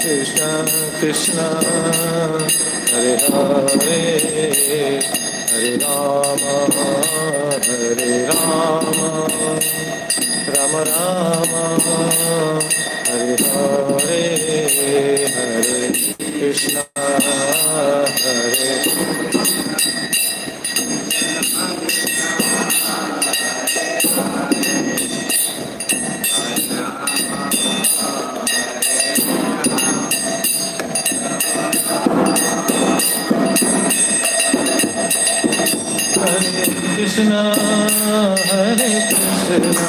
Krishna Krishna Hare Hare Hare Rama Hare Rama Rama Rama Hare Hare Hare Krishna Hare Krishna Hare Krishna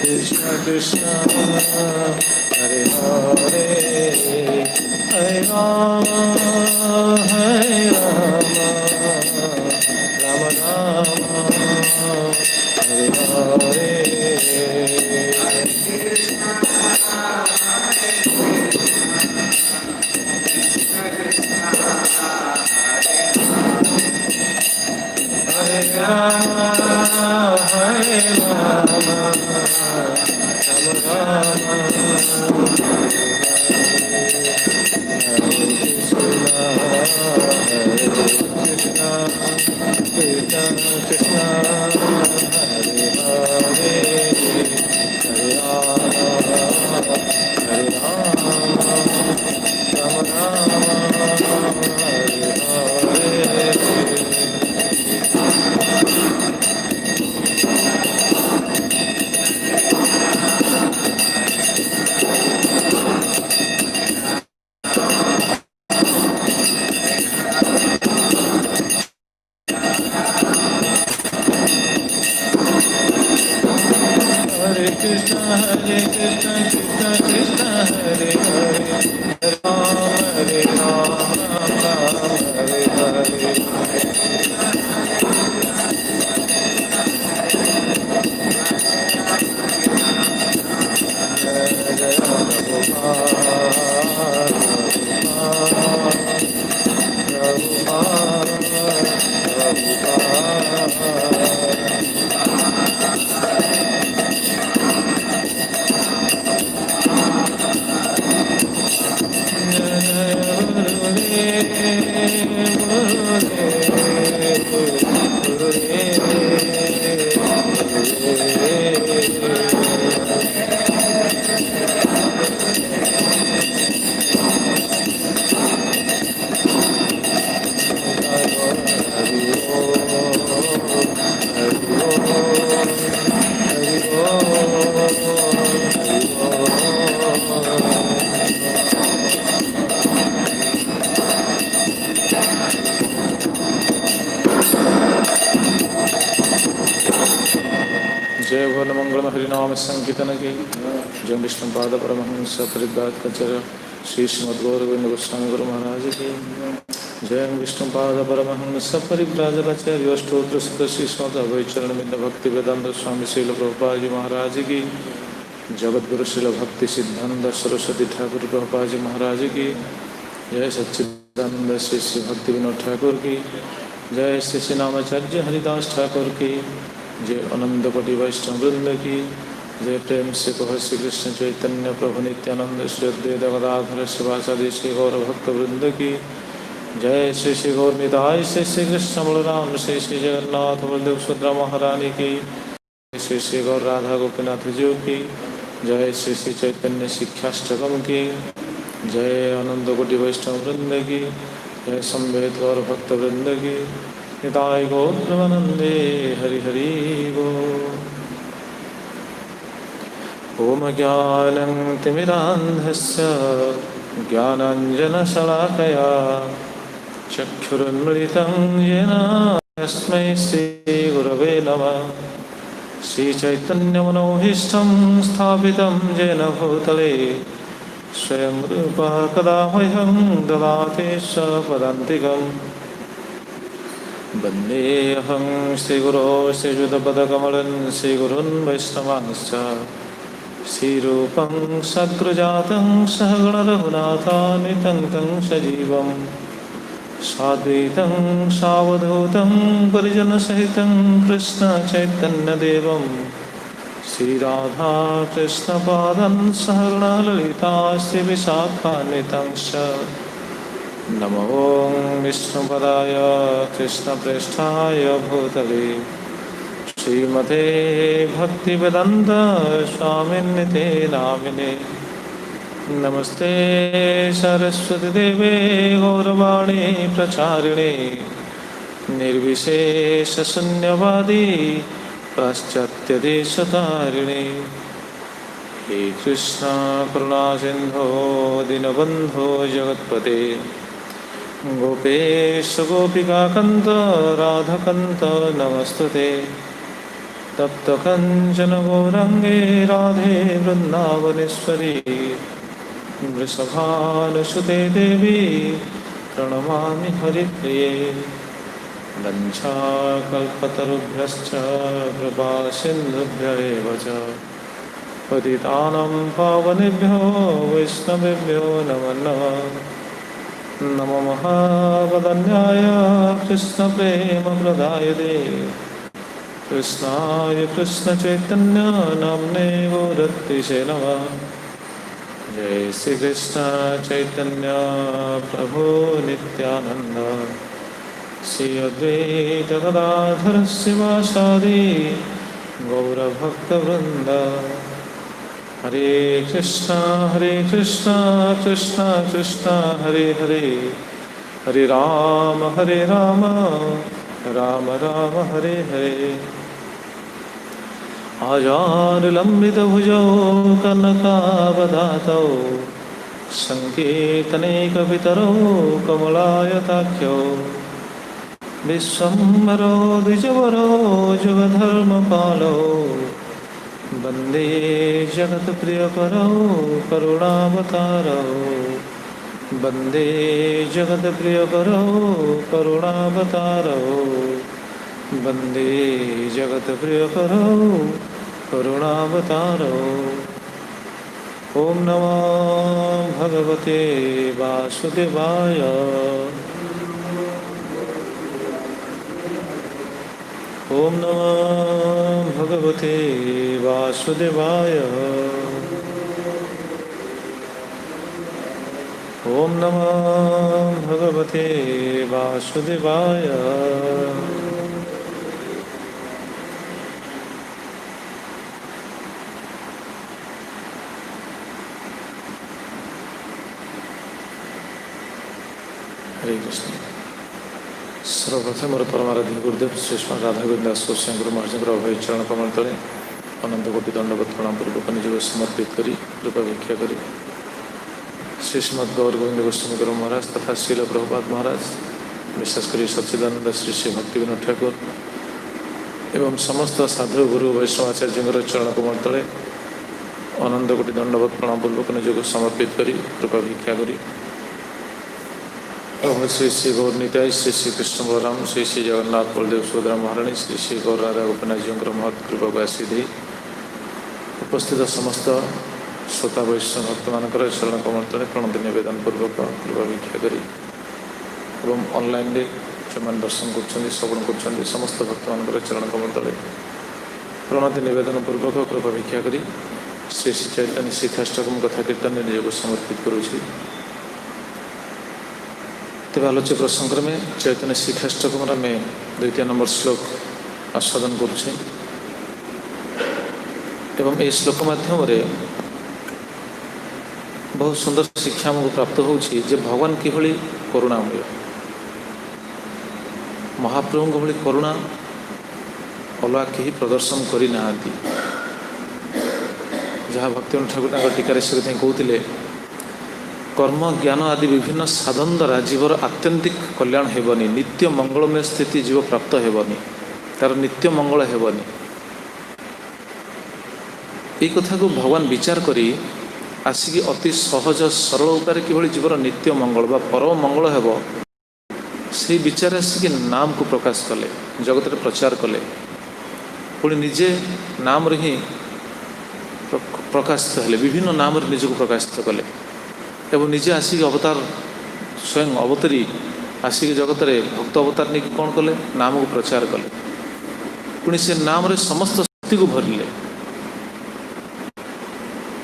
Krishna Krishna Hare Hare Hare Rama Hare Rama Rama Rama Hare Hare संकीर्तन की जय विष्णुपाद परमहंस परिव्राजकाचार्य श्री श्रीमद्गौरगोविंद गोस्वामी गुरु महाराज की जय विष्णुपाद परमहंस परिव्राजकाचार्य अष्टोत्र श्री श्रीमद् बिंद भक्ति वेदांत स्वामी श्रील प्रभुपाद जी महाराज की जगतगुरु श्रील भक्ति सिद्धांत सरस्वती ठाकुर प्रभुपाद जी महाराज की जय सच्चिदानंद श्री श्री भक्ति विनोद ठाकुर की जय श्री श्री नामाचार्य हरिदास ठाकुर की जय अनंत कोटि वैष्णव वृंद की जय प्रेम से कहो श्री कृष्ण चैतन्य प्रभु नित्यानंद श्री अद्वैत गदाधर शिवासादि श्री गौर भक्त वृंद की जय श्री श्री गौर निताय श्री श्री कृष्ण बलराम श्री श्री जगन्नाथ बलदेव सुभद्रा महारानी की श्री श्री गौर राधा गोपीनाथ जी की जय श्री श्री चैतन्य शिक्षाष्टकम की जय अनंत कोटि वैष्णव वृंद की जय संवेद गौर भक्त वृंद की निताय गौर प्रेमानंदे हरि हरि बोल। ओम ज्ञानं तिमिरान्धस्य ज्ञानाञ्जनशलाकया चक्षुरुन्मिलितं येन तस्मै श्रीगुरवे नमः। श्रीचैतन्यमनोभीष्टं स्थापितं येन भूतले स्वयं रूपः कदा मह्यं ददाति स्वपदान्तिकम्। वन्देऽहं श्रीगुरो श्रीयुतपदकमलं श्रीगुरुन् वैष्णवांश्च श्रीरूपं सग्रजातं सहगणरघुनाथान्वितं तं सजीवं साद्वैतं सावधूतं परिजनसहितं कृष्णचैतन्यदेवं श्रीराधा कृष्णपादं सहगणललिता श्रीविशाखान्वितं च नमो विष्णुपदाय कृष्णप्रेष्ठाय भूतले श्रीमते भक्तिवेदान्त स्वामिन्निते नामिने नमस्ते सरस्वती देवे गौरवाणी प्रचारिणे निर्विशेषशून्यवादी पाश्चात्यदेशतारिणे हे कृष्ण करुणा सिन्धो दीनबन्धो जगत्पते गोपेश गोपिकान्त राधाकान्त नमस्तुते तप्त कंचन गौरांगे राधे वृंदावनेश्वरी वृषभानुसुते देवी प्रणमामि हरिप्रिये वंशाकल्पतरुभ्यश्च कृपा सिन्धुभ्य एव च पतितानां पावनेभ्यो वैष्णवेभ्यो नमो नमः नमो महावदन्याय कृष्णप्रेमप्रदायते कृष्णाय कृष्णचैतन्य नाम्ने गौरत्रिषे नमः जय श्री कृष्ण चैतन्य प्रभु नित्यानंद श्री अद्वैत गदाधर शिवासादि गौरभक्तवृंद हरे कृष्ण कृष्ण कृष्ण हरे हरे हरे राम राम राम हरे हरे आजानुलम्बितभुजौ कनकावदातौ सङ्केतनैकपितरौ कमलायताख्यौ विश्वम्भरो द्विजवरो जुगधर्मपालौ वन्दे जगत्प्रियकरौ करुणावतारौ वन्दे जगत्प्रियकरौ करुणावतारौ वन्दे जगत्प्रियकरौ करुणावतारौ ॐ नमो भगवते वासुदेवाय ॐ नमो भगवते वासुदेवाय ॐ नमो भगवते वासुदेवाय हरे कृष्ण। सर्वप्रथम मोर परमाराध्य गुरुदेव श्री राधा गोविंद दास गुरु महाराज अभय चरण कमल तले अनंत कोटि दंडवत प्रणाम पूर्वक निज समर्पित करी कृपा भिक्षा करी श्री श्रीमद गौर गोविंद गोस्वामी गुरु महाराज तथा श्रील प्रभुपाद महाराज विशेष कर सच्चिदानंद श्री श्री भक्ति विनोद ठाकुर एवं समस्त साधु गुरु वैष्णवाचार्य चरण कमल तले अनंत कोटि दंडवत प्रणाम पूर्वक निज समर्पित करी कृपा भिक्षा करी श्री श्री गौर निताय श्री श्री कृष्ण बलराम श्री श्री जगन्नाथ बलदेव सुभद्रा महारानी श्री श्री गौर राधा गोपीनाथ जी महत् कृपा आसीधि उपस्थित समस्त श्रोता वैष्णव भक्त मानकर शरण कमल तले प्रणति नवेदन पूर्वक कृपा भिक्षा करी एवं ऑनलाइन जो दर्शन कर श्रवण कर समस्त भक्त मानकर चरण कमल तले प्रणति नवेदन पूर्वक कृपा भिक्षा करी श्री श्री चैतन्य श्रीखाष्टकम कथा कीर्तन निजक समर्पित करुँच। तेज आलोच्य प्रसंग में चैतन्य श्रीखाष्टकम में 2 नंबर श्लोक आस्वादन करुचे एवं ये श्लोक माध्यम बहुत सुंदर शिक्षा आमको प्राप्त होची जे भगवान किभली करुणामय महाप्रभु भली करुणा अलग कहीं प्रदर्शन करना जहाँ भक्तिनाथ ठाकुर टीकार से कहते कर्म ज्ञान आदि विभिन्न साधन द्वारा जीवर आत्यंतिक कल्याण हेबनी नित्य मंगलमय स्थिति जीव प्राप्त हेबनी तार नित्य मंगल हेबनी ये कथा को भगवान विचार करी आसिक अति सहज सरल उपाय किभली जीवर नित्य मंगल बा परम मंगल हेब से विचार आसिक नाम को प्रकाश कले जगत में प्रचार कले पुणी निजे नाम रे ही प्रकाशित हेले विभिन्न नाम निजक प्रकाशित कले एवं निजे आसिक अवतार स्वयं अवतरी आसिक जगत रे भक्त अवतार नहीं कौन कले नाम को प्रचार कले पुणी से नाम रे समस्त शक्ति को भरले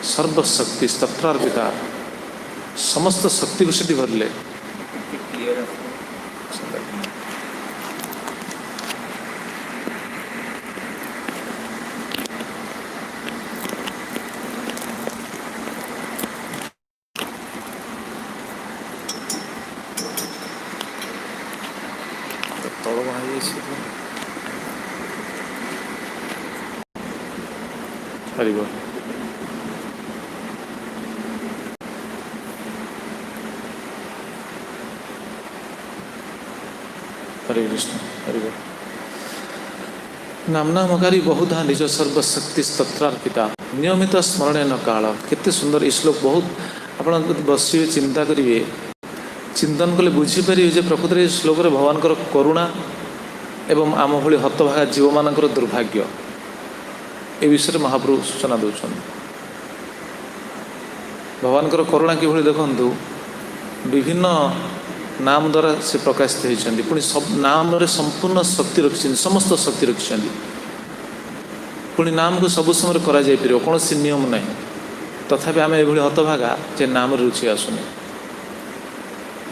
सर्वशक्ति तत्रार्पिता समस्त शक्ति को सेठी भरले हरि बोल हरे कृष्ण हरि बोल नामना मकारी बहुधा निज सर्वशक्ति तत्रार्पिता नियमित स्मरण न काल केते सुंदर ये श्लोक बहुत आप बसवे चिंता करेंगे चिंतन कले बुझीपर जे प्रकृत में श्लोक भगवान करुणा एवं आम भली हतभागा जीव मान दुर्भाग्य ए विषय महाप्रभु सूचना दौरान भगवान करुणा किभली देखु विभिन्न नाम द्वारा से प्रकाशित होती पुणी सब नाम रे संपूर्ण शक्ति रखी समस्त शक्ति रखी पुणी नाम को सब समय करा कौन सी नियम ना तथापि आम एभली हतभागा जे नाम रुचि आसुनी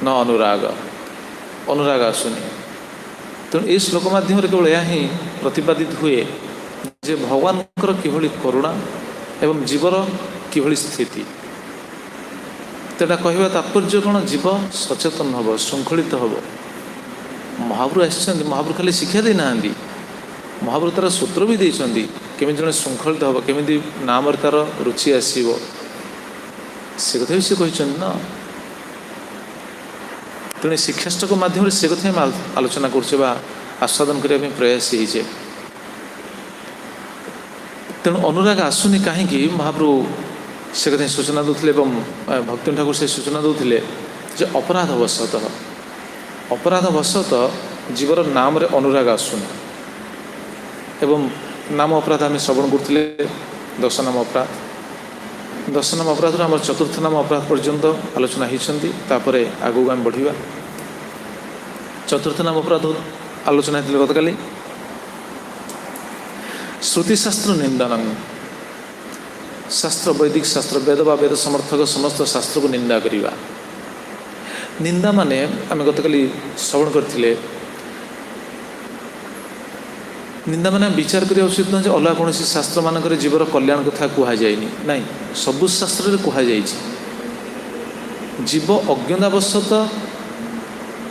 न अनुराग आसुनी तेणु ये श्लोक माध्यम केवल यह ही प्रतिपादित हुए जे भगवान किभली करुणा एवं जीवर किभली स्थिति तेटा कहवा तात्पर्य कौन जीव सचेतन हम श्रृंखलित हम महाप्रभु महाप्रभु खाली शिक्षा देना महाप्रभु तार सूत्र भी देते केमी जन श्रृंखलित हम केमी नाम तार रुचि आसव से कथा भी से कहते ना तेणु शिक्षाष्टक माध्यम से कथा आलोचना कर आस्वादन करने प्रयास होचे तेणु अनुराग आसुनी कहीं महाप्रभु से कथा सूचना दूसरे भक्ति ठाकुर से सूचना दूसरे जे अपराधवशतः जीवर नाम रे अनुराग आसुनी एवं नाम अपराध आम श्रवण करते दश नाम अपराध आम चतुर्थ नाम अपराध पर्यंत आलोचना होती आगू आम बढ़ा चतुर्थ नाम अपराध आलोचना होती गत काली श्रुतिशास्त्र निंदन शास्त्र वैदिक शास्त्र वेद बा वेद समर्थक समस्त शास्त्र को निंदा करवा निंदा माने आम गत काली श्रवण करते निंदा माने विचार करने उचित न अलग कौन शास्त्र मानक जीवर कल्याण कथा कहुए ना सबु शास्त्र कहुई जीव अज्ञतावशतः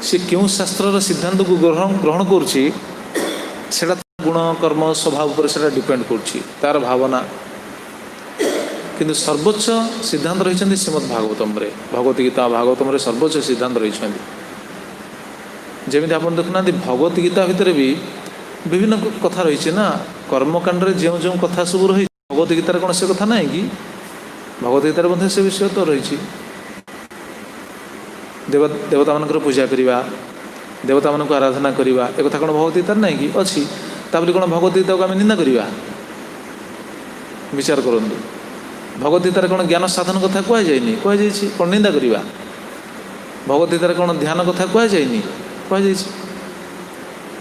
से क्यों शास्त्र सिद्धांत को ग्रहण करुच्ची गुण कर्म स्वभाव पर से डिपेंड कर भावना किंतु सर्वोच्च सिद्धांत रही श्रीमद् भागवतम रे भगवत गीता भागवतम रे सर्वोच्च सिद्धांत रही जमी आप देखुना भगवत गीता भितर भी विभिन्न कथा रही ना कर्मकांड जो जो कथा सब रही भगवत गीतार कौन से कथा ना कि भगवत गीतार मध्य से विषय तो रही देवता मान पूजा करवा देवता मान आराधना करवा एक कथा कौन भगवत गीतार ना कि अच्छी तापर कौन भगवत गीता को आम निंदा करवा विचार करूँ भगवत गीतार कौन ज्ञान साधन कथा कहुई कौन निंदा करवा भगवत गीतार कौन ध्यान कथा कहुई कहुई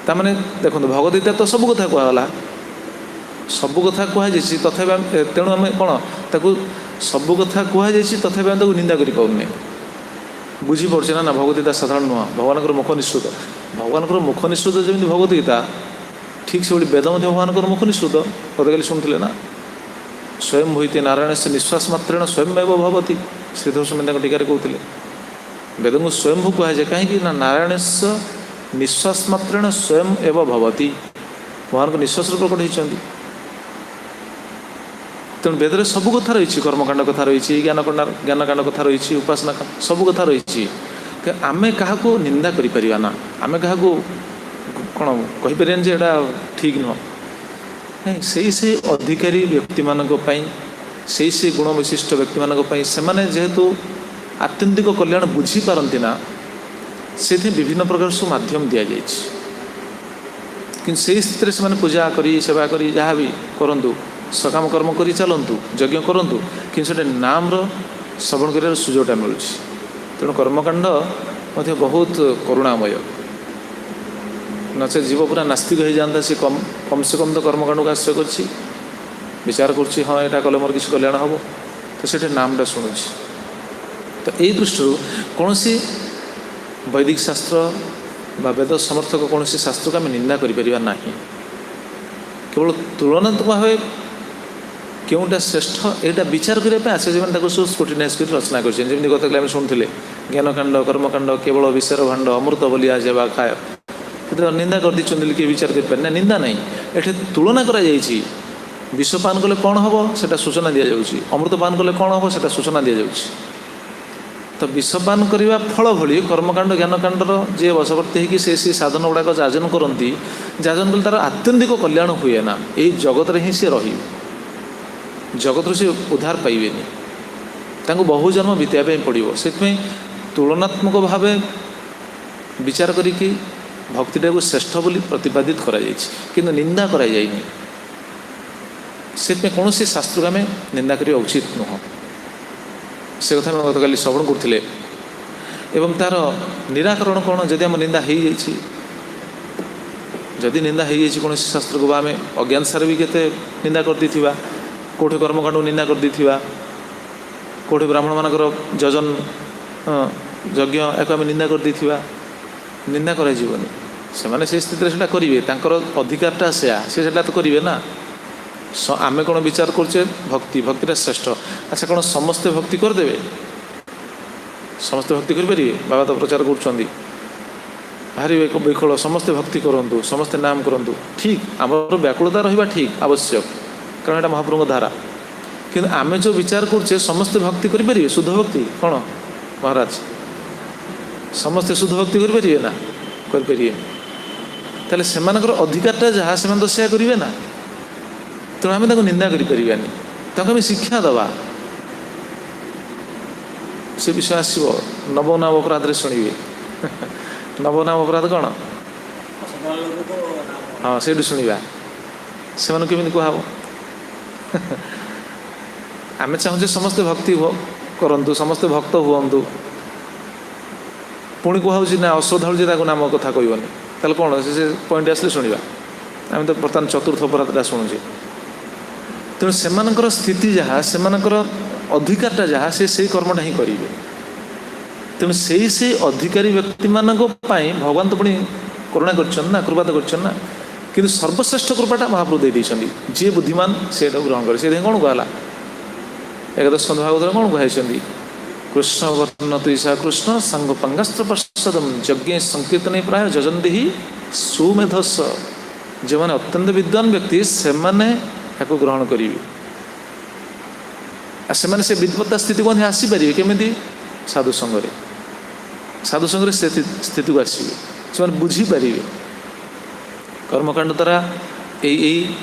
ताने देखो भगवत गीता तो सब कथा कहला सब कथा कहुई तथा तेणु आम कौन ताकू सब कथा कहुई तथा आम निंदा कर पाने बुझीपड़े ना भगवत गीता साधारण नुह भगवान मुख निश्रुत भगवान मुख निश्रुत जमी भगवत गीता ठीक से वेद भगवान मुख निश्रुत गतकाली शुणुले ना स्वयं होते नारायण से निश्वास मात्रेण स्वयं एवं भवती श्रीधर सुमेधा टीकार कहते वेद को स्वयंभू कहुए कहीं नारायण से निश्वास मात्रेण स्वयं एवं भवती भगवान को निश्वास प्रकट होती तेणु वेद में सब कथा रही कर्मकांड कथा रही ज्ञानकांड कथा रही उपासना सब कथा रही आम क्या निंदा करना आम क्या कौन कहीपर ठीक नुह से अधिकारी व्यक्ति मानी से गुण विशिष्ट व्यक्ति मानी से जेहेतु आत्यंतिक कल्याण बुझीपारती ना से विभिन्न प्रकार सब माध्यम दि जाए कि से स्थिति से पूजा करी सेवा करी जहाँ भी करूँ सकाम कर्म करी चलतु यज्ञ करूँ कि नाम श्रवण कर सुजोगटा मिलूँ। तेणु कर्मकांड मध्य बहुत करुणामय, नचे जीव पूरा नास्तिक हो जाता सी कम से कम तो कर्मकांड को आश्रय कर विचार कर हाँ यहाँ कले मोर किसी कल्याण हम तो से नामटा शुणु। तो यही दृष्टि कौन सी वैदिक शास्त्र बा वेद समर्थक कौन सी शास्त्र को आम निंदा करें, केवल तुलनात्मक भाव केउटा श्रेष्ठ यहाँ विचार करने आचार्य सब स्क्रूटिनाइज कर रचना करमी गत आम शुणुले ज्ञानकांड कर्मकांड केवल विषयर भांड अमृत बोली आजा खाए निंदा कर दी किए विचार कर निंदा नहीं, ये तुलना करा विषपान कले कौन हम से सूचना दि जाऊँगी, अमृतपान कले कौन हम से सूचना दि जाऊँगी। तो विषपान करने फल भली कर्मकांड ज्ञानकांडर जी वशवर्ती हो साधन गुड़ाक जाजन करती जाजन कले तार आत्यंतिक कल्याण हुए ना, यही जगत रे ही सी रही जगत से उद्धार पाइबेनि, बहु जन्म बीतवाई पड़ो। से तुलनात्मक भाव विचार करी भक्तिटा को श्रेष्ठ बोली प्रतिपादित किंतु निंदा करा जाइनि। से कौन सी शास्त्र को आम निंदा करने उचित नुह, से कथा मैं गतकाली श्रवण करते एवं तार निराकरण कौन जदि आम निंदा हो जदि निंदा हो कौन शास्त्र को आम अज्ञान सार भी केते निंदा कर देथिबा, कोठे कर्मकांड को निंदा कर देथिबा, कोठे ब्राह्मण मानकर जजन यज्ञ या आम निंदा कर देथिबा, निंदा करा जीवनी से माने से स्थिति से करेंगे अधिकारटा से तो करेंगे ना। आमे कौन विचार करचे भक्ति भक्तिटा श्रेष्ठ। अच्छा कौन समस्ते भक्ति करदे, समस्ते भक्ति करें? बाबा तो प्रचार कर भारी विकल समस्ते भक्ति करूँ समस्ते नाम करूँ, ठीक आम व्याकुलता रहा ठीक आवश्यक कारण यहाँ महाप्रभु धारा, कि आमे जो विचार करचे समस्ते भक्ति करें शुद्ध भक्ति कौन महाराज समस्ते शुद्ध भक्ति करें ना करें ताले सेमानकर अधिकारटा जहाँ से तो सेया करेंगे ना। तेणु आम निंदा करें शिक्षा दबा से विषय आसो नवनाम अपराध शुणवे नवनाम अपराध कौन हाँ से शुणा से केमी कहब आम चाहूँ समस्ते भक्ति करूँ समस्ते भक्त हूँ पुणी कहुँ ना अश्रद्धा नाम कथा कहबनी ताल कौन से पॉइंट आसले शुणा आम तो बर्तमान चतुर्थ अपराधटा शुणुचे। तेणु से स्थिति जहाँ से अधिकारटा जहाँ से कर्मटा ही करेंगे। तेणु से अधिकारी व्यक्ति मानक भगवान तो पुणी करुणा करना कृपा तो करना, किंतु सर्वश्रेष्ठ कृपाटा महाप्रभु दे देइछन्ति जी बुद्धिमान से ग्रहण करे। से कौन कहला एकदश स्कंध भागवत कौन कही कृष्ण वर्ण तुषा कृष्ण सांगोपांगस्त्र पश्चदम यज्ञ संकीर्तन प्राय जजंती ही सुमेधस जो मैंने अत्यंत विद्वान व्यक्ति से ग्रहण करेंगे से विद्वत्ता स्थिति को आसीपारे केमी साधु संगे स्थिति को आसवे से बुझीपारे कर्मकांड द्वारा यही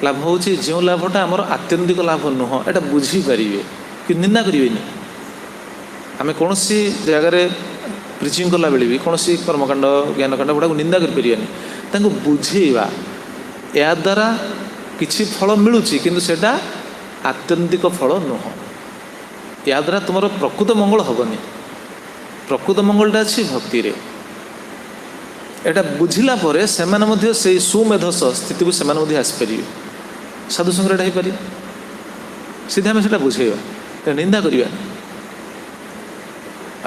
लाभ हो जो लाभटा आमर आत्यंतिक लाभ नुह यहाँ बुझीपारे कि निंदा करें। आम कौन सी जगार प्रिचिंग कला बेले भी कौन सी कर्मकांड ज्ञानकांड गुड़ा निंदा कर बुझेवा या द्वारा किसी फल मिलूँ किंतु सेटा आत्यंतिक फल नुह, या द्वारा तुम प्रकृत मंगल हेनी। प्रकृत मंगलटा अच्छी भक्ति रे एटा बुझिला परे सेमाने मध्य से सुमेधस स्थिति को सेमाने आसीपारे साधु संग्रह हो पारे सीधे आम से बुझेगा निंदा करवा।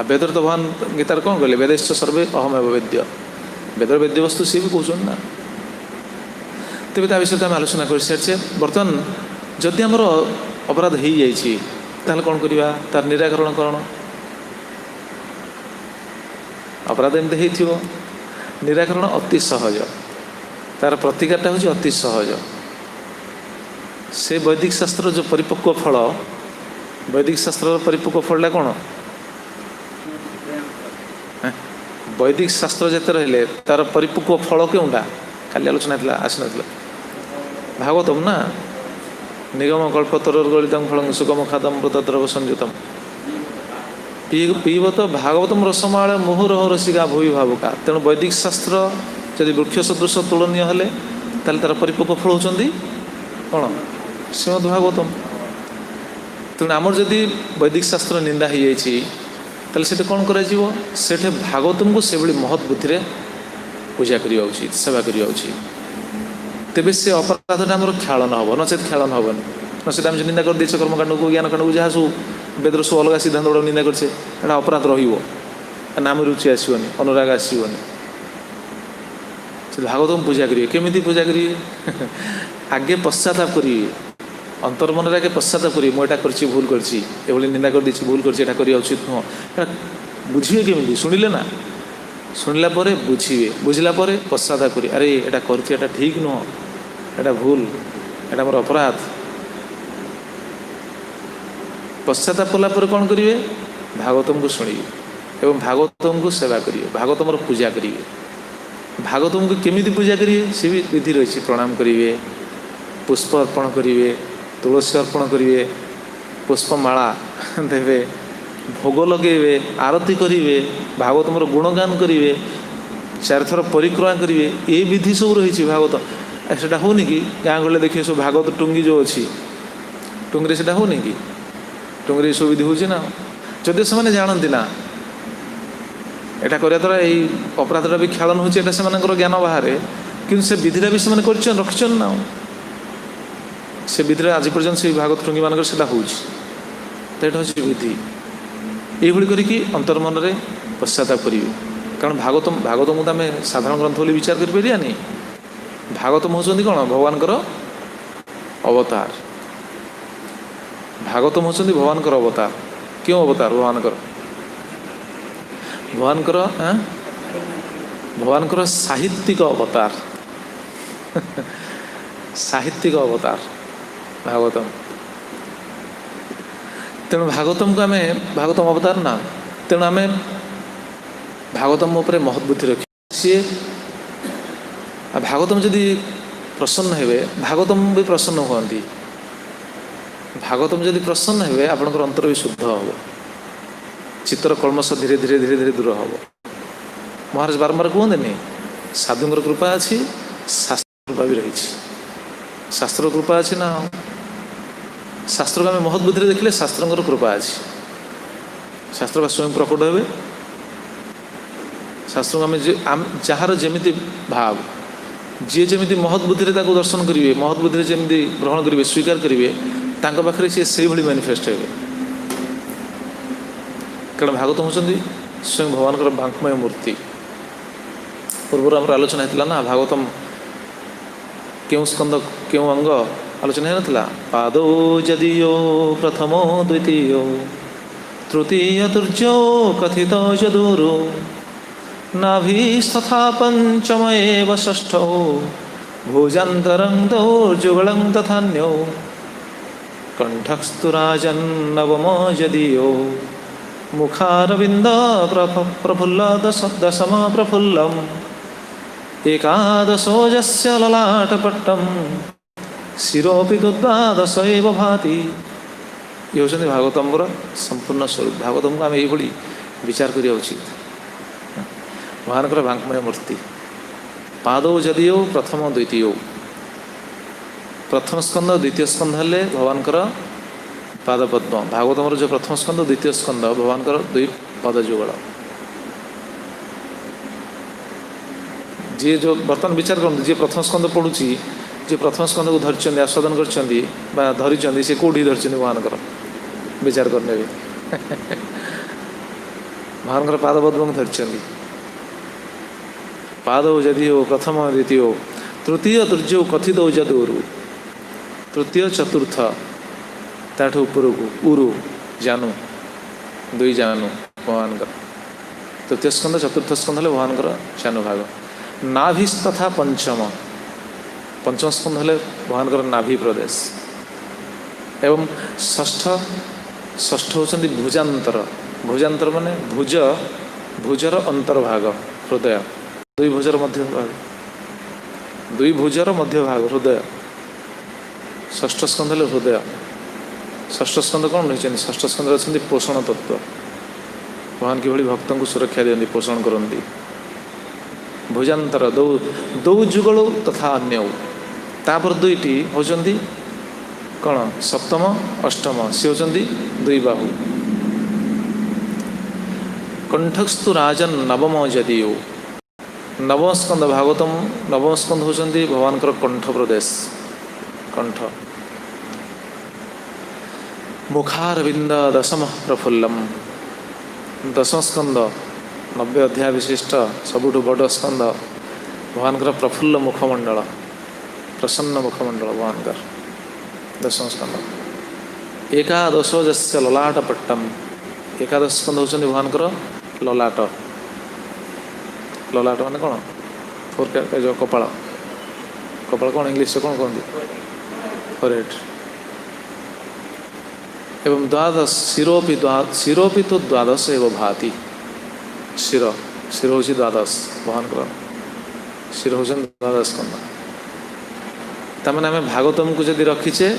वेदर तो भगवान गीतार कौन कहले वेदेश्च सर्वे अहमेव वेद्य वेदर वेद्य वस्तु सी भी कहते ना। तेज ता विषय आम आलोचना कर सारी बर्तमान जदि आमर अपराध हो जाए कौन करवा तार निराकरण कौन अपराध एमती हो निराकरण अति सहज तार प्रतिकारटा हूँ अति सहज। से वैदिक शास्त्र जो परिपक्व फल वैदिक शास्त्र परिपक्व फलटा कौन वैदिक शास्त्र जिते रहिले तार परिपक्व फल क्योंटा खाली आलोचना आसी ना भागवतम ना निगम कल्पतरुर्गलितं फलं सुगम खादम मृतद्रव संयुतम पीब तो भागवतम रसमाल मुहुरह रसिका भूमि भावुका। तेणु वैदिक शास्त्र जदि वृक्ष सदृश तुलनीय हेले तार परिपक्व फल होती कौन ଶ୍ରୀମଦ୍ ଭାଗବତମ୍। ତେଣୁ ଆମର ଯଦି ବୈଦିକ ଶାସ୍ତ୍ର ନିନ୍ଦା ହେଇଯାଇଛି ତାହେଲେ ସେଠି କ'ଣ କରାଯିବ? ସେଠି ଭାଗବତଙ୍କୁ ସେଭଳି ମହତ୍ ବୁଦ୍ଧିରେ ପୂଜା କରିବା ଉଚିତ, ସେବା କରିବା ଉଚିତ। ତେବେ ସେ ଅପରାଧଟା ଆମର କ୍ଷାଳନ ହେବ, ନଚେତ୍ କ୍ଷାଳନ ହେବନି। ନଚେତ୍ ଆମେ ନିନ୍ଦା କରିଦେଇଛେ କର୍ମକାଣ୍ଡକୁ, ଜ୍ଞାନକାଣ୍ଡକୁ, ଯାହା ସବୁ ବେଦର ସବୁ ଅଲଗା ସିଦ୍ଧାନ୍ତ ଗୁଡ଼ାକ ନିନ୍ଦା କରିଛେ, ଏଇଟା ଅପରାଧ ରହିବ, ନାମ ରୁଚି ଆସିବନି, ଅନୁରାଗ ଆସିବନି। ସେ ଭାଗବତଙ୍କୁ ପୂଜା କରିବେ। କେମିତି ପୂଜା କରିବେ? ଆଗେ ପଶ୍ଚାତାପ କରିବେ, ଅନ୍ତର୍ମନରେ ଆଗେ ପଶ୍ଚାତାପ କରିବେ। ମୁଁ ଏଇଟା କରିଛି, ଭୁଲ କରିଛି, ଏଭଳି ନିନ୍ଦା କରିଦେଇଛି, ଭୁଲ କରିଛି, ଏଇଟା କରିବା ଉଚିତ ନୁହଁ। ଏଇଟା ବୁଝିବେ କେମିତି? ଶୁଣିଲେ ନା, ଶୁଣିଲା ପରେ ବୁଝିବେ, ବୁଝିଲା ପରେ ପଶ୍ଚାତାପ କରିବେ। ଆରେ ଏଇଟା କରିଛି, ଏଇଟା ଠିକ୍ ନୁହଁ, ଏଇଟା ଭୁଲ, ଏଇଟା ମୋର ଅପରାଧ। ପଶ୍ଚାତାପ କଲା ପରେ କ'ଣ କରିବେ? ଭାଗବତଙ୍କୁ ଶୁଣିବେ ଏବଂ ଭାଗବତଙ୍କୁ ସେବା କରିବେ, ଭାଗବତଙ୍କର ପୂଜା କରିବେ। ଭାଗବତଙ୍କୁ କେମିତି ପୂଜା କରିବେ? ସେ ବି ବିଧି ରହିଛି। ପ୍ରଣାମ କରିବେ, ପୁଷ୍ପ ଅର୍ପଣ କରିବେ, ତୁଳସୀ ଅର୍ପଣ କରିବେ, ପୁଷ୍ପମାଳା ଦେବେ, ଭୋଗ ଲଗେଇବେ, ଆରତି କରିବେ, ଭାଗବତଙ୍କର ଗୁଣଗାନ କରିବେ, 4 ଥର ପରିକ୍ରମା କରିବେ। ଏ ବିଧି ସବୁ ରହିଛି ଭାଗବତ। ସେଟା ହେଉନି କି? ଗାଁ ଗହଳିରେ ଦେଖିବେ ସବୁ ଭାଗବତ ଟୁଙ୍ଗି ଯେଉଁ ଅଛି, ଟୁଙ୍ଗିରେ ସେଟା ହେଉନି କି? ଟୁଙ୍ଗିରେ ଏସବୁ ବିଧି ହେଉଛି ନା। ଯଦି ସେମାନେ ଜାଣନ୍ତି ନା ଏଇଟା କରିବା ଦ୍ୱାରା ଏଇ ଅପରାଧଟା ବି କ୍ଷାଳନ ହେଉଛି, ଏଇଟା ସେମାନଙ୍କର ଜ୍ଞାନ ବାହାରେ, କିନ୍ତୁ ସେ ବିଧିଟା ବି ସେମାନେ କରିଛନ୍ତି, ରଖିଛନ୍ତି ନା। ସେ ବିଧିରେ ଆଜି ପର୍ଯ୍ୟନ୍ତ ସେ ଭାଗବତ ଟୁଙ୍ଗିମାନଙ୍କର ସେଟା ହେଉଛି। ତ ଏଇଟା ହେଉଛି ବିଧି। এইଭଳି କରିକି ଅନ୍ତର୍ମନରେ ପଶ୍ଚାତାପ କରିବେ। କାରଣ ଭାଗବତଙ୍କୁ ତ ଆମେ ସାଧାରଣ ଗ୍ରନ୍ଥ ବୋଲି ବିଚାର କରିପାରିବାନି। ଭାଗବତମ ହେଉଛନ୍ତି କ'ଣ? ଭଗବାନଙ୍କର ଅବତାର। ଭାଗବତମ ହେଉଛନ୍ତି ଭଗବାନଙ୍କର ଅବତାର। କେଉଁ ଅବତାର? ଭଗବାନଙ୍କର ସାହିତ୍ୟିକ ଅବତାର। ସାହିତ୍ୟିକ ଅବତାର ଭାଗବତମ। ତେଣୁ ଭାଗବତଙ୍କୁ ଆମେ, ଭାଗବତମ ଅବତାର ନା, ତେଣୁ ଆମେ ଭାଗବତମ ଉପରେ ମହତ୍ ବୁଦ୍ଧି ରଖିବା। ସିଏ ଭାଗବତମ ଯଦି ପ୍ରସନ୍ନ ହେବେ, ଭାଗବତମ ବି ପ୍ରସନ୍ନ ହୁଅନ୍ତି। ଭାଗବତମ ଯଦି ପ୍ରସନ୍ନ ହେବେ, ଆପଣଙ୍କର ଅନ୍ତର ବି ଶୁଦ୍ଧ ହେବ, ଚିତ୍ତର କଳମସ ଧୀରେ ଧୀରେ ଧୀରେ ଧୀରେ ଦୂର ହେବ। ମହାରାଜ ବାରମ୍ବାର କୁହନ୍ତିନି, ସାଧୁଙ୍କର କୃପା ଅଛି, ଶାସ୍ତ୍ର କୃପା ବି ରହିଛି। ଶାସ୍ତ୍ର କୃପା ଅଛି ନା। ଶାସ୍ତ୍ରକୁ ଆମେ ମହତ୍ ବୁଦ୍ଧିରେ ଦେଖିଲେ ଶାସ୍ତ୍ରଙ୍କର କୃପା ଅଛି। ଶାସ୍ତ୍ର ବା ସ୍ୱୟଂ ପ୍ରକଟ ହେବେ। ଶାସ୍ତ୍ରକୁ ଆମେ ଯାହାର ଯେମିତି ଭାବ, ଯିଏ ଯେମିତି ମହତ୍ ବୁଦ୍ଧିରେ ତାକୁ ଦର୍ଶନ କରିବେ, ମହତ୍ ବୁଦ୍ଧିରେ ଯେମିତି ଗ୍ରହଣ କରିବେ, ସ୍ୱୀକାର କରିବେ, ତାଙ୍କ ପାଖରେ ସିଏ ସେଇଭଳି ମ୍ୟାନିଫେଷ୍ଟ ହେବେ। କାରଣ ଭାଗବତ ହେଉଛନ୍ତି ସ୍ୱୟଂ ଭଗବାନଙ୍କର ବାଙ୍କ୍ମୟ ମୂର୍ତ୍ତି। ପୂର୍ବରୁ ଆମର ଆଲୋଚନା ହେଇଥିଲା ନା, ଭାଗବତମ କେଉଁ ସ୍କନ୍ଧ କେଉଁ ଅଙ୍ଗ ଆଲୋଚନା ହେଇନଥିଲା? ପାଦୋ ଯଦିୟୋ ପ୍ରଥମୋ ଦ୍ୱିତୀୟୋ ତୃତୀୟ ତୃତୀୟୋ କଥିତ ଯଦୁରୁ ନାଭିಸ್ತଥା ପଞ୍ଚମ ଏବ ଷଷ୍ଠୋ ଭୁଜାନ୍ତରଂ ଦୌର୍ଯୁଗଳଂ ତଥାନ୍ୟୋ କଣ୍ଠସ୍ତୁ ରାଜନ୍ନବମ ଯଦିୟୋ ମୁଖାରବିନ୍ଦ ପ୍ରଫୁଲ୍ଲ ଦଶମ ପ୍ରଫୁଲ୍ଲମ୍ ଏକାଦଶୋ ଯସ୍ୟ ଲଲାଟପଟ୍ଟମ୍ ଶିରୋପି ଦ୍ୱାଦଶ ଏବ ଭାତି। ଇଏ ହେଉଛନ୍ତି ଭାଗବତଙ୍କର ସମ୍ପୂର୍ଣ୍ଣ ସ୍ୱରୂପ। ଭାଗବତଙ୍କୁ ଆମେ ଏଇଭଳି ବିଚାର କରିବା ଉଚିତ। ଭଗବାନଙ୍କର ବାଙ୍କ୍ମୟ ମୂର୍ତ୍ତି। ପାଦୌ ଯଦିଓ ପ୍ରଥମ ଦ୍ୱିତୀୟ, ପ୍ରଥମ ସ୍କନ୍ଧ ଦ୍ୱିତୀୟ ସ୍କନ୍ଧ ହେଲେ ଭଗବାନଙ୍କର ପାଦପଦ୍ମ। ଭାଗବତମର ଯେଉଁ ପ୍ରଥମ ସ୍କନ୍ଧ ଦ୍ୱିତୀୟ ସ୍କନ୍ଧ ଭଗବାନଙ୍କର 2 ପଦ ଯୁଗଳ। ଯିଏ ଯେଉଁ ବର୍ତ୍ତମାନ ବିଚାର କରନ୍ତୁ, ଯିଏ ପ୍ରଥମ ସ୍କନ୍ଧ ପଢ଼ୁଛି, ଯିଏ ପ୍ରଥମ ସ୍କନ୍ଧକୁ ଧରିଛନ୍ତି, ଆସ୍ୱାଦନ କରିଛନ୍ତି ବା ଧରିଛନ୍ତି, ସେ କେଉଁଠି ଧରିଛନ୍ତି? ଭଗବାନଙ୍କର ବିଚାର କରିନେବେ। ଭଗବାନଙ୍କର ପାଦପଦ୍ମକୁ ଧରିଛନ୍ତି। ପାଦୌ ଯଦିଓ ପ୍ରଥମ ଦ୍ୱିତୀୟ ତୃତୀୟ ତୃତୀୟ କଥିତ ଯଦୁରୁ, ତୃତୀୟ ଚତୁର୍ଥ ତାଠୁ ଉପରକୁ ଉରୁ ଜାନୁ, 2 ଜାନୁ ଭଗବାନଙ୍କର। ତୃତୀୟ ସ୍କନ୍ଧ ଚତୁର୍ଥ ସ୍କନ୍ଧ ହେଲେ ଭଗବାନଙ୍କର ଜାନୁ ଭାଗ। ନାଭିସ୍ ତଥା ପଞ୍ଚମ ସ୍କନ୍ଧ ହେଲେ ଭଗବାନଙ୍କର ନାଭି ପ୍ରଦେଶ। ଏବଂ ଷଷ୍ଠ ହେଉଛନ୍ତି ଭୁଜାନ୍ତର। ଭୁଜାନ୍ତର ମାନେ ଭୁଜର ଅନ୍ତର୍ଭାଗ, ହୃଦୟ। 2 ଭୁଜର ମଧ୍ୟ ଭାଗ, 2 ଭୁଜର ମଧ୍ୟ ଭାଗ ହୃଦୟ। ଷଷ୍ଠ ସ୍କନ୍ଧ ହେଲେ ହୃଦୟ। ଷଷ୍ଠ ସ୍କନ୍ଧ କ'ଣ ରହିଛନ୍ତି? ଷଷ୍ଠ ସ୍କନ୍ଧରେ ଅଛନ୍ତି ପୋଷଣ ତତ୍ତ୍ୱ। ଭଗବାନ କିଭଳି ଭକ୍ତଙ୍କୁ ସୁରକ୍ଷା ଦିଅନ୍ତି, ପୋଷଣ କରନ୍ତି। ଭୁଜାନ୍ତର ଦୌ ଯୁଗଳ ତଥା ଅନ୍ୟ, ତାପରେ 2ଟି ହେଉଛନ୍ତି कौन सप्तम अष्टम सी होती दुई बाहु। कंठस्तु राजन नवम जदियो नवम स्कंद भागवतम नवम स्कंद होती भगवान कंठ प्रदेश कंठ। मुखारविंद दशम प्रफुल्लम दशम स्कंद 90 अध्याय विशिष्ट सबुठ बड़ स्कंद भगवान प्रफुल्ल मुखमंडल प्रसन्न मुखमंडल भगवान दशम स्कंद। एकादशो जस्य ललाट पट्टम एकादश स्कंद होती भगवान ललाट ललाट माने कौन फोर जो कपाल कपाल कौन इंग्लिश कौन कहते फोरहेड। एवं द्वादश शिरोपि तो द्वादश एवं भाति शिर शिर हूँ द्वादश भगवान शिर हूँ द्वादश स्कंद। तमें आम भागवतम को जदि रखीचे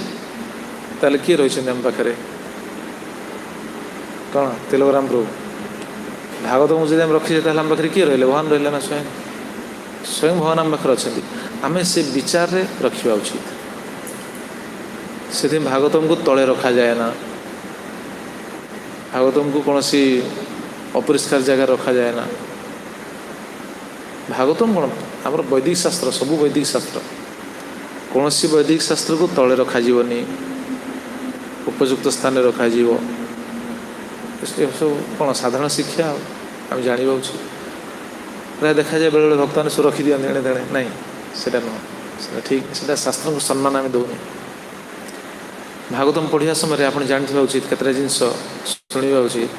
ताले किए रही आम पाखे कौन तिलकराम प्रभु भागवतम को जब आम रखीचे आम पाखे किए रही भगवान रही ना स्वयं स्वयं भगवान आम पाखे अच्छा आम से विचार रखा उचित। से भागवतम को तले रखा जाए ना भागवतम को कौन सी अपरिष्कार जगह रखा जाए ना। भागवतम कौन आम वैदिक शास्त्र सबू वैदिक शास्त्र कौन सी वैदिक शास्त्र को तले रखा जीवनी उपयुक्त स्थान रखा जीव सब कौन साधारण शिक्षा आम जाना उचित। प्राय देखा जाए बेले भक्त मैंने सब रखी दिखते एणे तेणे ना से नुह ठीक से शास्त्र को सम्मान आम दौनी। भागवतम पढ़िया समय आप जानते उचित केतटा जिनस शुणा उचित।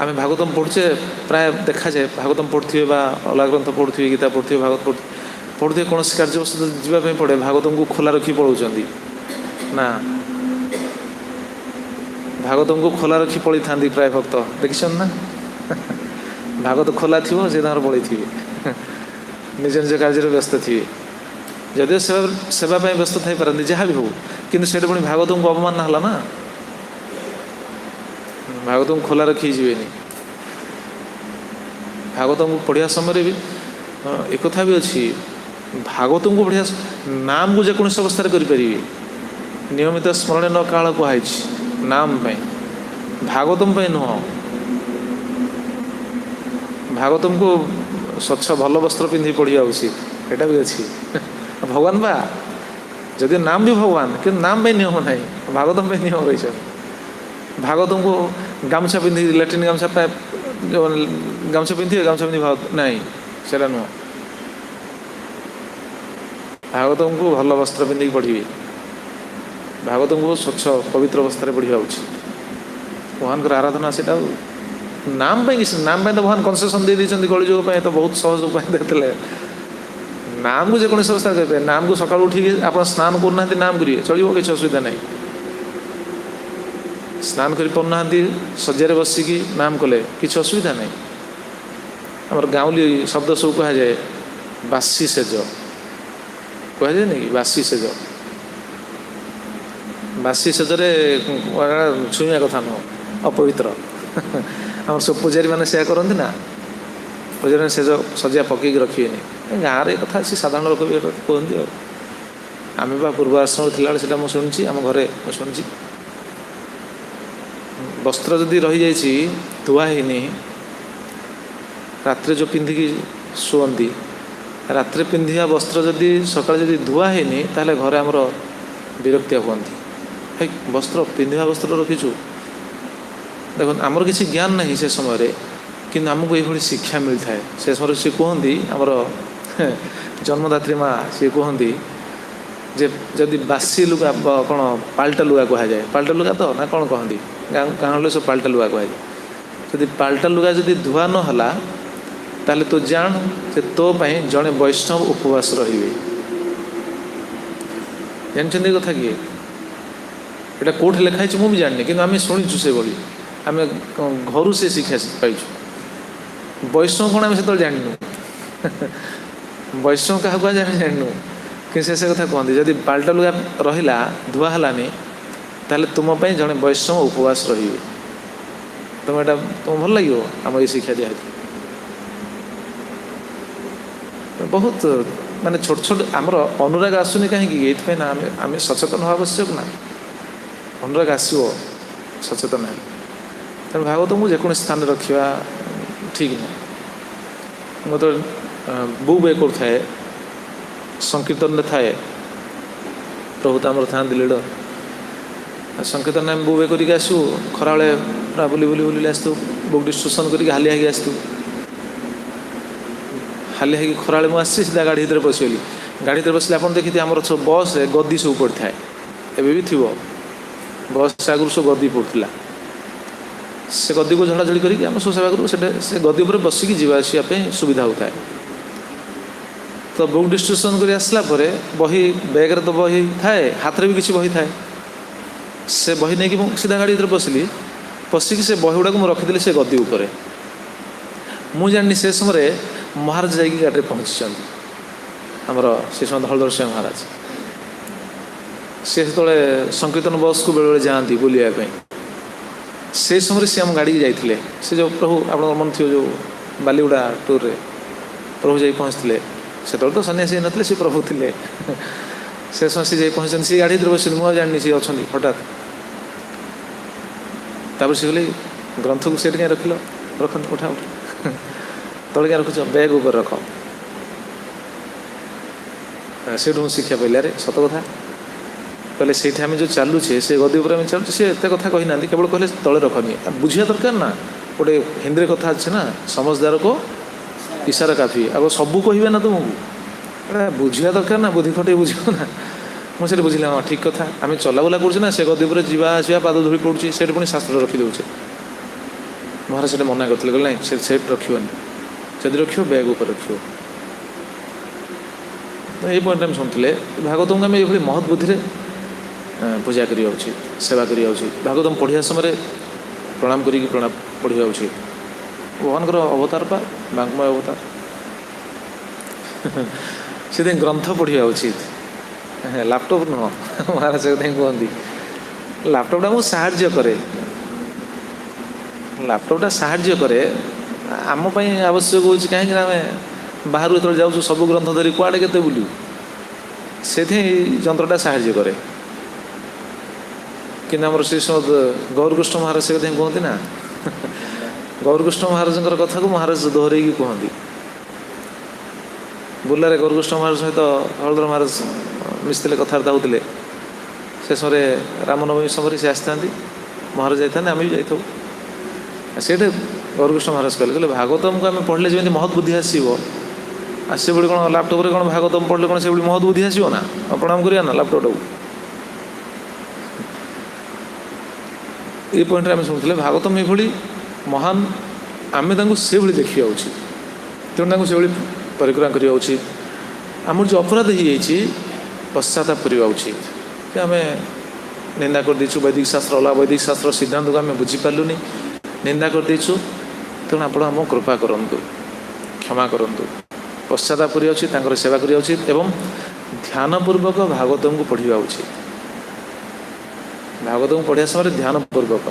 आम भागवतम पढ़ुचे प्राय देखा जाए भागवतम पढ़ुवे अलग ग्रंथ पढ़ुवे गीता पढ़ुवे भागवत पढ़ुवे कौन कार्यवस्तु जावाई पड़े भागवतम को खोला रखी पढ़ाऊँ ना भागवतम को खोला रखी पढ़ी था प्राय भक्त देखिछन ना भागवत खोला थी से पढ़ी थी निज निज कार्य व्यस्त थी जदिव सेवा व्यस्त थी पारती जहाँ भी हो कि पुणी भागवतम को अपमान है ना भागवतम खोला रखी जीवेनि। भागवतम को पढ़िया समय भी एक कथा भी अच्छी भागवतम को पढ़िया नाम को जेकोसी अवस्था करें नियमित स्मरण न काल कहुई नाम भागवतम नुह भागवतम को स्वच्छ भल वस्त्र पिंधि पढ़िया उचित एटा भी अच्छी भगवान बा जदि नाम भी भगवान कि नाम नियम ना भागवतम नियम रही भागवतम को गामछा पिंधि लैट्रिन गामछा प्राय जो गामछा पिंधे गामछा पिंधि भागवत नहीं से नुह भागवतम को भल वस्त्र पिंधिक पढ़ी भागवतम को स्वच्छ पवित्र अवस्था पढ़ा उचित। भगवान आराधना से नाम नाम तो भगवान कनसेसन दे देते कलिजुग तो बहुत सहज उपाय देते नाम को जेकोसी अवस्था करें नाम को सकाल उठिक आप स्नान करना नाम करेंगे चलो किसी असुविधा नहीं स्नान कर पारना शज्या बसिकी नाम कले किसी असुविधा नहीं। आम गाँवली शब्द सब कह जाए बासी सेज कह जाए कि बासी सेज बासी सेजरे छुईया कथा नुह अपवित्र आम सब पूजारी मैंने से करती ना पूजारी मैंने सेज सज्जा पकईक रखे गाँव में कथा अच्छी साधारण लोक भी कहते आम बा पूर्व आश्रम थी से शुणी आम घरे शुणी वस्त्र जदि रही जाइए धुआ है रात्रि जो पिंधिकी शुअती रात्रि पिंधिया वस्त्र जदि सकाल जदि धुआ है ताले घरे आमर विरक्तिया हुअती है वस्त्र पिंधिया वस्त्र रखीचु देखो आमर किसी ज्ञान नहीं से समय कि आमको ये शिक्षा मिलता है से समय सी कहती आमर जन्मदात्री माँ सी कहती जे जदि बासी लुगा कौन पाल्टा लुगा कहुए पाल्टा लुगा तो ना कौन कहती गाँव सब पाल्टा लुगा कहुए जदि पाल्टा लुगा जदि धुआ नहला ताले तो जान से तो जड़े वैष्णव उपवास रही जानते कथा किए यहाँ कौटे लिखाई मुझे जानी कि आम शुणुचु से भाई आम घर से शिक्षा पाइचु वैष्णव कौन आम से जानू वैष्णव क्या कह जानू कि से कथा कहते जदि पाल्टा लुगा रहा धुआ है ताले तुम जड़े वैष्णव उपवास रही तुम यहाँ तुम भल लगे आम ये शिक्षा दिया बहुत माने छोट छोट आमर अनुराग आसुनी कहीं ये ना आम सचेतन हवा आवश्यक ना अनुराग आसो सचेतन है तेणु भागवत को जेको स्थान रखा ठीक नहीं मत बो बे कर संकीर्तन थाए प्रभु तो आमर था लीडर संकीर्तन आम बो बे करके आसू खरा पूरा बुली बुली बुली आसतु बुक डिस्ट्रीब्यूशन करके हालिया होगी आसतु हालिया होगी खरा मुझे सीधा गाड़ी भर पशिगली गाड़ी भर बसले आप देखिए आमर सब बस गदी सब पड़ी था एवं भी थी बस आगुरी सब गदी पड़ता से गदी को झड़ाझड़ी करके आम सब आगुरी से गदी पर बसिकी जावासवाई सुविधा होता है तो बुक डिस्ट्रीब्यूशन कर आसला बही बैग्रे तो बही थाए हाथ में भी किसी बही थाए से बही नहीं सीधा गाड़ी भर बसली पशिकी से बही गुड़ाक मुझे रखीदी से गदी उपर मुझे जानी से समय महाराज जाकि गाड़ी पहुँची आमर से समय हलधर सिंह महाराज से संकीर्तन बस को बेले जाती बुलायापी से समय से आम गाड़ी जाते से जो प्रभु आप मन थी जो बालीगुड़ा टूर रे प्रभु जा पहुँचते से तो सन्यासी नथिले से प्रभु थे से समय से पहुँचते सी गाड़ी भर बस मुझे जानी सी अच्छा हठात तापर से कहले ग्रंथ को सेठ क्या रखिल रख उठा उठा तले क्या रखुच बैग ऊपर रख से शिक्षा पाइला रे सत कथा कहले से आम जो चलुचे से गदी उपर चलुचे सी एत कथा कही ना केवल कहले तले रखनी बुझा दरकार ना गोटे हिंदी कथा अच्छे ना समझदार को इशारा काफी अब सबू कहे ना तुमको बुझा दरकार ना बुद्धि खटे बुझ ना मुझे बुझिला हाँ ठीक कथा आम चलाबुला कर से गदी पर जावासवा पाद धूली पड़ुची से पुणी शास्त्र रखीदे महाराज से मना करते कहले ना से रखनी जदि रख बैग ऊपर रख तो ये पॉइंट आम शुणुले भागवतम को आम ये महत् बुद्धि पूजा करा उचित सेवा करा उचित भागवतम पढ़िया समय प्रणाम करी प्रणाम पढ़ा उचित भगवान अवतार पा बांकमय अवतार से ग्रंथ पढ़ा उचित लैपटॉप नुह महाराज कहती लैपटॉपटा मुझे साहाଯ୍य करे लैपटॉपटा साहाଯ୍य करे आम आवश्यक हो कहीं आम बाहर जो जाऊँ सब ग्रंथ धरी कुआड़े के बुलू से जंत्रटा साहाଯ୍य करे कि श्री श्रीमद गौरकृष्ण महाराज से कहते ना गौरकृष्ण महाराज कथा को महाराज दोहरे कहती बुलारे गौरकृष्ण महाराज सहित हलधर महाराज मिसते कथबार्ता होते से समय रामनवमी समय से आसता महाराज जाता आम भी जाइए से गौरकृष्ण महाराज कहले भागवतम को आम पढ़ले जमी महत् बुद्धि आसो से कौन लैपटॉप रे कौन भागवतम पढ़ले कौन से महत् बुद्धि आसो ना प्रणाम करिया ना लैपटॉप ये पॉइंट आम शुणुले भागवतम ये महान आम से देखा उचित तेणु से परिक्रमा करवा उचित आम जो अपराध हो पश्चाताप करवा उचित कि आम निंदा कर देचु वैदिक शास्त्र अलग वैदिक शास्त्र सिद्धांत को आम बुझीपारूनी निंदा कर देचु तेणु आप कृपा करूँ क्षमा करूँ पश्चाताप करवा उचित सेवा करवा उचित एवं ध्यानपूर्वक भागवतम को पढ़ा उचित भागवतम पढ़ा समय ध्यानपूर्वक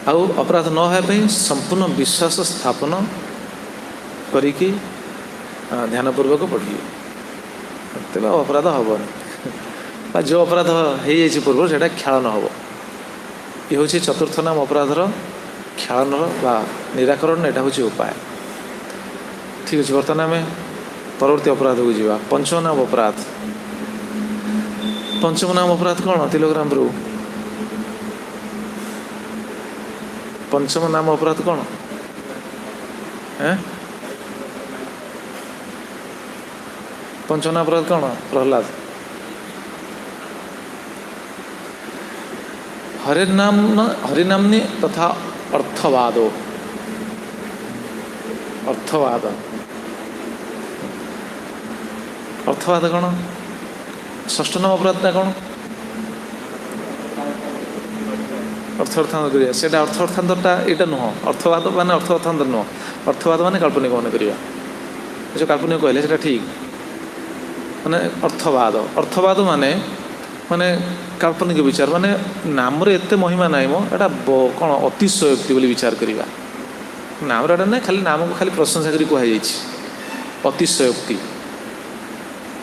आउ अपराध न होगापी संपूर्ण विश्वास स्थापन करिकी ध्यानपूर्वक पढ़िए तेज अपराध हेनी जो अपराध हो पूर्व से ख्याल हम ये हूँ चतुर्थ नाम अपराधर ख्याल निराकरण यहाँ हूँ उपाय ठीक अच्छे बर्तमान आम परवर्ती अपराध को जावा पंचम नाम अपराध पंचम नाम अपराध कौन तिलकराम प्रभु पंचम नाम अपराध कौन है पंचम नाम अपराध कौन प्रहलाद हरिनामनी तथा अर्थवाद अर्थवाद अर्थवाद कौन षष्ठ नाम अपराधटा कौन अर्थ अर्थांतर करिया सेटा अर्थ अर्थांतरटा एटा नुह अर्थवाद माने अर्थ अर्थांतर नुह अर्थवाद माने काल्पनिक मन करिया जो काल्पनिक कहले सेटा ठीक माने अर्थवाद माने माने काल्पनिक विचार माने नाम रे एते महिमा नाइ मो एटा कोन अतिशयोक्ति बोली विचार करिवा नाम रे ना खाली नाम को खाली प्रशंसा करी कहै जाइछि अतिशयोक्ति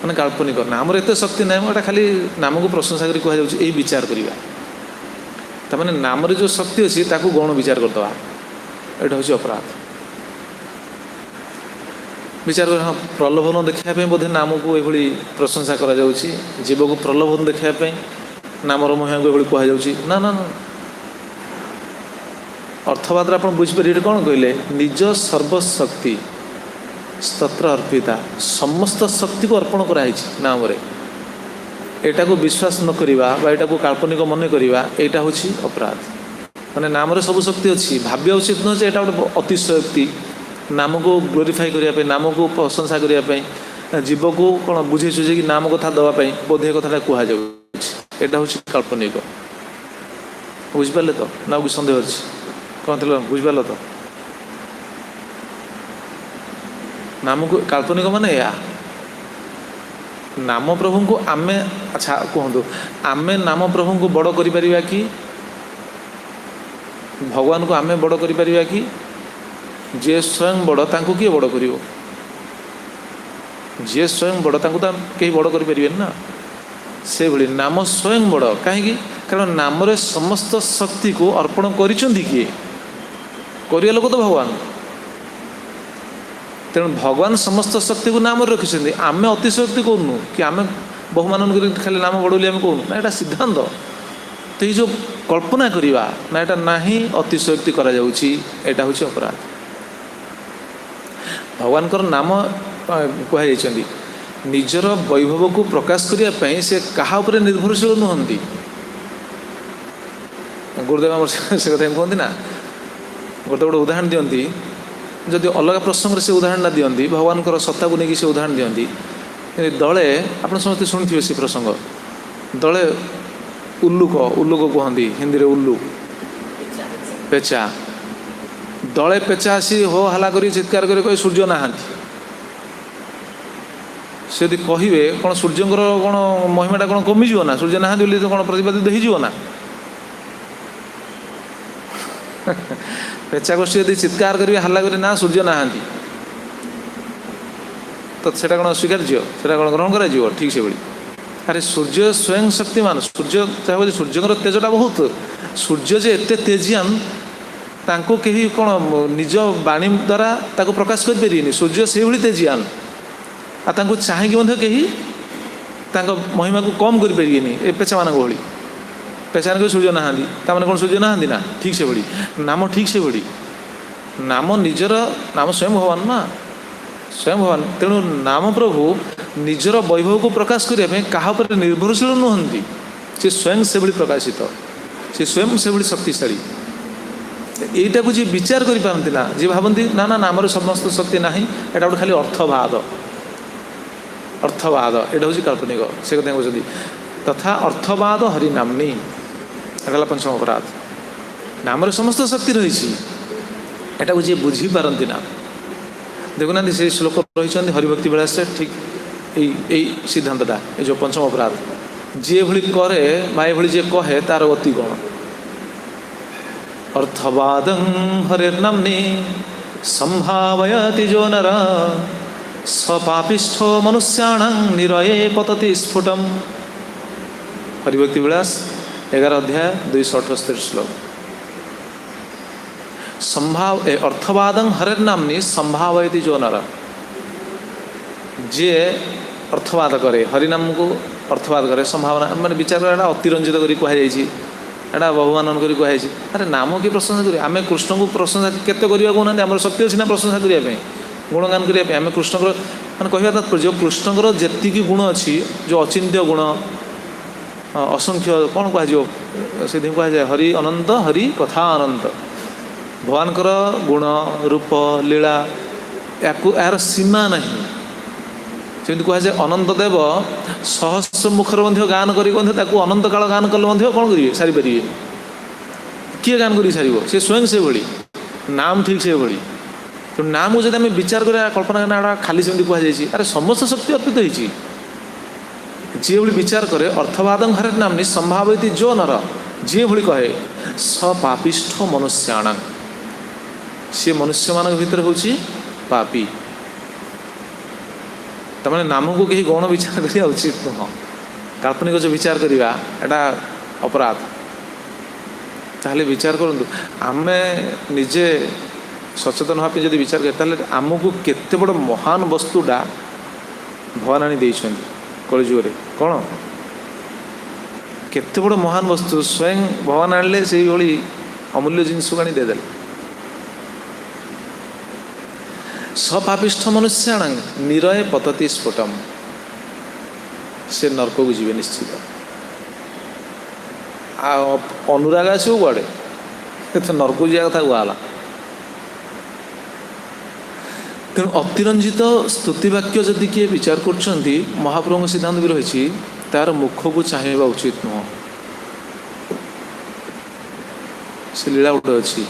माने काल्पनिक नाम एत शक्ति ना एटा खाली नाम को प्रशंसा करी कह जाउछि एई विचार करिवा तमाने नाम रे जो शक्ति अछि ताकू गौण विचार करदवा एटा होछि अपराध। विचार कर हाँ प्रलोभन देखा बोधे नाम को ये प्रशंसा करा जाउछि जीव को प्रलोभन देखा नामर महिमा को ये कह जाउछि ना ना ना अर्थवाद आप बुझिपारे कौन कहले निज सर्वशक्ति स्तत्र अर्पिता समस्त शक्ति को अर्पण कराई नाम रे एटा को विश्वास न करिबा बा एटा को काल्पनिक मन करिबा एटा होछि अपराध। माने नाम रे सब शक्ति अछि भाव्य उचित न जे एटा अतिशयोक्ति नाम को ग्लोरीफाई करिया नाम को प्रशंसा करिया जीव को कौन बुझे सुझे कि नाम कथा दवाई बोधे कथा कह जाटा हूँ काल्पनिक बुझिपारे तो ना कि सन्देह अच्छी कौन थी बुझिपार तो नाम को काल्पनिक माने या नाम प्रभु को आमे अच्छा कहतु आमे नाम प्रभु को बड़ करि परिबा कि भगवान को आमे बड़ करि परिबा कि जे स्वयं बड़ तांको किए बड़ करिवो जे स्वयं बड़ तांको तो कहीं बड़ करि परिबेन ना से भली नाम स्वयं बड़ कहीं कारण नाम रे समस्त शक्ति को अर्पण करिसंधी किए करिया लोक तो भगवान तेणु भगवान समस्त शक्ति को नाम रखिछन्ति आमे अतिशक्ति कहूनु कि आमे बहुमान खाली नाम बड़ोली आम कहूनु ना एटा सिद्धांत तो ये जो कल्पना करिवा ना एटा नाही अतिशक्ति करा जाउछि एटा होछि अपराध। भगवान कर नाम कह जाइछन्ति निजर वैभव को प्रकाश करिया पई से कहा उपरे निर्भरशील नुहंती गुरुदेव से कथा कहते ना गोटे गोटे उदाहरण दियंती जदि अलग प्रसंग से उदाहरण ना दियंती भगवान सत्ता को लेकिन से उदाहरण दियंती दले आप समस्त शुणुवे से प्रसंग दले उल्लुक उल्लुक कहती हिंदी रे उल्लू पेचा दले पेचा आसी हो हला करी चित्कार करी कही सूर्य नहांती से यदि कहे कौन सूर्यंकर कौन महिमाटा कौन कमिज ना सूर्य नहांती बोली तो कौन प्रतिपादित हो पेचा गोष्ठी यदि चित्कार करेंगे हल्ला करें ना सूर्य नहांती तो सेटा कौन स्वीकार्य सेटा कौन ग्रहण कर ठीक से भाई अरे सूर्य स्वयं शक्तिमान सूर्य चाहे सूर्यकर तेजटा बहुत सूर्य जे एते तेजियान तांको कहीं कौन निज बाणी द्वारा ताको प्रकाश कर पारे सूर्य से भाई तेजियान आ तांको चाहिए कहीं महिमा को कम कर पारे ए पेचा मान भाई पेचा को सूर्य नहांती ताने कौन सूर्य नहांती ना ठीक से भाई नाम ठीक से भाई नाम निजर नाम स्वयं भगवान ना स्वयं भगवान तेणु नाम प्रभु निजर वैभव को प्रकाश करने क्या निर्भरशील नुहंती से स्वयं से भाई प्रकाशित से स्वयं से भाई शक्तिशाली यहीटा को जी विचार कर पारती ना जी भावती ना ना नाम समस्त शक्ति ना एटा गोटे खाली अर्थवाद एटा हूँ काल्पनिक से कथा कहते तथा अर्थवाद हरिनामनी एटा पंचम अपराध नाम समस्त शक्ति रही एटा को जी बुझी पारती ना देखुना से श्लोक रही हरिभक्ति विलास ठीक यही सिद्धांतटा ये जो पंचम अपराध जी भली करे माए भली जे कहे तार गति कौन अर्थवादं हरिर्नाम्नि संभावयति जो नर सपापिष्ठो मनुष्याणां निरये पतति स्फुटम हरिभक्ति विलास 11 अध्याय 278 श्लोक संभाव अर्थवादं हरिर्नाम्नि संभावयति जो नर जे अर्थवाद करे हरिनाम को अर्थवाद करे संभावना मैंने विचार कर अतिरंजित कर एटा भगवान कर कहुई अरे नाम की प्रशंसा करें आम कृष्ण को प्रशंसा केते करवा कहना आम शक्ति अच्छी ना प्रशंसा करने गुणगान करने आम कृष्ण मैंने कहवा तात्पर्य कृष्णकर जी गुण अच्छी जो अचिंत्य गुण असंख्य कौन कह से कहुए हरि अनंत हरि कथा अनंत भगवानकर गुण रूप लीला यार सीमा नहीं सेमती कहुए अनंत देव सहस्र मुखर गान कर अनंत काल गान कले कौन करेंगे सारी पारे किए गान कर सार से स्वयं से भाई नाम ठीक से भाई तो नाम को जब आम विचार कर कल्पना करना खाली सेमती कहुई अरे समस्त शक्ति अर्पित होती जी भाई विचार करे अर्थवादं हर नामनी संभावित जो नर जी भाई कहे सपापिष्ठ मनुष्याण सी मनुष्य मान भर हूँ पापी तमाने नाम को कहीं गौण विचार करिया उचित नुह काल्पनिक जो विचार करिया एटा अपराध ताहले विचार करंतु आमे निजे सचेतन भाव जब विचार करें आमको केते बड़ महान वस्तुटा भगवान आनी देइछन्ति कलिजुगरे कौन केते बड़ महान वस्तु स्वयं भगवान आनले से भली अमूल्य जिनस आनी देदेले सपापिष्ठ मनुष्याण निरय पतति स्फुटम से नरक को जीवे निश्चित अनुराग आसो कड़े तो नरक को जाए कथा कहला तेणु अतिरंजित स्तुतिवाक्य जदि किए विचार कर महाप्रभु सिद्धांत भी रही तार मुख को चाहिए उचित नुह से लीला गोटे अच्छी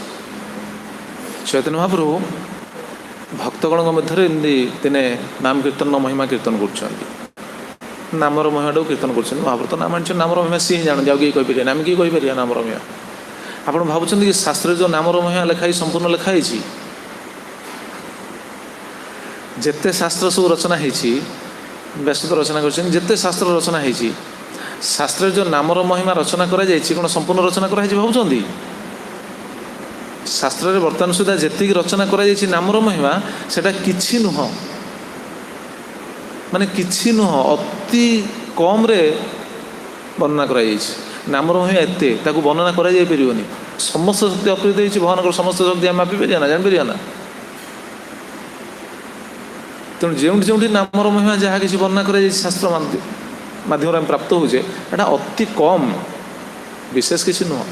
चैतन्य महाप्रभु भक्तगण मध्य दिने नाम कीर्तन महिमा कीर्तन कर नामर महिमा कीर्तन कर महाप्रभु तो नाम आनी नामर महिमा सी जान जाओ किए कहीपर आम किए कहीपर नामर महिमा आप भावुं कि शास्त्र जो नामर महिमा लिखाई संपूर्ण लिखाई जेते शास्त्र सब रचना होती व्यास रचना करते शास्त्र रचना होती शास्त्र जो नामर महिमा रचना करा कौन संपूर्ण रचना कराई भावुं शास्त्र बर्तमान सुधा जी रचना करा नामर महिमा सेटा किछि नुह माने किछि नुह अति कम रे वर्णना करा नामर महिमा एते ताकू वर्णना करा जाय परिबनी समस्त शक्ति अकृत होती भगवान समस्त शक्ति आम मापी पारिया ना जान ना तेणु जो नामर महिमा जहाँ किसी वर्णना कर शास्त्र माध्यम आम प्राप्त होचे एटा अति कम विशेष किसी नुह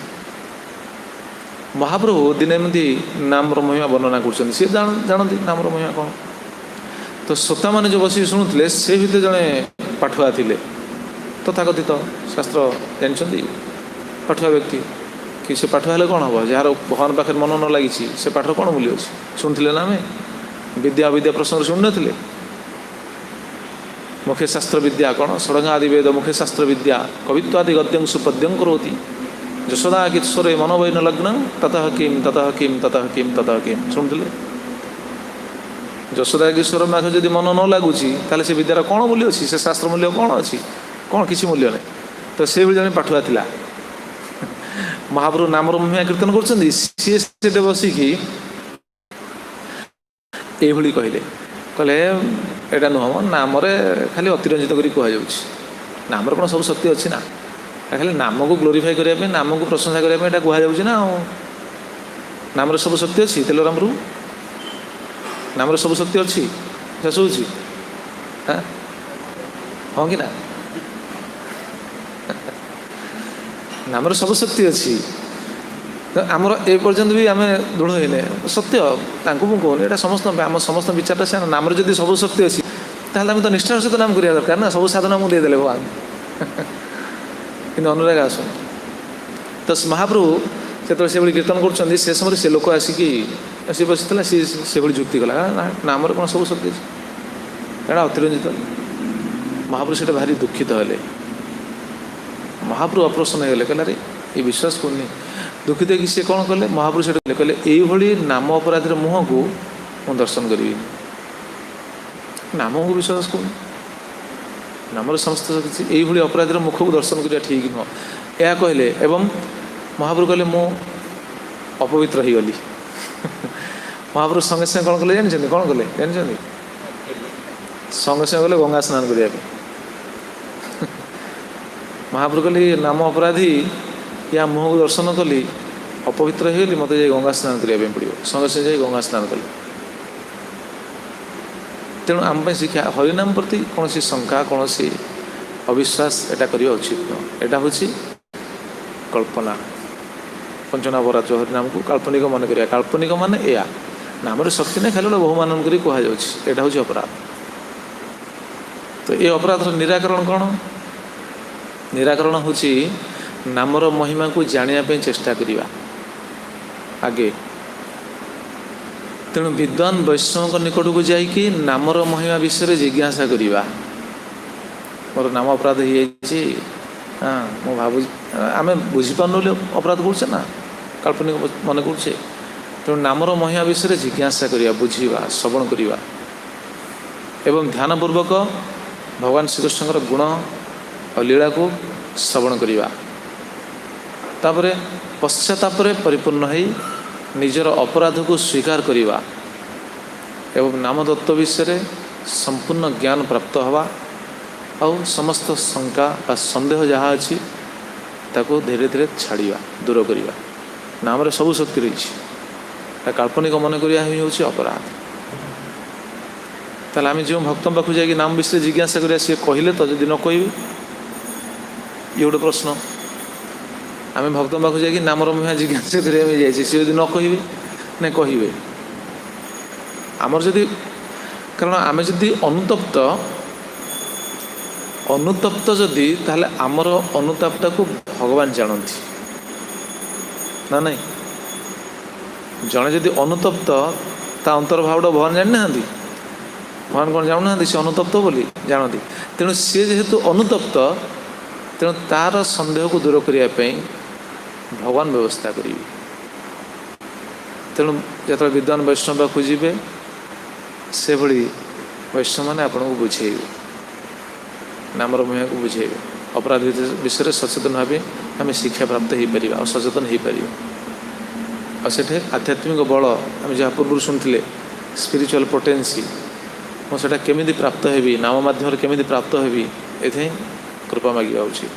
महाप्रभु दिने एमती नामर महिमा वर्णना कर जानती नामर महिमा कौन तो श्रोता मैंने जो बस शुणुते से भितर जड़े पाठुआ थे तथाकथित शास्त्र जानते पाठुआ व्यक्ति कि से पाठुआ हेल्ले कौन हम जार भगवान पाखे मन न लगी से पाठर कौन मूल्य अच्छे शुणुले ना आम विद्या अविद्या प्रसंग शुणी नथिले मुखे शास्त्र विद्या कौन षडंगादि वेद मुखे शास्त्र विद्या कवित्वादि गद्यं सुपद्यं करोति यशोदा किशोरे मनोवैन लग्न ततः किम ततः किम ततः किम ततः किम शुणुले यशोदा किशोर माख जदि मन न लगुच ताले से विद्यार कौन मूल्य अच्छी से शास्त्र मूल्य कौन अच्छी कौन किसी मूल्य नहीं तो से भी जड़े पाठुआ थिला महाप्रभु नामर महिमा कीर्तन कर सी बसिकी ये कहले कहले एटा नुह नाम खाली अतिरंजित कर कहुच्छी नाम कौन सब शक्ति अच्छी ना खाली नाम को ग्लोरीफाई करने नाम को प्रशंसा करने कहुच्छी ना नाम सब शक्ति अच्छी तेलराम नाम सब शक्ति अच्छी शेष हो हाँ कि ना नाम सब शक्ति अच्छी तो आमर ए पर्यंत भी आम दृढ़ होने सत्य कहूनी यहाँ समस्त आम समस्त विचारटा से नाम जब सब शक्ति अच्छी ताहले आम तो निष्ठार सहित नाम करा दरकार ना सब साधना मुझे देदेले भगवान कि अनुराग आस तो महाप्रभु से कीर्तन कर समय से लोक आसिकी सी बसी से जुक्ति कला नाम कौन सब शक्ति अच्छी एटा अतिरंजित महाप्रभु से भारी दुखित हेले महाप्रभु अप्रसन्न होगले कहला रे ये विश्वास करनी दुखित कि सी कौन कले महाप्रभु से कहले यही नाम अपराधी मुह को मुझे दर्शन करी नाम को विश्वास करूँ नाम समस्त शक्ति यही अपराधी मुख को दर्शन करा ठीक नुह यह कहले एवं महाप्रभु कहले मु अपवित्र हो गली महाप्रभु संगे संगे कौन कले जानते कौन कले जानते संगे संगे गले गंगा स्नान करने महाप्रभु कहले नाम अपराधी या मुह को दर्शन कली अपवित्र होगली मत जाए गंगा स्नान करने पड़ो संगे संगे जाए गंगा स्नान कली तेणु आम शिक्षा हरिनाम प्रति कौन सी शंका कौन सी अविश्वास एटा करवा उचित नुह एटा हूँ कल्पना पंचनाभराज हरिनाम को काल्पनिक मन करा काल्पनिक मान या नाम शक्ति नहीं खाली बहुमान कर कहना हूँ अपराध तो ये अपराध निराकरण कौन निराकरण हूँ नामर महिमा को जानापी चेष्टा करवा आगे तेणु विद्वान वैष्णव निकट को जाकि नामर महिमा विषय जिज्ञासा करवा मोर नाम अपराध हो हाँ मु भाव आम बुझीपार अपराध करछे ना काल्पनिक मन करछे तेणु नामर महिमा विषय जिज्ञासा करवा बुझा श्रवण करवा एवं ध्यानपूर्वक भगवान श्रीकृष्ण गुण और लीला को श्रवण करवा तापरे पश्चाताप परिपूर्ण हो निजर अपराध को स्वीकार करवा एवं नाम तत्व विषय संपूर्ण ज्ञान प्राप्त हवा और समस्त शंका बा संदेह जहाँ अच्छी ताको धीरे धीरे छाड़ा दूर करवा नाम रे सबू शक्ति रही काल्पनिक मन करा हूँ अपराध ताले आम जो भक्त पाखु जाकि नाम विषय जिज्ञासा करिया सी कहले तो जदि न कह ये गोटे प्रश्न आम भक्त पाखु जाकि नामर महिमा जिज्ञासा करिया जाइए सी यदि न कहे ना कहे आमर जदि कारण आम जदि अनुतप्त जदि ताहले आमर अनुतापटा को भगवान जानती ना नहीं जड़े जदि अनुतप्त ता अंतर्भावटा भगवान जानी ना भगवान कौन जानू ना सी अनुतप्त बोली जानती तेणु सी जेहेतु अनुतप्त तेणु तार संदेह को दूर करने भगवान व्यवस्था करेंगे तेणु जो विद्वान वैष्णव खोजे से भली वैष्णव मैंने आपन को बुझेबे नामर महिमा को बुझेबे अपराध विषय सचेतन भाव आम शिक्षा प्राप्त हो पार और सचेतन हो पार और आध्यात्मिक बल आम जहाँ पूर्व शुणुले स्पिरिचुअल पोटेंसी मुझे केमी प्राप्त हेबी नाम माध्यम केमी प्राप्त हेबी ये कृपा मांगा उचित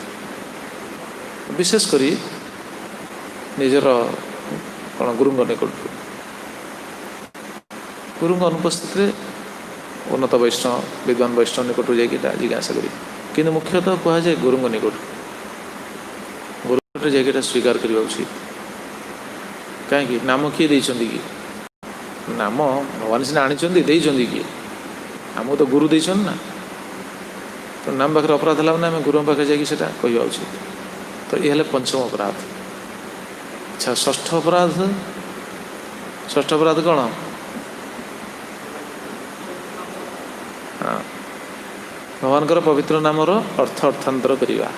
विशेषकर निजर कौन गुरु निकट गुरु अनुपस्थित उन्नत वैष्णव विद्वान वैष्णव निकट जाकि जिज्ञासा करी कि मुख्यतः कहुए गुरु निकट गुरु जाकि स्वीकार करवा उचित कहीं नाम किए देइछन्ति कि नाम भगवान सीना आनी किए आमको तो गुरु देइछन ना तो नाम पाखे अपराध है ना आम गुरु पाखे जाकि कहवा उचित तो ये पंचम अपराध। अच्छा षष्ठ अपराध कौन हाँ भगवान पवित्र नामर अर्थ अर्थांतर करवा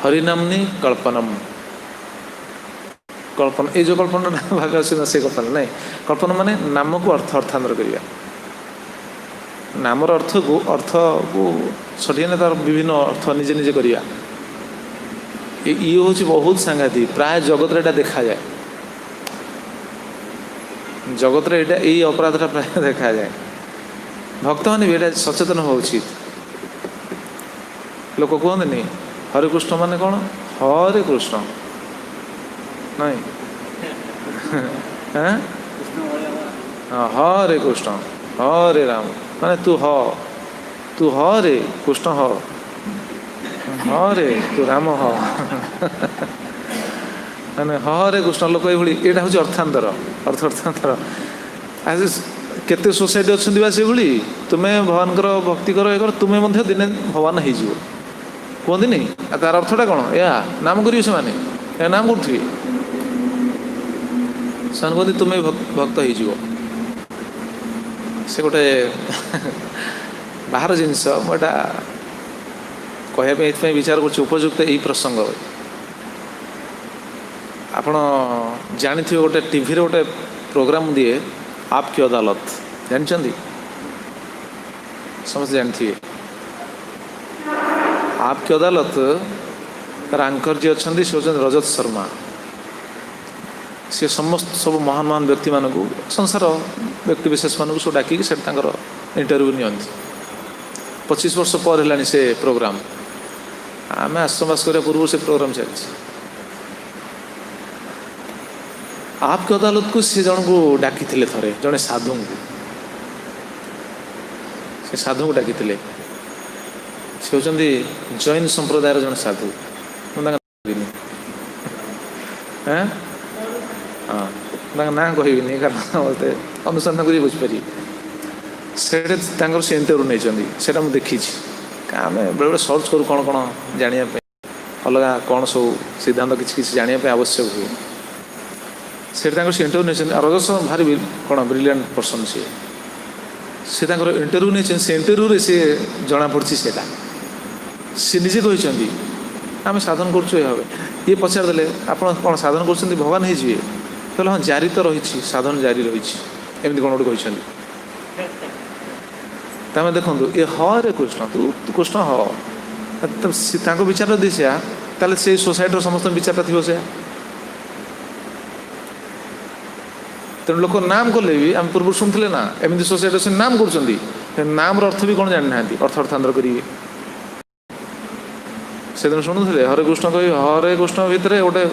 हरिनामनी कल्पनम कल्पना ये जो कल्पना भाग से कल्पना नहीं कल्पना माने नाम को अर्थ अर्थांतर करवा नामर अर्थ को सठिक तार विभिन्न अर्थ निजे निजे करवा ये हूँ बहुत सांघातिक प्राय जगत रे देखा जाए जगत रे यही अपराधटा प्राय देखा जाए भक्त मैंने भी सचेतन हो उचित लोक कहते हरे कृष्ण माने कौन हरे कृष्ण नहीं हाँ हरे कृष्ण हरे राम माने तू हरे कृष्ण हरे तू राम माने हरे कृष्ण लोक ये हूँ अर्थांतर अर्थांतर आज केते सोसाइटी अच्छी बा से भली तुम्हें भगवान भक्ति कर ये कर तुम्हें दिने भगवान हो कहते नहीं तार अर्थटा कौन या नाम करेंगे से नाम करुवे से कहते तुम्हें भक्त हो से गोटे बाहर जिनस मुझा कहवाई विचार कर उपयुक्त यही प्रसंग आपण जानी गोटे टीवी रे गोटे प्रोग्राम दिए आपकी अदालत जानते समस्त जानते आपकी अदालत तार आंकर जी अच्छा से होती रजत शर्मा सी समस्त सब महान महान व्यक्ति मान संसार व्यक्ति विशेष मानक सब डाक इंटरव्यू नि 25 वर्ष पर है से प्रोग्राम आम आश्रमवास करने पूर्व से प्रोग्राम चलती आपकी अदालत को सी जन को डाकी थे जड़े साधु से साधु को डाकी थे से होती जैन संप्रदायर जन साधु हाँ ना कहबी कारण बोलते अनुसंधान कर बुझीपारि से इंटरव्यू नहीं मुझे देखी आम बेले बेले सर्च करूँ कौन कौन जानापी अलग कौन सब सिद्धांत किसी जानापी आवश्यक हुए से इंटरव्यू नहीं रजस भारी कौन ब्रिलियंट पर्सन सी इंटरव्यू नहीं से इंटरव्यू सी जना पड़ी सी निजे कहते आम साधन कर ये पचारदे आप कौन साधन कर भगवान हो कहले हाँ जारी तो रही साधन जारी रही एमती कौन गोटे कहते तमें देखो ये हरे कृष्ण तू कृष्ण ह विचार दी से ताले से सोसाइटी समस्त विचार थी से तेणु लोक नाम कले भी आम पूर्व शुणुले ना एमती सोसाइटी से नाम कर नाम अर्थ भी कौन जानी ना अर्थ अर्थांतर करेंगे से दिन शुणुले हरे कृष्ण कह हरे कृष्ण भितर गोटे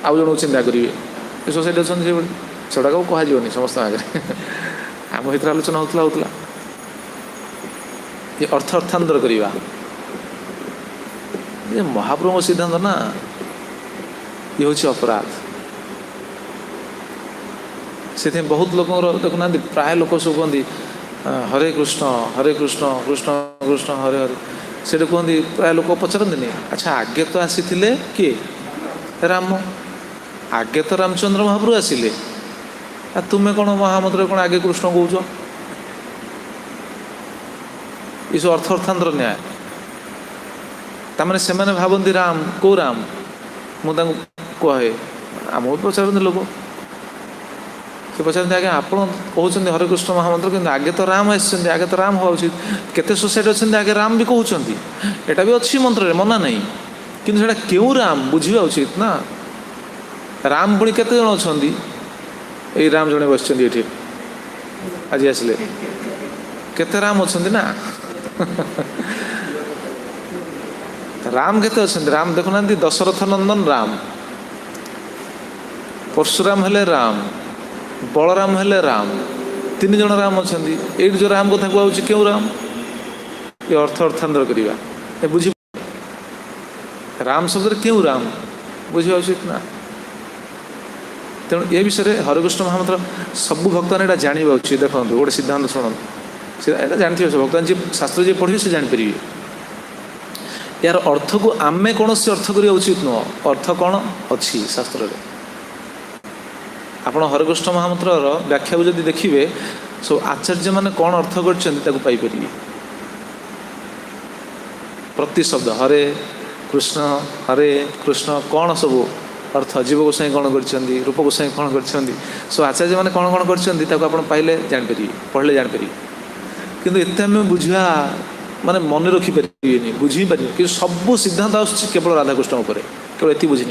आउ जन चिंता करेंगे ये सोसाइटी अच्छा से कहनी समस्त आगे आम भर आलोचना होता ये अर्थ अर्थांतर करवा ये महाप्रभु सिद्धांत ना ये हूँ अपराध से बहुत लोक देखुना प्राय लोक सब कहते हरे कृष्ण कृष्ण कृष्ण हरे हरे से कहते प्राय लोक पचारती अच्छा आगे तो आसी किए राम आगे तो रामचंद्र महाप्रभु आसिले तुम्हें कौन महामंत्र कौन आगे कृष्ण कौच ये सब अर्थ अर्थांतर न्याय तमें से भावती राम कौ राम मुझे कहे आम पचारती लोक से पचारते आगे आप कहते हरे कृष्ण महामंत्र कि आगे तो राम आगे तो राम हवा उचित केते सोसाइटी अच्छे आगे राम भी कहते यहाँ भी अच्छी मंत्र मना नहीं कि क्यों राम बुझा उचित ना राम पुणी केते जन अच्छा ये राम जड़े बस ये आज आसिले केते राम अच्छा ना राम केते अच्छा राम देखुना दशरथ नंदन राम परशुराम हेले राम बलराम हेले राम तीन जन राम अच्छा ये जो राम कथा कहूँ क्यों राम ये अर्थ अर्थांतर करवा बुझ राम शब्द क्यों राम बुझा उचित ना तेणु ये विषय में हरेकृष्ण महामंत्र सबू भक्तान यहाँ जानवा उचित देखो गोटे सिद्धांत शुणु से जानते भक्तान जी शास्त्र जी पढ़े से जापर यार अर्थ को आम कौन से अर्थ करवा उचित नुह अर्थ कौन अच्छी शास्त्र आप हरेकृष्ण महामंत्र व्याख्या को जब देखिए सब आचार्य मैंने कौन अर्थ कर प्रति शब्द हरे कृष्ण कौन सब अर्थ जीव गोसाई कौन कर रूप गोसाई कौन कर सब आचार्य मैंने कौन कौन कर पाइले जापर पढ़ले जापर किंतु एत आम बुझा माने मन रखिपर बुझी पार कि सब सिद्धांत आस केवल राधाकृष्ण केवल ये बुझी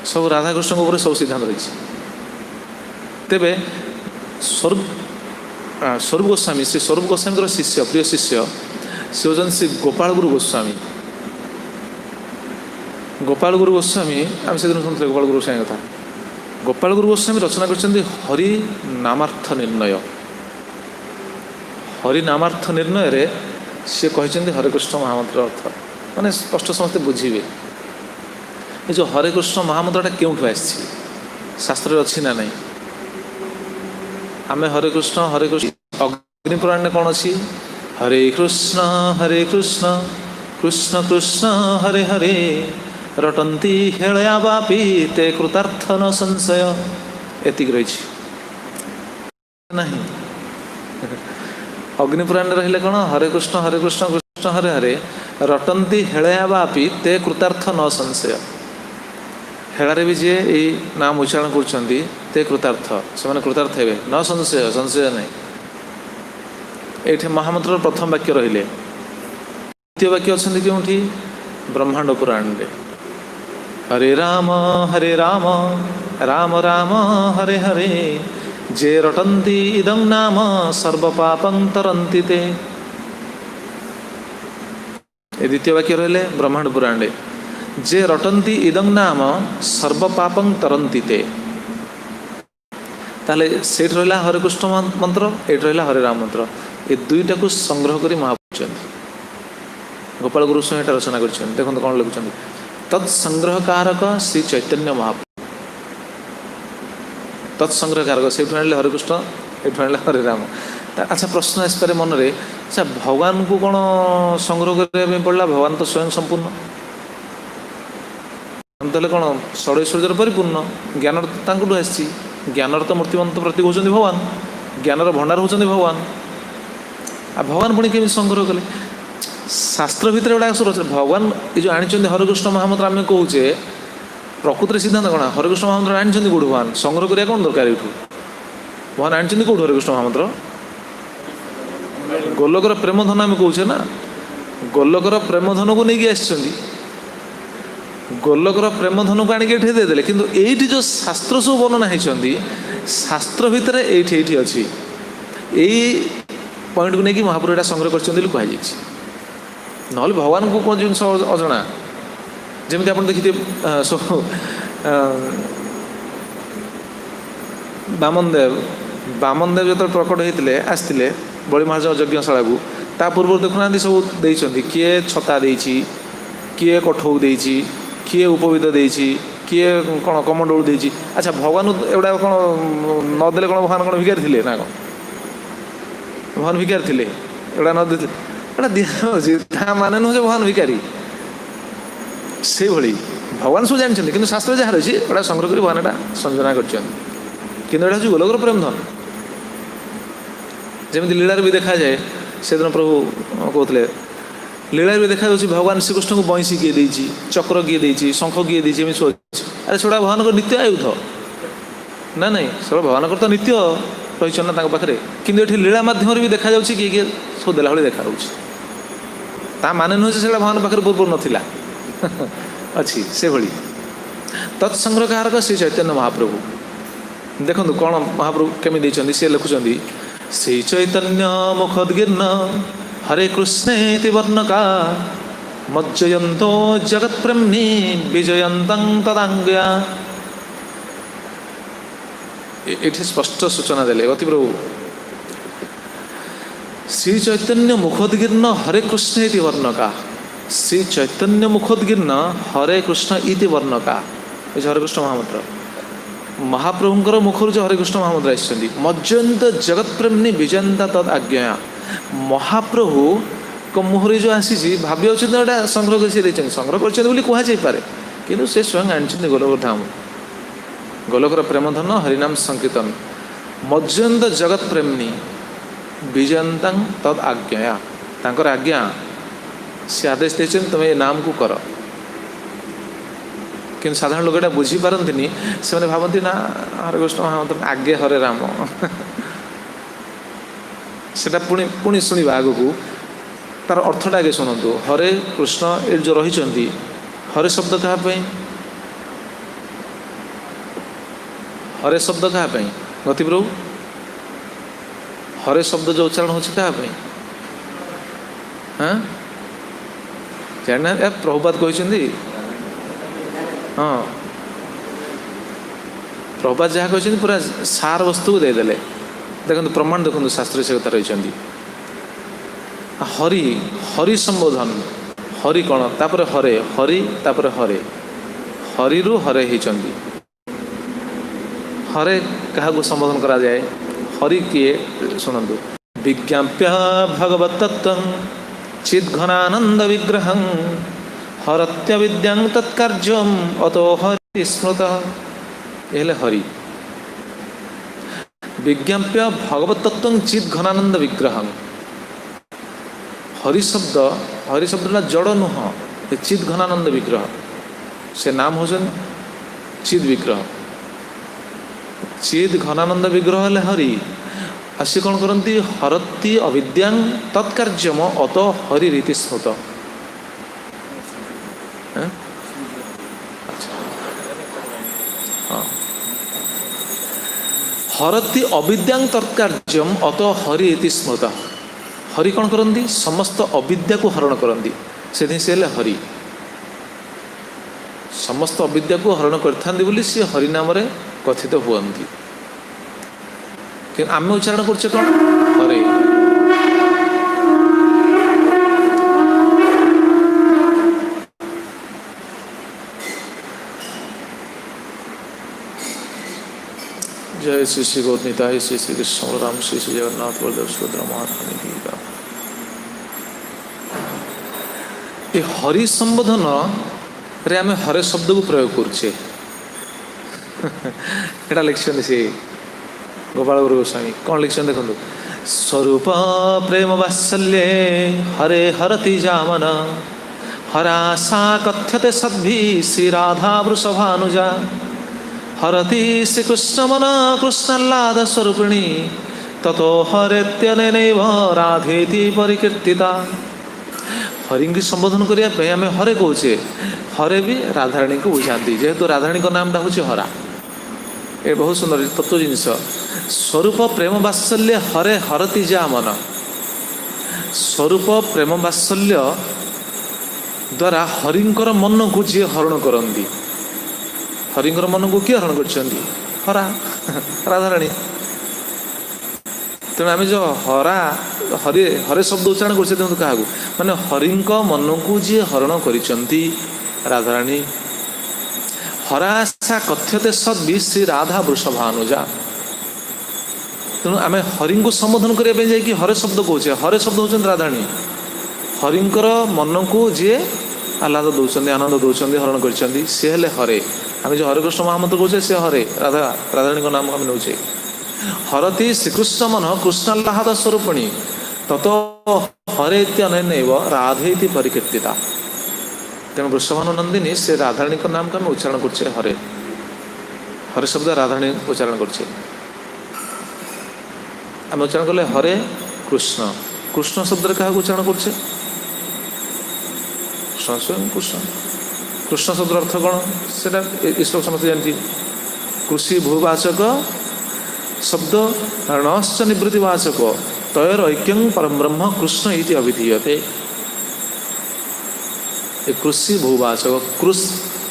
सब राधाकृष्ण सब सिद्धांत रही तेरे स्वरूप गोस्वामी श्री स्वरूप गोस्वामी शिष्य प्रिय शिष्य से होती श्री गोपाल गुरु गोस्वामी गोपाल गुरु गोस्वामी आम से दिन शुणुते गोपाल गुरु गोस्वामी कथा गोपाल गुरु गोस्वामी रचना कर हरि नामार्थ निर्णय हरि नामार्थ निर्णय रे सी कहते हरे कृष्ण महामंत्र अर्थ माने स्पष्ट समस्त बुझे ये जो हरे कृष्ण महामंत्रटा क्योंठू आसी शास्त्र अच्छी ना नहीं आम हरे कृष्ण अग्निपुराण कौन अच्छी हरे कृष्ण कृष्ण कृष्ण हरे हरे रटंती हेलया बापी ते कृतार्थ न संशय एतिक रही नहीं अग्निपुराण रहिले कौन हरे कृष्ण कृष्ण हरे हरे रटंती हेलया बापी ते कृतार्थ न संशय हेलारे भी जी ये नाम उच्चारण कर कृतार्थ से कृतार्थ हे न संशय संशय नहीं ये महामंत्र प्रथम वाक्य रहिले द्वितीय वाक्य अच्छा क्योंकि ब्रह्मांड पुराण रे हरे राम राम राम हरे हरे जे रटंती इदं नाम सर्व पापं तरन्ति ते ये द्वितीय वाक्य रहिले ब्रह्मांड पुराण रे जे रटंती इदं नाम सर्व पापं तरन्ति ते ताले सेठ रहा हरे कृष्ण मंत्र ये रहा हरे राम मंत्र ये दुईटा को संग्रह कर महापुरुष गोपाल गुरु स्वामी रचना कर देखो कौन लिखुं तत्संग्रहकारक श्री चैतन्य महाप्रभु तत्संग्रहकारक से हरे कृष्ण ये हरे राम अच्छा प्रश्न आसपे मन में अच्छा भगवान को कौन संग्रह करने पड़ा भगवान तो स्वयं संपूर्ण तेल कौन षडैश्वर्य परिपूर्ण ज्ञान तो आसी ज्ञानर तो मूर्तिमंत प्रतीक होती भगवान ज्ञानर भंडार होती भगवान आ भगवान पुणी केमी संग्रह कले शास्त्र भितर गुड़ा भगवान ये जो आनी हरेकृष्ण महामंत्र आम कहे प्रकृति सिद्धांत कौन हरेकृष्ण महामंत्र आनी कौट भगवान संग्रह करा कौन दरकार ये भगवान आनी कौट हरे कृष्ण महामंत्र गोलकर प्रेम धन आम कौचे ना गोलकर प्रेम धन को लेकिन आसी गोलकर प्रेम धन को आणिक ये देदेले किंतु एठी जो शास्त्र सब वर्णना होती शास्त्र भितर ये अच्छी यही पॉइंट को लेकिन महाप्रभु यहाँ संग्रह कर कहुई ना भगवान को कौन जिन अजना जमी आप देखिए सब बामन देव जो प्रकट होते आसते बड़ी महाराज यज्ञशाला को ता पूर्व देखुना सब देती किए छता देची किए कठौ देची किए उपविध देची किए कौन कमंडल देची अच्छा भगवान एवढा कौन नदेले कौन भगवान कौन भिकारी थे ना कौन भगवान भिकारी थे एवढा नदे एवढा दिया माने नुह भगवान भिकारी से भली भगवान सब जानते कि शास्त्र जहाँ रही है संग्रह कर भगवान एटा संयोजना कर गोलकर प्रेम धन जमी लीलार भी देखा जाए से दिन प्रभु कहते लीला भी देखा भगवान श्रीकृष्ण को बंशी किए देची चक्र किए देची शंख किए देची अरे सेटा भगवान को नित्य आयुध ना नहीं सब भगवान तो नित्य रही ना पाखे कि लीला मध्यम भी देखा जाऊँगी किए किए सब देला भाई देखा ता माने नुहे से भगवान पाखे पूर्व नाला अच्छी से भली तत्संग्रहकारक श्री चैतन्य महाप्रभु देखो कौन महाप्रभु केमी देते सी लिखुं श्री चैतन्य मुखोद्गीर्ण हरे कृष्णेति वर्णका मज्जयन्तो जगत्प्रेम्णि विजयन्तं तदांगया ये स्पष्ट सूचना देले गति प्रभु श्री चैतन्य मुखोद्गीर्ण हरे कृष्ण इति वर्णका श्री चैतन्य मुखोद्गीर्ण हरे कृष्ण इति वर्णका ये हरे कृष्ण महामंत्र महाप्रभुंकर मुखर जो हरे कृष्ण महामंत्र आसी मज्जयंत जगत्प्रेम्णि विजयंता तद आज्ञया महाप्रभु को मुहरे जो आसी भावी गोटा संग्रह कर संग्रह कर कहुपे कि से स्वयं आनी गोलकर धाम गोलकर प्रेम धन हरिनाम संकीर्तन मज्जयंत जगत प्रेमनी विजयंता तद आज्ञया तांकर आज्ञा से आदेश देते तुम ये नाम को कर कि साधारण लोग यहाँ बुझीपारती से भावती ना हरे कृष्ण महामंत्र आगे हरे राम सेटा पुणी पुणी शुणा आग को तार अर्थटा आगे शुणु हरे कृष्ण ये जो रही हरे शब्द क्या हरे शब्द क्या गति प्रभु हरे शब्द जो उच्चारण हो क्या हाँ जानना प्रभुपाद कहते हाँ प्रभुपाद जहाँ कहते पूरा सार वस्तु को देदेले देखो प्रमाण देखो शास्त्र से कथा रही हरि हरि संबोधन हरि कौन तापर हरे हरि तापर हरे हरि रु हरे होती हरे क्या संबोधन करा जाए हरि किए शुणु विज्ञाप्य भगवत तत्व चिद घनानंद विग्रह हरत्य विद्यां तत्कार्यम अतो हरि स्मृत ये हरि विज्ञाप्य भगवत तत्व चिद घनानंद विग्रह हरि शब्द जड़ नुह चिद घनानंद विग्रह से नाम हो चिद विग्रह चिद घनानंद विग्रह है हरि आसी कौन करती हरती अविद्यां तत्कार्यम अतो हरि रीति स्मृत हरती अविद्यां तत्कार्यम अतो हरि इति स्मृत हरि कौन करती समस्त अविद्या को हरण करती से हरि समस्त अविद्या को हरण कर सी हरि नाम कथित हुअन्ति कि आम उच्चारण करछे कौन हरे जय श्री श्री गौतमीताय श्री श्री कृष्ण राम श्री श्री जगन्नाथ बलदेव सुभद्रा महारानी की जय। ये हरि संबोधन रे आम हरे शब्द को प्रयोग करछे एटा लिखछन से गोपाल गुरु गोस्वामी कौन लिखछन देखो स्वरूप प्रेम वात्सल्ये हरे हरति जामन हरासा कथ्यते सद्भि श्री राधा वृषभानुजा हरति श्रीकृष्ण मन कृष्णाह्लाद स्वरूपिणी ततो हरेत्यनेनैव राधेति परिकीर्तिता। हरि की संबोधन करने आम हरे कौचे, हरे भी राधाराणी को बुझाती जेहेतु राधाराणी का नामटा हूँ हरा। ये बहुत सुंदर तत्व जिनस स्वरूप प्रेम वात्सल्य हरे हरति जा मन। स्वरूप प्रेम वात्सल्य द्वारा हरिंकर मन को जी हरण करती। हरिंकर मन को किए हरण कर हरा राधाराणी। तेणु आम जो हरा हरे हरे शब्द उच्चारण कर क्या माने हरिंक मन को जी हरण करिसंती राधाराणी। हराशा कथ्यते सद्भि श्री राधा वृषभानुजा। तेणु आम हरि को संबोधन करने जाकि हरे शब्द कहे, हरे शब्द होचंदी राधाराणी। हरिंकर मन को जी आह्लाद दौरान आनंद दौरान हरण कर सी हेले हरे। आम जो हरे कृष्ण महामंत्र कहे सी हरे राधाराणी को नाम आम नौचे। हरति श्रीकृष्ण मन कृष्णाह्लाद स्वरूपिणी ततो हरेत्यनैव राधेति परिकीर्तिता। तेणु वृषभानुनंदिनी से राधाराणी का नाम का आम उच्चारण करछे हरे। हरे शब्द राधाराणी उच्चारण करछे। आम उच्चारण कले हरे कृष्ण। कृष्ण शब्द क्या उच्चारण करछे स्वयं कृष्ण। कृष्ण शब्द अर्थ कौन से श्लोक समस्त जानती। कृषि भूवाचक शब्द णश्च निवृत्तिवाचक तयर ऐक्यं परम ब्रह्म कृष्ण इति अभिधीयते। कृषि भूवाचक कृष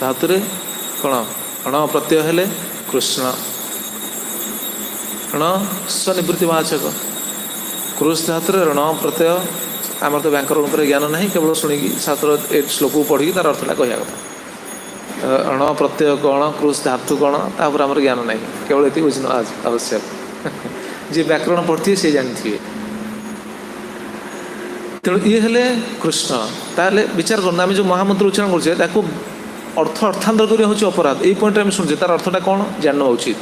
धातुरे कौन अण प्रत्यय हेले कृष्ण। णश्च निवृत्तिवाचक कृष धातुरे रण प्रत्यय। आमर तो व्याकरण पर ज्ञान नहीं, केवल शुणिकी छात्र ए श्लोक को पढ़ी तार अर्थटा कहया कथा। अण प्रत्यय कौन कृष धातु कौन तापर आमर ज्ञान नहीं, केवल ये बुझन आवश्यक। जी व्याकरण पढ़ती से जानती है। तेणु ये हेले कृष्ण। ताले विचार करना आम जो महामंत्र उच्चारण करछे ताको अर्थ अर्थांतर करिया होछि अपराध। एई पॉइंट आम सुनछे तार अर्थटा कौन जानना उचित।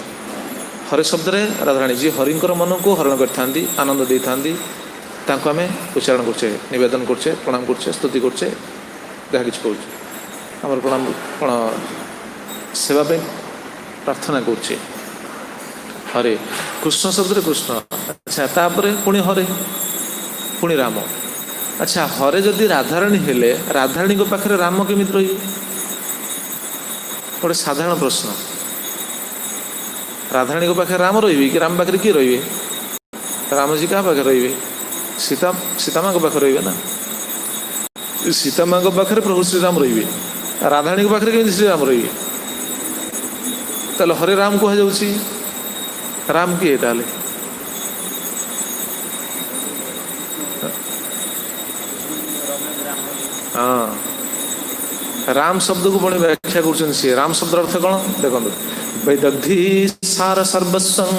हरे शब्द रे राधाराणी जी हरिंकर मन को हरण करथांती आनंद देथांती ताको आम उच्चारण करछे, निवेदन करछे, प्रणाम करछे, स्तुति करछे, जहाँ किछ कहछे आमर प्रणाम कौन सेवा पे प्रार्थना करछे हरे। कृष्ण शब्द कृष्ण। अच्छा तापर पुणी हरे पुणी राम। अच्छा हरे जदि राधाराणी हेले राधाराणी को पाखरे राम केमिति रही गोटे साधारण प्रश्न। राधाराणी को पाखे राम रही कि राम पाखे किए रही? रामजी क्या पाखे रही? सीता माँ को पाखे रही ना। सीता माँ को पाखे प्रभु श्रीराम रही, राधाराणी को पाखे केमिति श्रीराम रही? ताले हरे राम कह जाउछि। राम किए ताले? हाँ राम शब्द को पुणी व्याख्या कर सी। राम शब्द अर्थ कौन देखो वैदग्धि सार सर्वस्वं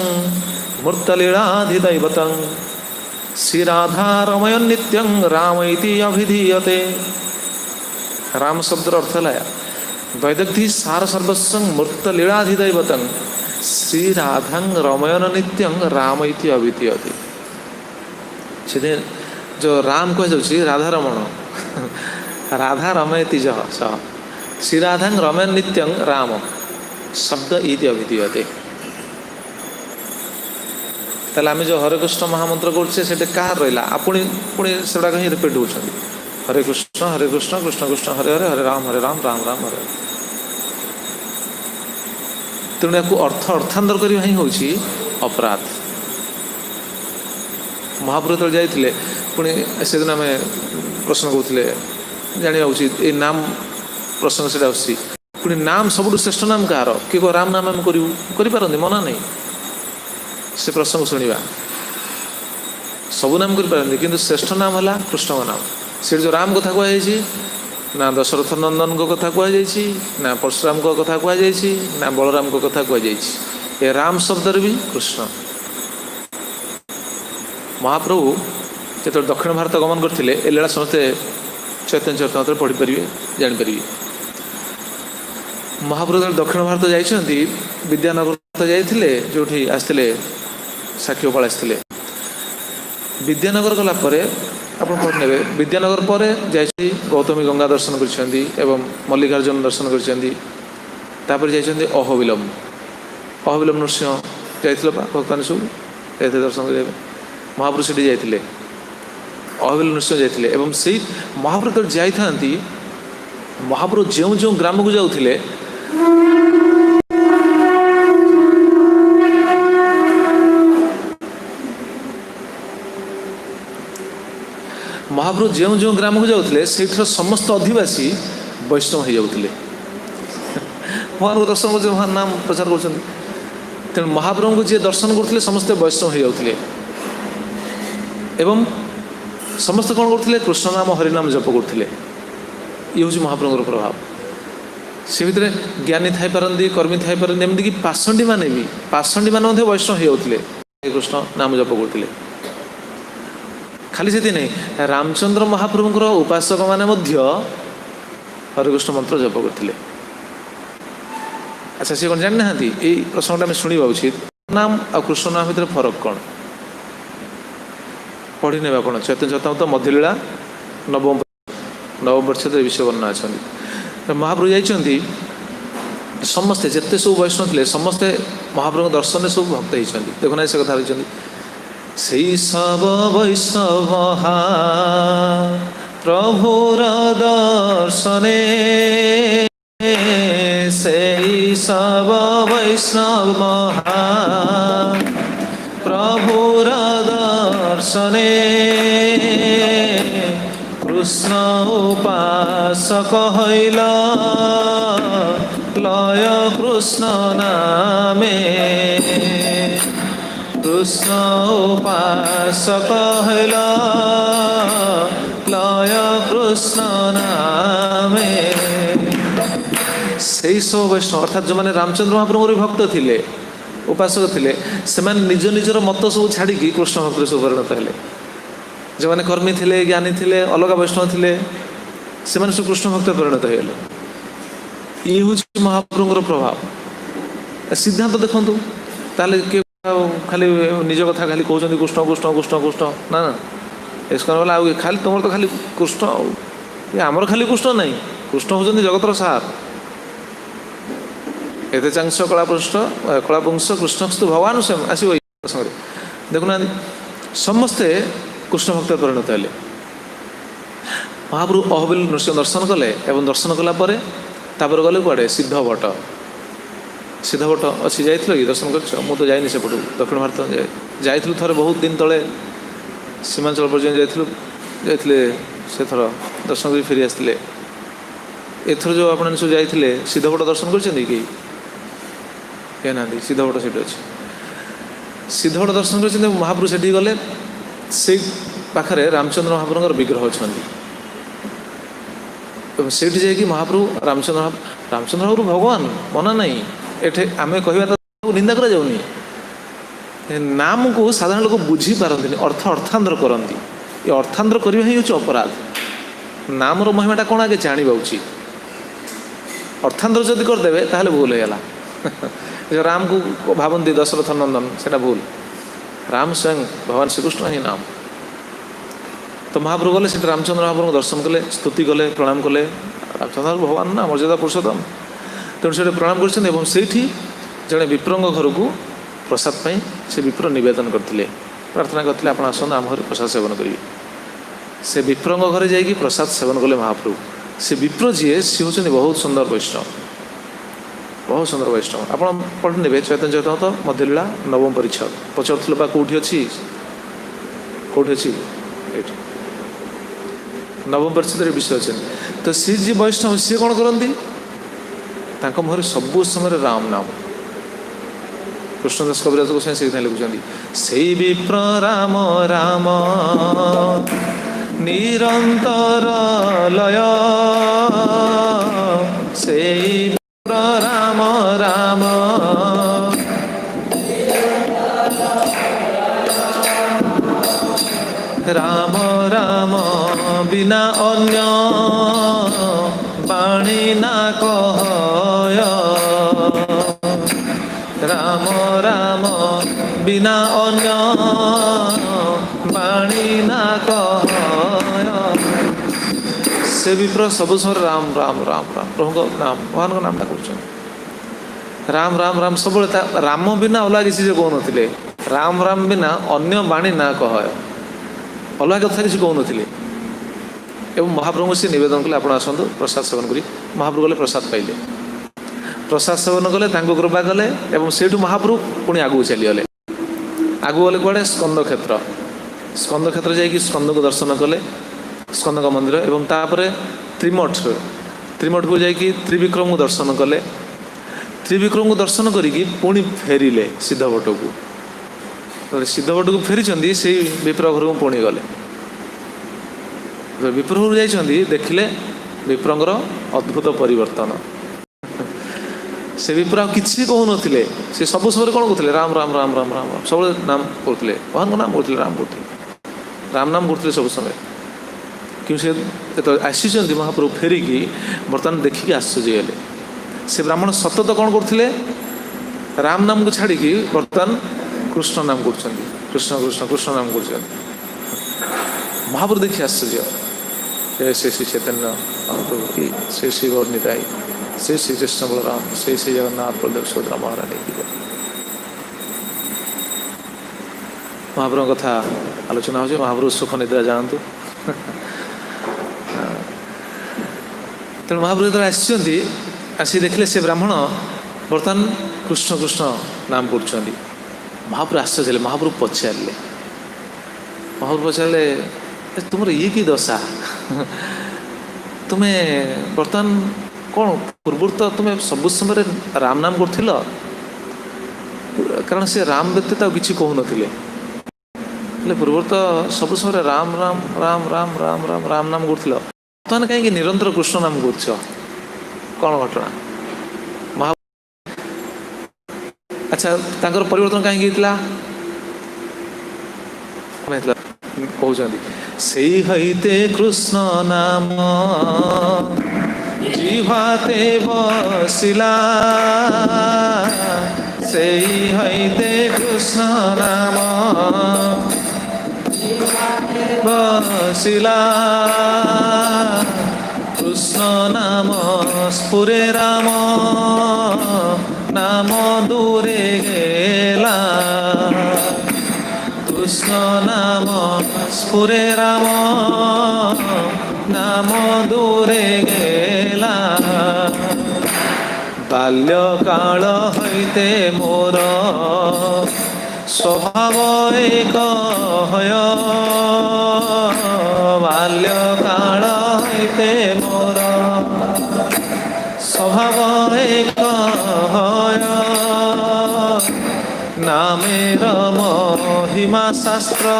मूर्तलीलाधिदैवतं श्री राधा रमयन् नित्यं राम इति अभिधीयते। राम शब्द अर्थ है वैदग्धि सार सर्वस्वं मूर्तलीलाधिदैवतं श्री राधां रमयन् नित्यं राम इति अभिधीयते। से जो राम कह जाउछि राधा रमण राधा रमयति जह सह श्री राधां रमयन् नित्यं राम शब्द इति अभिधीयते। ताले आम जो हरे कृष्ण महामंत्र करछे सेटे कहार रहिला पुणी पुणी सेटा कहीं रिपीट होछन हरे कृष्ण कृष्ण कृष्ण हरे हरे हरे राम राम राम हरे। तेणु या अर्थ अर्थांतर करवा ही होछि अपराध। महाप्रभु तो जाइए पुणी से दिन आम प्रश्न कहते जाना उचित ये नाम प्रसंग से आसी पुणी नाम सबुठ श्रेष्ठ नाम कहार कि राम नाम आम करें मना नहीं से प्रसंग शुणा सबू नाम करें कि श्रेष्ठ नाम है कृष्ण का नाम। से जो राम कथा कहुई ना दशरथ नंदन को कथा कहुई ना परशुराम को कथा कहुई ना बलराम को कथा कहुई। ये राम शब्द भी कृष्ण। महाप्रभु जो दक्षिण भारत गमन करते ए लीला समस्ते चैतन्य चरितमृत पढ़ी पारे जापर। महाप्रभु दक्षिण भारत जाइए विद्यानगर जाइए जो आसते साक्षी गोपाल आसते विद्यानगर गलापर आप ने विद्यानगर पर जाइए गौतमी गंगा दर्शन कर मल्लिकार्जुन दर्शन कर अहोबिलम अहबिल नृसिंह जाइथिले भक्तମାନେ ସବୁ ଯାଇଥିଲେ ଦର୍ଶନ କରିବା ପାଇଁ। ମହାପ୍ରଭୁ ସେଠି ଯାଇଥିଲେ, ଅହବିଲ ନୃସିଂହ ଯାଇଥିଲେ। ଏବଂ ସେଇ ମହାପ୍ରଭୁ ଯେତେବେଳେ ଯାଇଥାନ୍ତି, ମହାପ୍ରଭୁ ଯେଉଁ ଯେଉଁ ଗ୍ରାମକୁ ଯାଉଥିଲେ ମହାପ୍ରଭୁ ଯେଉଁ ଯେଉଁ ଗ୍ରାମକୁ ଯାଉଥିଲେ ସେଇଠିର ସମସ୍ତ ଅଧିବାସୀ ବୈଷ୍ଣବ ହେଇଯାଉଥିଲେ। ମହାପ୍ରଭୁ ଦର୍ଶନ କରୁଛନ୍ତି, ମହାନ ନାମ ପ୍ରଚାର କରୁଛନ୍ତି। ତେଣୁ ମହାପ୍ରଭୁଙ୍କୁ ଯିଏ ଦର୍ଶନ କରୁଥିଲେ ସମସ୍ତେ ବୈଷ୍ଣବ ହେଇଯାଉଥିଲେ। ଏବଂ ସମସ୍ତେ କ'ଣ କରୁଥିଲେ? କୃଷ୍ଣ ନାମ ହରିନାମ ଜପ କରୁଥିଲେ। ଇଏ ହେଉଛି ମହାପ୍ରଭୁଙ୍କର ପ୍ରଭାବ। ସେ ଭିତରେ ଜ୍ଞାନୀ ଥାଇପାରନ୍ତି, କର୍ମୀ ଥାଇପାରନ୍ତି, ଏମିତିକି ପାଷଣ୍ଡୀମାନେ ମଧ୍ୟ ବୈଷ୍ଣବ ହେଇଯାଉଥିଲେ, କୃଷ୍ଣ ନାମ ଜପ କରୁଥିଲେ। ଖାଲି ସେଠି ନାହିଁ, ରାମଚନ୍ଦ୍ର ମହାପ୍ରଭୁଙ୍କର ଉପାସକ ମାନେ ମଧ୍ୟ ହରେକୃଷ୍ଣ ମନ୍ତ୍ର ଜପ କରିଥିଲେ। ଆଚ୍ଛା, ସେ କ'ଣ ଜାଣିନାହାନ୍ତି? ଏଇ ପ୍ରସଙ୍ଗଟା ଆମେ ଶୁଣିବା ଉଚିତ। ନାମ ଆଉ କୃଷ୍ଣ ନାମ ଭିତରେ ଫରକ କ'ଣ? ପଢ଼ି ନେବେ ଆପଣ। ଚୈତନ୍ୟ ଚରିତାମୃତ ମଧ୍ୟଲୀଳା ନବମ ପରିଚ୍ଛେଦରେ ବିଷୟ ବର୍ଣ୍ଣନା ଅଛନ୍ତି। ମହାପ୍ରଭୁ ଯାଇଛନ୍ତି, ସମସ୍ତେ ଯେତେ ସବୁ ବୈଷ୍ଣବ ଥିଲେ ସମସ୍ତେ ମହାପ୍ରଭୁଙ୍କ ଦର୍ଶନରେ ସବୁ ଭକ୍ତ ହେଇଛନ୍ତି। ଦେଖୁନାହିଁ, ସେ କଥା କହିଛନ୍ତି, ସେଇ ସବ ବୈଷ୍ଣବ ପ୍ରଭୁର ଦର୍ଶନେ, ସେଇ ସବ ବୈଷ୍ଣବ ପ୍ରଭୁର ଦର୍ଶନେ, কৃষ্ণ উপাসক হইল লয় কৃষ্ণ নামে, কৃষ্ণ উপাসক হইল লয় কৃষ্ণ নামে। সেই সব বৈষ্ণব অর্থাৎ ଯେଉଁମାନେ ରାମଚନ୍ଦ୍ର ମହାପ୍ରଭୁଙ୍କର ଭକ୍ତ ଥିଲେ, ଉପାସକ ଥିଲେ, ସେମାନେ ନିଜ ନିଜର ମତ ସବୁ ଛାଡ଼ିକି କୃଷ୍ଣ ଭକ୍ତରେ ସବୁ ପରିଣତ ହେଲେ। ଯେଉଁମାନେ କର୍ମୀ ଥିଲେ, ଜ୍ଞାନୀ ଥିଲେ, ଅଲଗା ବୈଷ୍ଣବ ଥିଲେ, ସେମାନେ ସବୁ କୃଷ୍ଣ ଭକ୍ତ ପରିଣତ ହେଇଗଲେ। ଇଏ ହେଉଛି ମହାପ୍ରଭୁଙ୍କର ପ୍ରଭାବ। ସିଦ୍ଧାନ୍ତ ଦେଖନ୍ତୁ, ତାହେଲେ କିଏ ଖାଲି ନିଜ କଥା ଖାଲି କହୁଛନ୍ତି କୃଷ୍ଣ କୃଷ୍ଣ କୃଷ୍ଣ କୃଷ୍ଣ, ନା ନା, ଏସ୍କନ ଗଲା ଆଉ ଖାଲି ତୁମର ତ ଖାଲି କୃଷ୍ଣ, ଆଉ ଆମର ଖାଲି କୃଷ୍ଣ ନାହିଁ, କୃଷ୍ଣ ହେଉଛନ୍ତି ଜଗତର ସାର। ଏତେ ଚାଂଶ କଳାପୁଂସ କୃଷ୍ଣସ୍ତୁ ଭଗବାନ ସ୍ୱୟଂ ଆସିବ ଏଇ ପ୍ରସଙ୍ଗରେ। ଦେଖୁନାହାନ୍ତି, ସମସ୍ତେ କୃଷ୍ଣ ଭକ୍ତ ପରିଣତ ହେଲେ। ମହାପ୍ରଭୁ ଅହବିଲ ନୃସିଂହ ଦର୍ଶନ କଲେ ଏବଂ ଦର୍ଶନ କଲା ପରେ ତାପରେ ଗଲେ କୁଆଡ଼େ? ସିଦ୍ଧଭଟ୍ଟ ଅଛି, ଯାଇଥିଲ କି? ଦର୍ଶନ କରିଛ? ମୁଁ ତ ଯାଇନି ସେପଟୁ, ଦକ୍ଷିଣ ଭାରତ ଯାଇଥିଲୁ ଥରେ, ବହୁତ ଦିନ ତଳେ ସୀମାଞ୍ଚଳ ପର୍ଯ୍ୟନ୍ତ ଯାଇଥିଲେ ସେଥର ଦର୍ଶନ କରି ଫେରି ଆସିଥିଲେ। ଏଥର ଯେଉଁ ଆପଣମାନେ ସବୁ ଯାଇଥିଲେ ସିଦ୍ଧଭଟ୍ଟ ଦର୍ଶନ କରିଛନ୍ତି କି? କେହି ନାହାନ୍ତି? ସିଦ୍ଧଭଟ୍ଟ ସେଠି ଅଛି। ସିଦ୍ଧଭଟ୍ଟ ଦର୍ଶନ କରିଛନ୍ତି। ମହାପ୍ରଭୁ ସେଠିକି ଗଲେ, ସେଇ ପାଖରେ ରାମଚନ୍ଦ୍ର ମହାପ୍ରଭୁଙ୍କର ବିଗ୍ରହ ଅଛନ୍ତି। ଏବଂ ସେଇଠି ଯାଇକି ମହାପ୍ରଭୁ ରାମଚନ୍ଦ୍ର ମହାପ୍ରଭୁ ଭଗବାନ ମନା ନାହିଁ। ଏଠି ଆମେ କହିବା ନିନ୍ଦା କରାଯାଉନି। ନାମକୁ ସାଧାରଣ ଲୋକ ବୁଝିପାରନ୍ତିନି, ଅର୍ଥାନ୍ତର କରନ୍ତି। ଏ ଅର୍ଥାନ୍ତର କରିବା ହିଁ ହେଉଛି ଅପରାଧ। ନାମର ମହିମାଟା କ'ଣ ଆଗେ ଜାଣିବା ଉଚିତ। ଅର୍ଥାନ୍ତର ଯଦି କରିଦେବେ ତାହେଲେ ଭୁଲ ହେଇଗଲା। ରାମକୁ ଭାବନ୍ତି ଦଶରଥ ନନ୍ଦନ, ସେଟା ଭୁଲ। ରାମ ସ୍ୱୟଂ ଭଗବାନ ଶ୍ରୀକୃଷ୍ଣ ହିଁ ନାମ। ତ ମହାପ୍ରଭୁ ଗଲେ, ସେଠି ରାମଚନ୍ଦ୍ର ମହାପ୍ରଭୁଙ୍କୁ ଦର୍ଶନ କଲେ, ସ୍ତୁତି କଲେ, ପ୍ରଣାମ କଲେ। ରାମଚନ୍ଦ୍ର ଭଗବାନ ନା, ମର୍ଯ୍ୟାଦା ପୁରୁଷୋତ୍ତମ। ତେଣୁ ସେଠି ପ୍ରଣାମ କରିଛନ୍ତି ଏବଂ ସେଇଠି ଜଣେ ବିପ୍ରଙ୍କ ଘରକୁ ପ୍ରସାଦ ପାଇଁ ସେ ବିପ୍ର ନିବେଦନ କରିଥିଲେ, ପ୍ରାର୍ଥନା କରିଥିଲେ, ଆପଣ ଆସନ୍ତୁ ଆମ ଘରେ ପ୍ରସାଦ ସେବନ କରିବେ। ସେ ବିପ୍ରଙ୍କ ଘରେ ଯାଇକି ପ୍ରସାଦ ସେବନ କଲେ ମହାପ୍ରଭୁ। ସେ ବିପ୍ର ଯିଏ, ସିଏ ହେଉଛନ୍ତି ବହୁତ ସୁନ୍ଦର ବୈଷ୍ଣବ, ବହୁତ ସୁନ୍ଦର ବୈଷ୍ଣବ। ଆପଣ ପଢ଼ି ନେବେ ଚୈତନ୍ୟ ଚରିତାମୃତ ମଧ୍ୟଲୀଳା ନବମ ପରିଚ୍ଛେଦ। ପଚାରୁଥିଲେ ବା କେଉଁଠି ଅଛି? ଏଇଠି ନବମ ପରିଚ୍ଛେଦରେ ବିଷୟ ଅଛନ୍ତି। ତ ସିଏ ଯିଏ ବୈଷ୍ଣବ, ସିଏ କ'ଣ କରନ୍ତି? ତାଙ୍କ ମୁହଁରେ ସବୁ ସମୟରେ ରାମ ନାମ। କୃଷ୍ଣଦାସ କବିରାଜ ଗୋସ୍ୱାମୀ ସେଇଥିପାଇଁ ଲେଖୁଛନ୍ତି, ସେଇ ବିପ୍ର ରାମ ରାମ ନିରନ୍ତର ଲୟ, ସେଇ ବିପ୍ର ରାମ ରାମ ରାମ ରାମ ବିନା ଅନ୍ୟ ବାଣୀ ନା କହୟ, ରାମ ରାମ ବିନା ଅନ୍ୟ ବାଣୀ ନା କହୟ। ସେ ବିପ୍ର ସବୁ ସମୟରେ ରାମ ରାମ ରାମ ରାମ ପ୍ରଭୁଙ୍କ ନାମ, ଭଗବାନଙ୍କ ନାମଟା କରୁଛନ୍ତି। राम राम राम सब राम बिना अलग किसी से कहते राम राम बिना अन्य बाणी ना कह अलग कथा किसी कहते एवं महाप्रभु से निवेदन कले आप आसतु प्रसाद सेवन करी महाप्रभु गले प्रसाद पाइले प्रसाद सेवन कले कृपा कले एवं से महाप्रभु पुणी आगू चलीगले आगू गले कड़े स्कंद क्षेत्र जाकि स्कंद को दर्शन कले स्कंद मंदिर एवं तापर त्रिमठ को जाकि त्रिविक्रम को दर्शन कले त्रिविक्रम को दर्शन करी पुणी फेरिले सिद्धभट्ट को सिद्धभट्ट को फेरी से विप्र घर को पुणी गले विप्र घर जाइए देखिले विप्रंगर अद्भुत परिवर्तन से विप्र किसी कहते से सब समय कौन कहते राम राम राम राम राम राम सब नाम करते भगवान नाम करते राम नाम करते सब समय कि से आसी महाप्रभु फेरिकी बर्तमान देखिकी आश्चर्य गले से ब्राह्मण सतत कौन करते राम नाम को छाड़ी बर्तमान कृष्ण नाम कर कृष्ण कृष्ण कृष्ण नाम कर महाप्रभु देखिए आश्चर्य जय श्री श्री चैतन्य महाप्रभु की श्री श्री गौर निताई श्री श्री कृष्ण बलराम श्री श्री जगन्नाथ प्रदेव सुभद्रा महारानी की महाप्रभु कथा आलोचना हो महाप्रभु सुख निद्रा जानतु तेणु महाप्रभु जो आसी देखिले से ब्राह्मण बर्तमान कृष्ण कृष्ण नाम कर महाप्रभु आश्चर्य महाप्रभु पचारे महाप्रभु पचारे तुम ये कि दशा तुम्हें बर्तमान कौन पूर्व तो तुम्हें सब समय राम नाम कर कारण से राम व्यतीत किसी कहून पूर्व तो सब समय राम राम राम राम राम राम राम नाम कर बर्तमान कहीं निरंतर कृष्ण नाम कर कौन घटना महा अच्छा तांकर परिवर्तन कहीं कहते से हईते कृष्ण नाम जिह्वाते बसिला से हईते कृष्ण नाम बसिला कृष्ण नाम स्फुरे राम नाम दूरे गेला कृष्ण नाम स्फुरे राम नाम दूरे गेला बाल्यकाल हईते मोर स्वभाव एक हय बाल्यकाल हईते मोर स्वभाव एक हय नामेर महिमा शास्त्र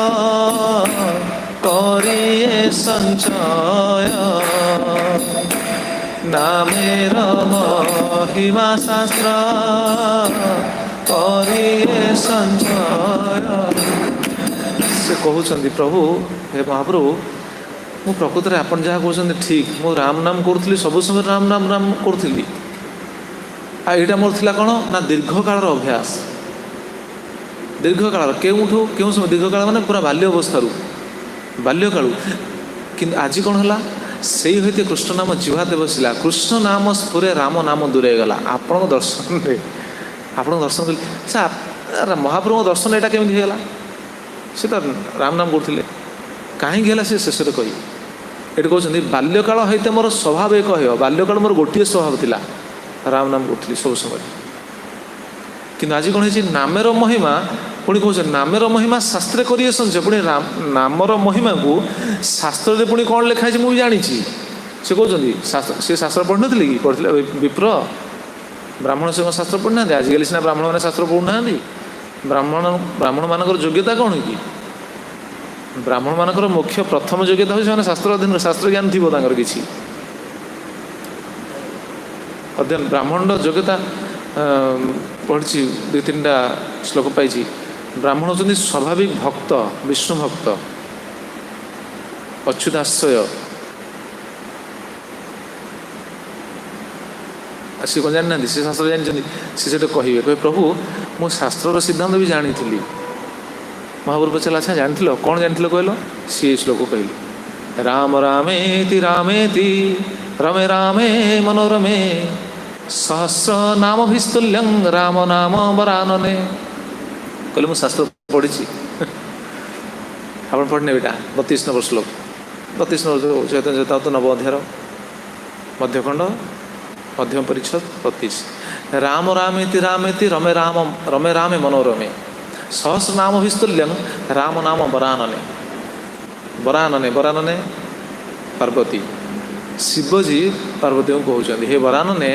करिए संचय नामेर महिमा शास्त्र करिए संचय से कहते प्रभु हे महाप्रभु मु प्रकृत में आपन जहाँ कहते ठीक मु राम नाम करूली सब समय राम नाम राम करूली आईटा मोर थिला कौन ना दीर्घ काल अभ्यास दीर्घ काल क्यों समय दीर्घ काल माने पूरा बाल्यवस्था बाल्यकालू कि आज कौन है से हईते कृष्ण नाम जिह्वाते बसिला कृष्ण नाम स्फुरे राम नाम दूरे गला आपण दर्शन आप दर्शन कले महाप्रभु दर्शन यहाँ केमी होगा सी तो राम नाम करते कहीं सी शेष कही ये कहते बाल्यकाल हईते मोर स्वभाव एक हो बाल्यकाल मोर गोटे स्वभाव थिला राम नाम करी सब समय कि आज कौन है नामेर महिमा पुणी कौन नामेर महिमा शास्त्र करिए संचय पुणी नामर महिमा को शास्त्र पुणी कौन लिखाई मुझे जानी से कहते सी शास्त्र पढ़ी नी कि पढ़ते विप्र ब्राह्मण से शास्त्र पढ़ी ना आजिकल सीना ब्राह्मण मैंने शास्त्र पढ़ुना ब्राह्मण मानकर योग्यता कौन कि ब्राह्मण मानकर मुख्य प्रथम योग्यता हो शास्त्र अध्ययन शास्त्र ज्ञान थी कि अध्ययन ब्राह्मण योग्यता पढ़ी दु तीन टा श्लोक पाई ब्राह्मण होती स्वाभाविक भक्त विष्णु भक्त अच्युताश्रय सी कौन जानी सी शास्त्र जानते सी कहे प्रभु मु शास्त्र सिद्धांत भी जानी महाप्रभु पचार अच्छा जानी कौन जानी कहल सी श्लोक कहली राम रामेति रामेति रमे रामे मनोरमे सहस्र नाम भिस्तुल्यं राम नाम वरानने। कहले मु शास्त्र पढ़ी आप पढ़ने बेटा 32 नंबर श्लोक 32 नंबर चैतन्य चेतावत नव अध्याय मध्यखंड मध्यम परिच्छद 32 राम रामेति रामेति रमे राम रमे रामे मनोरमे सहस्र नाम भिस्तुल्यं राम नाम वरानने। वरानने वरानने पार्वती शिवजी पार्वती को कहते हे वरानने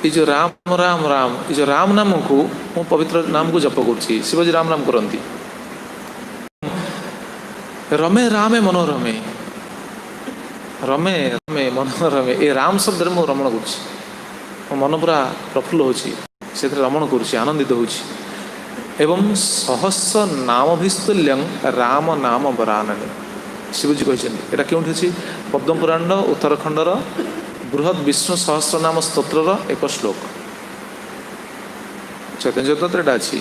ये जो राम राम राम ये जो राम नाम को मु पवित्र नाम को जप करुँची शिवजी राम नाम करती रमे रामे मनोरमे रमे रमे मनोरमे ये राम शब्द मु रमण करुँची मो मन पूरा प्रफुल्ल होची रमण करुँची आनंदित होची एवं सहस्र नाम भिस्तुल्यं राम नाम वरानने। शिवजी कहते यहाँ क्यों अच्छी पद्म पुराण उत्तरखंडर बृहद विष्णु सहस्र नाम स्तोत्र एक श्लोक चैतन्य चेतावत अच्छी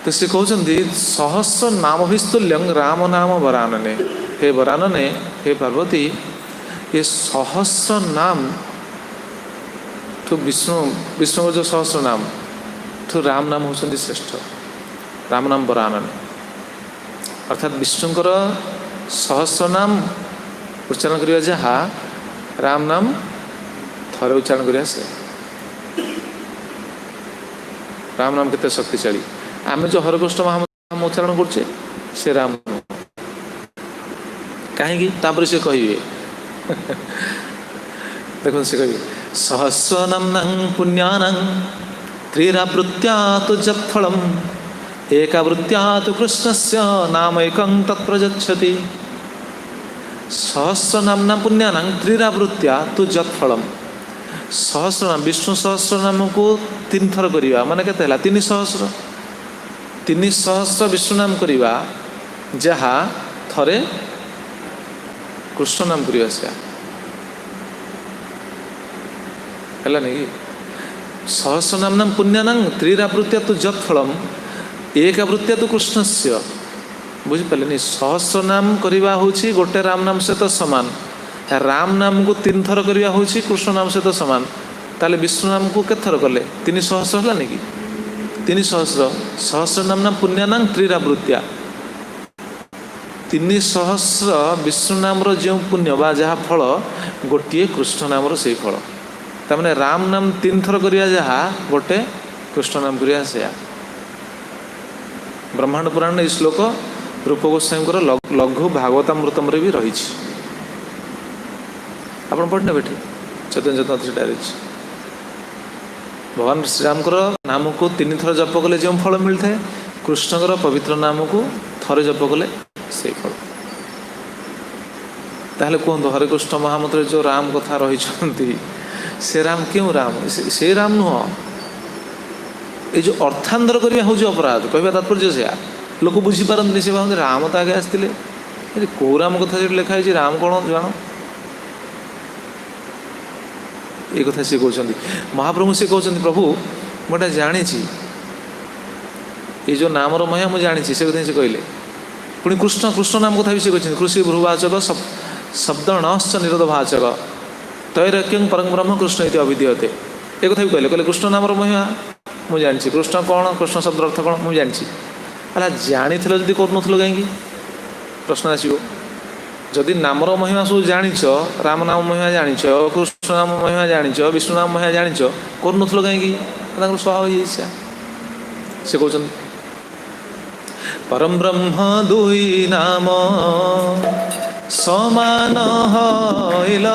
तो सी कहते सहस्र नाम भिस्तुल्यं राम नाम वरानने। हे वरानने हे पार्वती ये सहस्र नाम तो विष्णु विष्णु जो सहस्र नाम तो राम नाम होती श्रेष्ठ राम नाम वरानने अर्थात विष्णुंकर सहस्र नाम उच्चारण करिया जहाँ राम नाम थरे उच्चारण करिया से राम नाम केते शक्तिशाली आमे जो हरकृष्ण महामंत्र उच्चारण करछे से राम कहीं तापर से कहिए देखो से कहिए सहस्रनाम पुण्यानां त्रिरावृत्त्या तु जत्फलम् एकावृत्त्या तु कृष्णस्य नाम एकं तत्प्रयच्छति। सहस्रनाम पुण्यानां त्रिरावृत्त्या तु जत्फलम् सहस्रनाम विष्णु सहस्रनाम को 3 थर करिवा माने केते हला 300 300 विष्णु नाम करिवा जहाँ थरे कृष्ण नाम करिवा से हला नहीं सहस्रनाम पुण्यानां त्रिरावृत्त्या तु जत्फलम् एकावृत्त्या तु कृष्णस्य बुझिपारे सहस्र नाम करवा हूँ गोटे राम नाम सहित सामान राम नाम को 3 थर करवा हूँ कृष्ण नाम सहित सामान ताले विष्णु नाम को केत थर कले 300 है कि 300 सहस्र नाम पुण्यानां त्रिरावृत्त्या 300 विष्णु नाम जो पुण्य बा जहाँ फल गोटे कृष्ण नाम से फल तमें राम नाम 3 थर करवा जहाँ गोटे कृष्ण नाम करवा से ब्रह्मांड पुराण ये श्लोक रूप गोस्वामी लघु भागवतामृतम भी रही आप पढ़ने बैठे चैतन्य चेतावत भगवान श्रीराम नाम को 3 थर जप कले जो फल मिलता है कृष्णकर पवित्र नाम को थरे जप कले से फल ताहले कहतु हरे कृष्ण महामंत्र जो राम कथा रही से राम क्यों राम से राम नुह ये जो अर्थांतर करवा हूँ अपराध कहवा तात्पर्य से लोक बुझीपारती से भावते राम तो आगे आसते कौ राम कथा जो लिखाई राम कौन जान ये कथा सी कहते महाप्रभु से कहते प्रभु मुझे जानी ये जो नाम महिमा मुझे जानी से कथा से कहले पुणी कृष्ण कृष्ण नाम कथा भी से कहते कृषि भ्रुवाचक शब्द नश्च निरोध भाचक तैरक्यं परम ब्रह्म कृष्ण इति अभिधीयते ये कथा भी कहले कृष्ण नाम महिमा मुझे जानी कृष्ण कौन कृष्ण शब्द अर्थ कौन मुझे जानी अला जानी जदि करूँ कहीं प्रश्न आसो जदि नामर महिमा सब जाच राम नाम महिमा जाच कृष्ण नाम महिमा जाच विष्णु नाम महिमा जाच करूँ कहीं स्वभाव इच्छा से कहते परम ब्रह्म दुई नाम समान हईल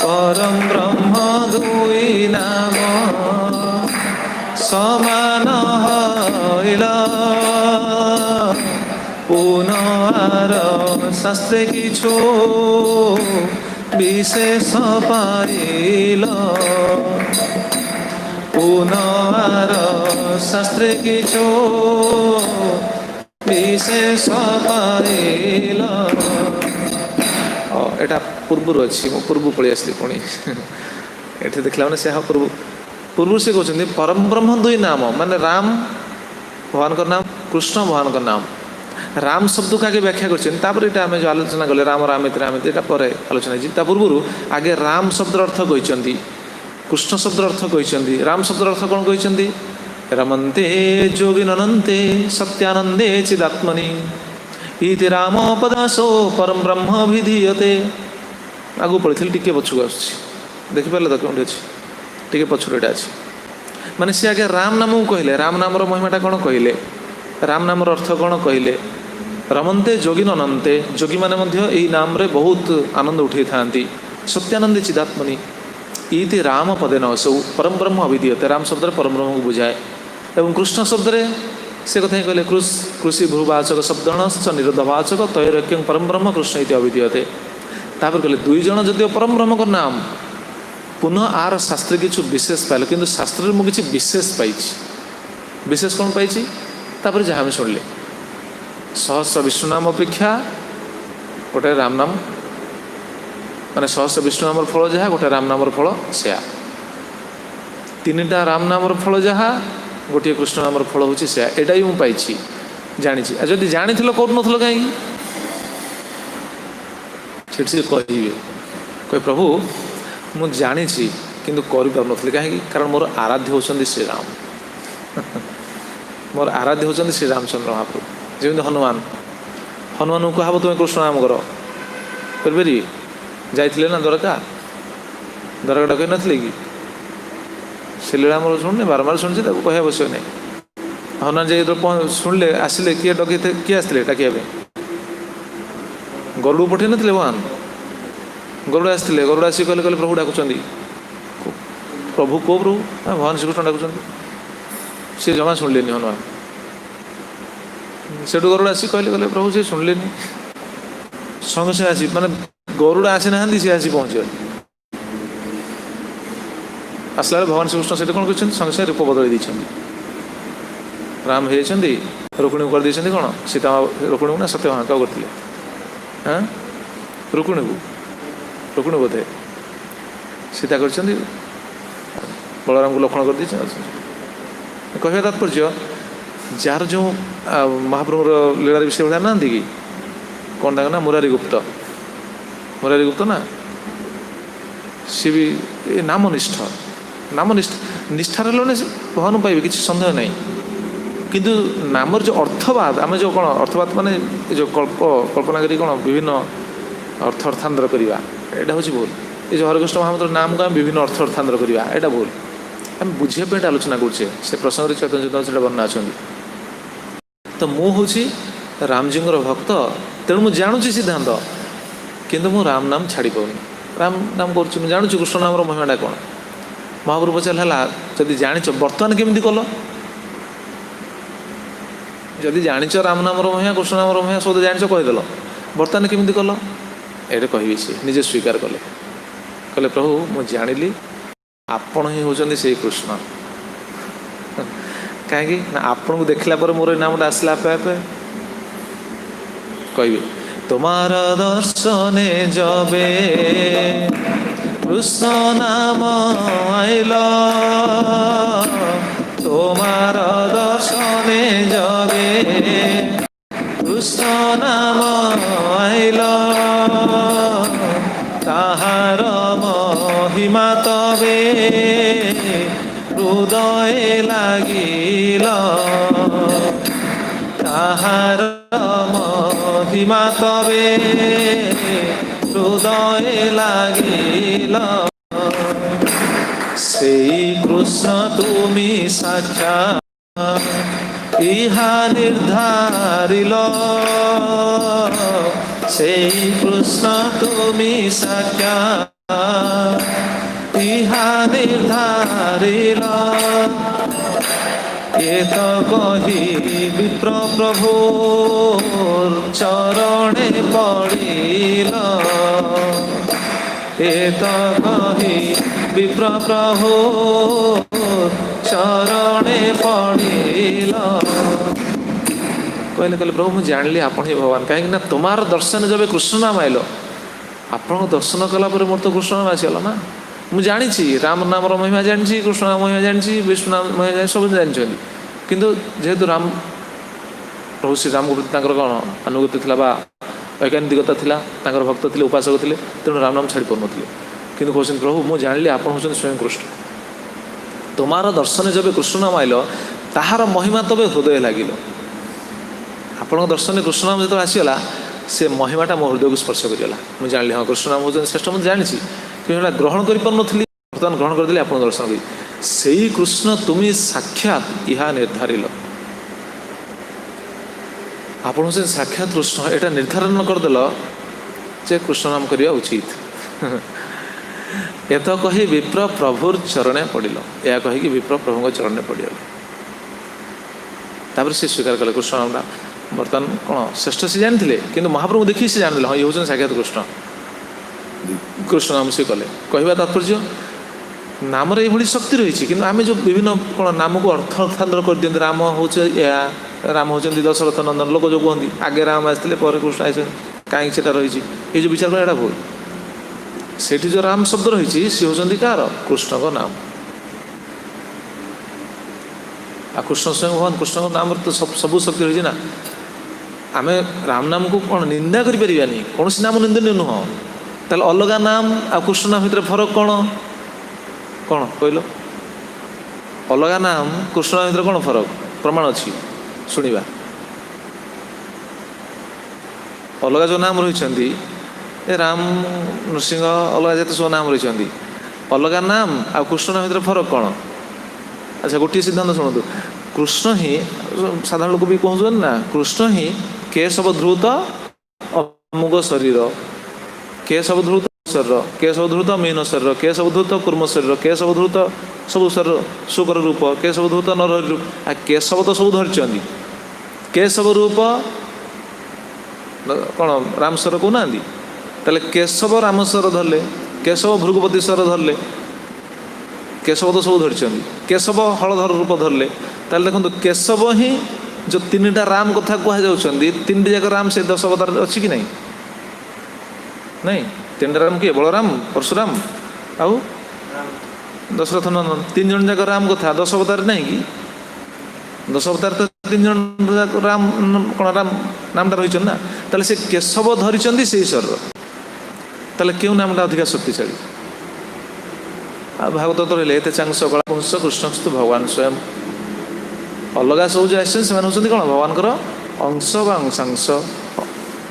परम ब्रह्म दुई नाम समान हईल पुनर शास्त्रे किछु विशेष पाइल पुनर शास्त्रे किछु विशेष पाइल एटा पूर्व अच्छी पूर्व पलि आसली पुणी ये देखला मैंने से पूर्व से कहते परम ब्रह्म दुई नाम माने राम भगवान का नाम कृष्ण भगवान का नाम राम शब्द को आगे व्याख्या कर आम जो आलोचना कले राम रामित रामित यहाँ पर आलोचना है पूर्व आगे राम शब्द अर्थ कहते कृष्ण शब्द अर्थ कहते राम शब्द अर्थ कौन कहते रमन्ते जोगी ननन्ते सत्यानंदे चिदात्मनि इति राम पदासो परम ब्रह्म विधीयते आगू पढ़ी टी पछुक आस देखिपारे तो कौन अच्छे टी पछुर यहाँ अच्छे माने सी आगे राम नाम को कहले राम नाम महिमाटा कौन कहले राम नाम अर्थ कौन कहले रमन्ते जोगी ननन्ते जोगी माने यही नाम रे बहुत आनंद उठे था सत्यानंदे चिदात्मनि इति राम पदेन असौ परम ब्रह्म अभिधीयते राम शब्द परम ब्रह्म को बुझाए एवं कृष्ण शब्द से कथा ही कहले कृषि भूवाचक शब्दणश्च निरोधवाचक तैरक्यं परम ब्रह्म कृष्ण इति अभिधीयते तापर कहले दुई जन जदिव परम ब्रह्म को नाम पुनः आर शास्त्र किछु विशेष पाइल किंतु शास्त्र में किसी विशेष पाई विशेष कौन पाई तापर जहाँ शुणिले सहस्र विष्णु नाम अपेक्षा गोटे राम नाम माने सहस्र विष्णु नाम फल जहाँ गोटे राम नाम फल से तीन टा राम नाम फल जहाँ गोटे कृष्ण नाम फल हूँ से एटा ही मुझे जानी जदि जानी कर न कहीं कहे प्रभु मुझे जानी किंतु करें कहीं कारण मोर आराध्य होती श्रीराम मोर आराध्य होती श्री रामचंद्र महाप्रभु जमी हनुमान हनुमान को कह तुम्हें कृष्ण नाम कर जाइए ना द्वारका द्वारका कही नथिले कि से लीला मोर शुणुने बारंबार शुणी कह आवश्यक नहीं हनुमान जाइए शुणिले आसिले किए डके किए आसते डाकिया गरुड़ पठे ना भगवान गरुड़ आसते गरुड़ आसिक कहले कहले प्रभु डाकुं प्रभु को प्रभु भगवान श्रीकृष्ण डाकुं सी जमा शुणिले हनुमान से गरुड़ आसिक कहले कहले प्रभु से शुणिले संगे से आसी माने गरुड़ आसी ना सी आसी पहुँचे आसला भगवान श्रीकृष्ण से कौन कर संगे संगे रूप बदल राम होती रुक्णी कर दे कौन सीता रुक्णी ना सत्यभामा क्या करते हाँ रुक्णी रुक्णी बोधे सीता कर बलराम को लक्षण कर दे कह तात्पर्य जार जो महाप्रभुर लीला विषय भाया ना कि कौन ना मुरारी गुप्त ना सी भी नामनिष्ठ निष्ठार भगवान पाइबे किसी सन्देह नहीं किंतु नामर जो अर्थवाद आम जो कौन अर्थवाद माने जो कल्पना करी कौन विभिन्न अर्थ अर्थांतर करवा यहाँ हूँ भूल ये जो हरिकृष्ण महामंत्र नाम को आम विभिन्न अर्थ अर्थांतर करवा यहाँ भूल आम बुझापी आलोचना करुचे से प्रसंग चैतन्य से वर्णना अच्छा तो मुझे रामजी भक्त तेणु मुझे जानुची सिद्धांत किंतु मु राम नाम छाड़ी पाऊनी राम नाम कर जानुची कृष्ण नाम महिमाटा कौन महाप्रभु पचारा जदि जाच बर्तमान केमी कल जदि जाच राम नाम महिमा कृष्ण नाम महिमा सब जाच कहीदेल बर्तमान केमी कल ये कह सी निजे स्वीकार कले कहले प्रभु मुझे जानिली आपण ही होचंदी से कृष्ण कहीं आपण को देखला पर मोर नाम आसला आपे आपे कह तुम्हार दर्शने जबे कृष्ण नाम आइल तुम्हार दर्शने जबे कृष्ण नाम आइल ताहार महिमा तबे हृदय लागिल ताहार महिमा तबे हृदय लागिल से कृष्ण तुमी साक्षात् इहा निर्धारिल से कृष्ण तुमी साक्षात् इहा निर्धारिल ये तो कही विप्र प्रभु चरणे पड़िल ये तो कही विप्र प्रभु चरणे पड़िल कहले कहले प्रभु मुझे जान ली आपण ही भगवान कहीं तुम्हार दर्शन जब कृष्ण नाम आइल आपण दर्शन कलापर मोर तो कृष्ण नाम आसीगला ना मुझे जानी राम नाम महिमा जानी कृष्ण नाम महिमा जानी विष्णु नाम महिमा जानी सब जानते किंतु जेहेतु राम प्रभु श्रीराम को प्रति कौन अनुगत थिला बा वैज्ञानिकता थिला भक्त थे उपासक थे तेणु राम नाम छाड़ी पारे कि कहते प्रभु मुझे जानी आप स्वयं कृष्ण तुम्हारा दर्शन जब कृष्ण नाम आइल ताहार महिमा तबे हृदय लगिल आपण दर्शन कृष्ण नाम जो आसीगला से महिमाटा मो हृदय को स्पर्श करगला मुझे जानी हाँ कृष्ण नाम हूँ श्रेष्ठ मुझे जानी कि ग्रहण कर पार्नी बर्तमान ग्रहण करदेली आप दर्शन करी से कृष्ण तुम्हें साक्षात यहाँ निर्धारिल आपण से साक्षात कृष्ण यहाँ निर्धारण करदेल जे कृष्ण नाम करवा उचित एत कही विप्र प्रभुर चरणे पड़िल या कहीकि विप्र प्रभु चरणे पड़गला तापर से स्वीकार कले कृष्ण नाम बर्तमान कौन श्रेष्ठ से जानी कि महाप्रभु देखिए से जान हाँ ये हूँ साक्षात कृष्ण कृष्ण नाम से कले कहवा तात्पर्य नाम ये शक्ति रही कि आम जो विभिन्न कौन नाम को अर्थांतर कर दिखते राम हूँ राम होती दशरथ नंदन लोक जो कहते आगे राम आसते कृष्ण आस कहीं से रही ये जो विचार करा भूल से जो राम शब्द रही सी होती कार कृष्ण का नाम आ कृष्ण स्वयं भगवान कृष्ण नाम तो सब शक्ति रही ना आम राम नाम को कौन निंदा करें कौन नाम निंदनीय नुह ताल अलग नाम आ कृष्ण नाम भितर फरक कौन कौन कहल अलग नाम कृष्ण नाम भितर कौन फरक प्रमाण अच्छी शुणा अलग जो नाम रही राम नृसिंह अलग जिते सब नाम रही अलग नाम आ कृष्ण नाम भितर फरक कौन अच्छा गोटे सिद्धांत शुणु कृष्ण ही साधारण लोक भी कहते ना कृष्ण ही केशव ध्रुत अमुग शरीर केशव ध्रुत शरीर केशव ध्रुत मीन शरीर केशव ध्रुत कुर्म शरीर केशव ध्रुत सब शरीर शुकर रूप केशव ध्रुत नर रूप आ केशव तो सब धरती केशव रूप कौन रामस्वर कहना ताले केशव रामस्वर धरले केशव भृगुपति स्वर धरले केशव तो सब धरती केशव हलधर रूप धरले ताले देखो केशव ही जो तीन टा राम कथा कहुँच तीन जाक राम से 10 अवतार अच्छी कि नहीं नहीं तीन राम किए बलराम परशुराम आउ दशरथ नंदन 3 जन जाक राम कथा 10 अवतार नहीं कि 10 अवतार तो 3 जन जाक राम कौन राम नामटा रही ना ताले से केशव धरी से ईश्वर ताले क्यों नामटा अधिक शक्तिशाली भागवत तो रही एत चांस कला पुंस कृष्णस्तु भगवान स्वयं अलग सब जो आस होती कौन भगवान अंश बा अंशांश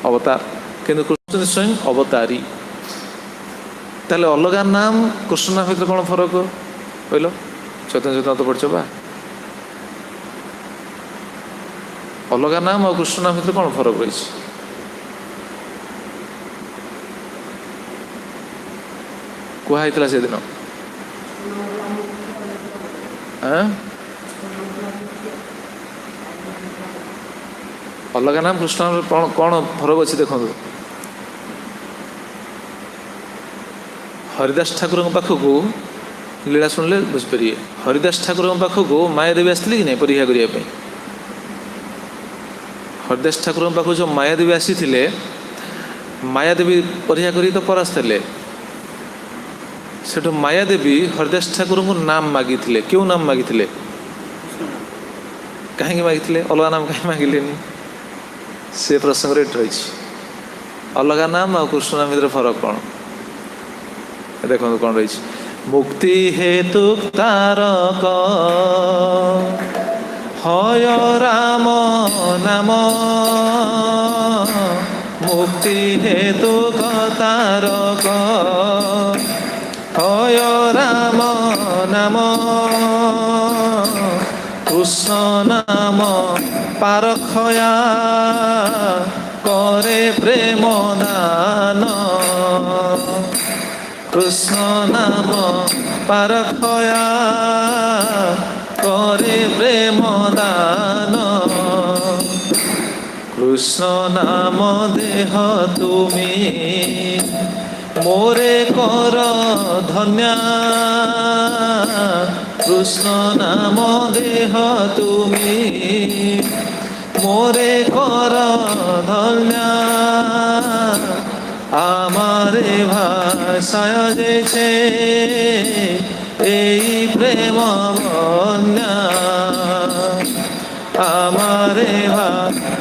अवतार किंतु कृष्ण स्वयं अवतारी ताले अलग नाम कृष्ण नाम भर कौन फरक कहल चैतन्य चैतन्य तो पढ़ बा अलग नाम और कृष्ण नाम भर कौन फरक रही कहुई से दिन अलग नाम कृष्ण कौन कौन फरक अच्छी देखो हरिदास ठाकुर पाखक लीला शुणिले बुझीपर हरिदास ठाकुर पाखक मायादेवी आसती कि नहीं परीक्षा करने हरिदास ठाकुर पाखक जो मायादेवी आसी मायादेवी परीक्षा कर तो परास्त थे सेठू मायादेवी हरिदास ठाकुर को नाम मागी क्यों नाम मागी कहीं मागी अलग नाम कहीं मागिले से प्रसंग रही अलग नाम आ कृष्ण नाम भर फरक कौन देखो कौन रही मुक्ति हेतु तारक हय राम नाम मुक्ति हेतु तारक हय राम नाम कृष्ण नाम पारखया करे प्रेम दान कृष्ण नाम पारखया करे प्रेम दान कृष्ण नाम देह तुमी मोरे कर धन्या कृष्ण नाम देह तुमी मोरे कर धन्या आमारे भाषाय जेछे एई प्रेम बन्या आमारे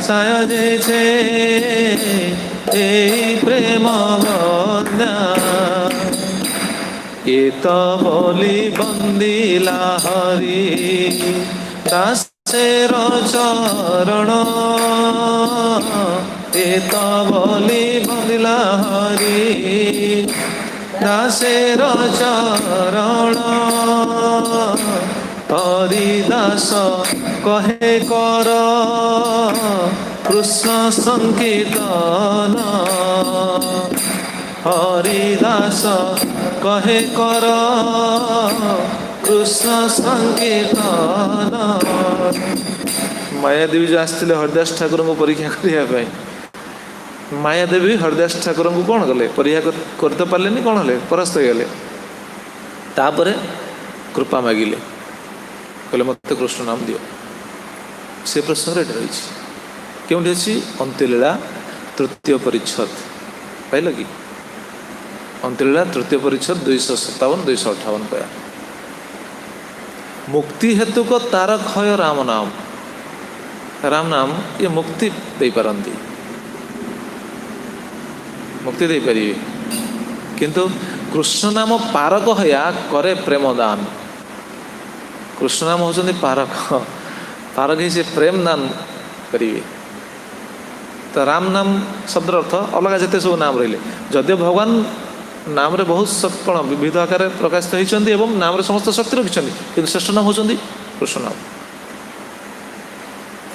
ছায়া যেছে এই প্রেম বন্যা এ তো বলি বন্দিলা হরি দাসের চরণ এ তো বলি বন্দিলা হরি দাসের চরণ হরিদাস কহে কর কৃষ্ণ সংকীর্তন হরিদাস কহে কর কৃষ্ণ সংকীর্তন। ମାୟାଦେବୀ ଯେଉଁ ଆସିଥିଲେ ହରିଦାସ ଠାକୁରଙ୍କୁ ପରୀକ୍ଷା କରିବା ପାଇଁ, ମାୟାଦେବୀ ହରିଦାସ ଠାକୁରଙ୍କୁ କ'ଣ କଲେ? ପରୀକ୍ଷା କରି ତ ପାରିଲେନି, କ'ଣ ହେଲେ? ପରାସ୍ତ ହେଇଗଲେ। ତାପରେ କୃପା ମାଗିଲେ, କହିଲେ ମୋତେ କୃଷ୍ଣ ନାମ ଦିଅ। ସେ ପ୍ରସଙ୍ଗରେ ଏଠି ରହିଛି। କେଉଁଠି ଅଛି? ଅନ୍ତ୍ୟଲୀଳା ତୃତୀୟ ପରିଚ୍ଛଦ। ପାଇଲ କି? ଅନ୍ତ୍ୟଲୀଳା ତୃତୀୟ ପରିଚ୍ଛଦ 257 258 ପାୟା। ମୁକ୍ତି ହେତୁକ ତାର କ୍ଷୟ ରାମ ନାମ। ରାମ ନାମ ଇଏ ମୁକ୍ତି ଦେଇପାରନ୍ତି, ମୁକ୍ତି ଦେଇପାରିବେ, କିନ୍ତୁ କୃଷ୍ଣ ନାମ ପାରକ ହୟା କରେ ପ୍ରେମ ଦାନ। କୃଷ୍ଣ ନାମ ହେଉଛନ୍ତି ପାରକ, ପାରକ ହିଁ ସେ ପ୍ରେମ ଦାନ କରିବେ। ତ ରାମ ନାମ ଶବ୍ଦର ଅର୍ଥ ଅଲଗା ଯେତେ ସବୁ ନାମ ରହିଲେ, ଯଦିଓ ଭଗବାନ ନାମରେ ବହୁତ କ'ଣ ବିବିଧ ଆକାରରେ ପ୍ରକାଶିତ ହୋଇଛନ୍ତି ଏବଂ ନାମରେ ସମସ୍ତ ଶକ୍ତି ରଖିଛନ୍ତି, କିନ୍ତୁ ଶ୍ରେଷ୍ଠ ନାମ ହେଉଛନ୍ତି କୃଷ୍ଣ ନାମ।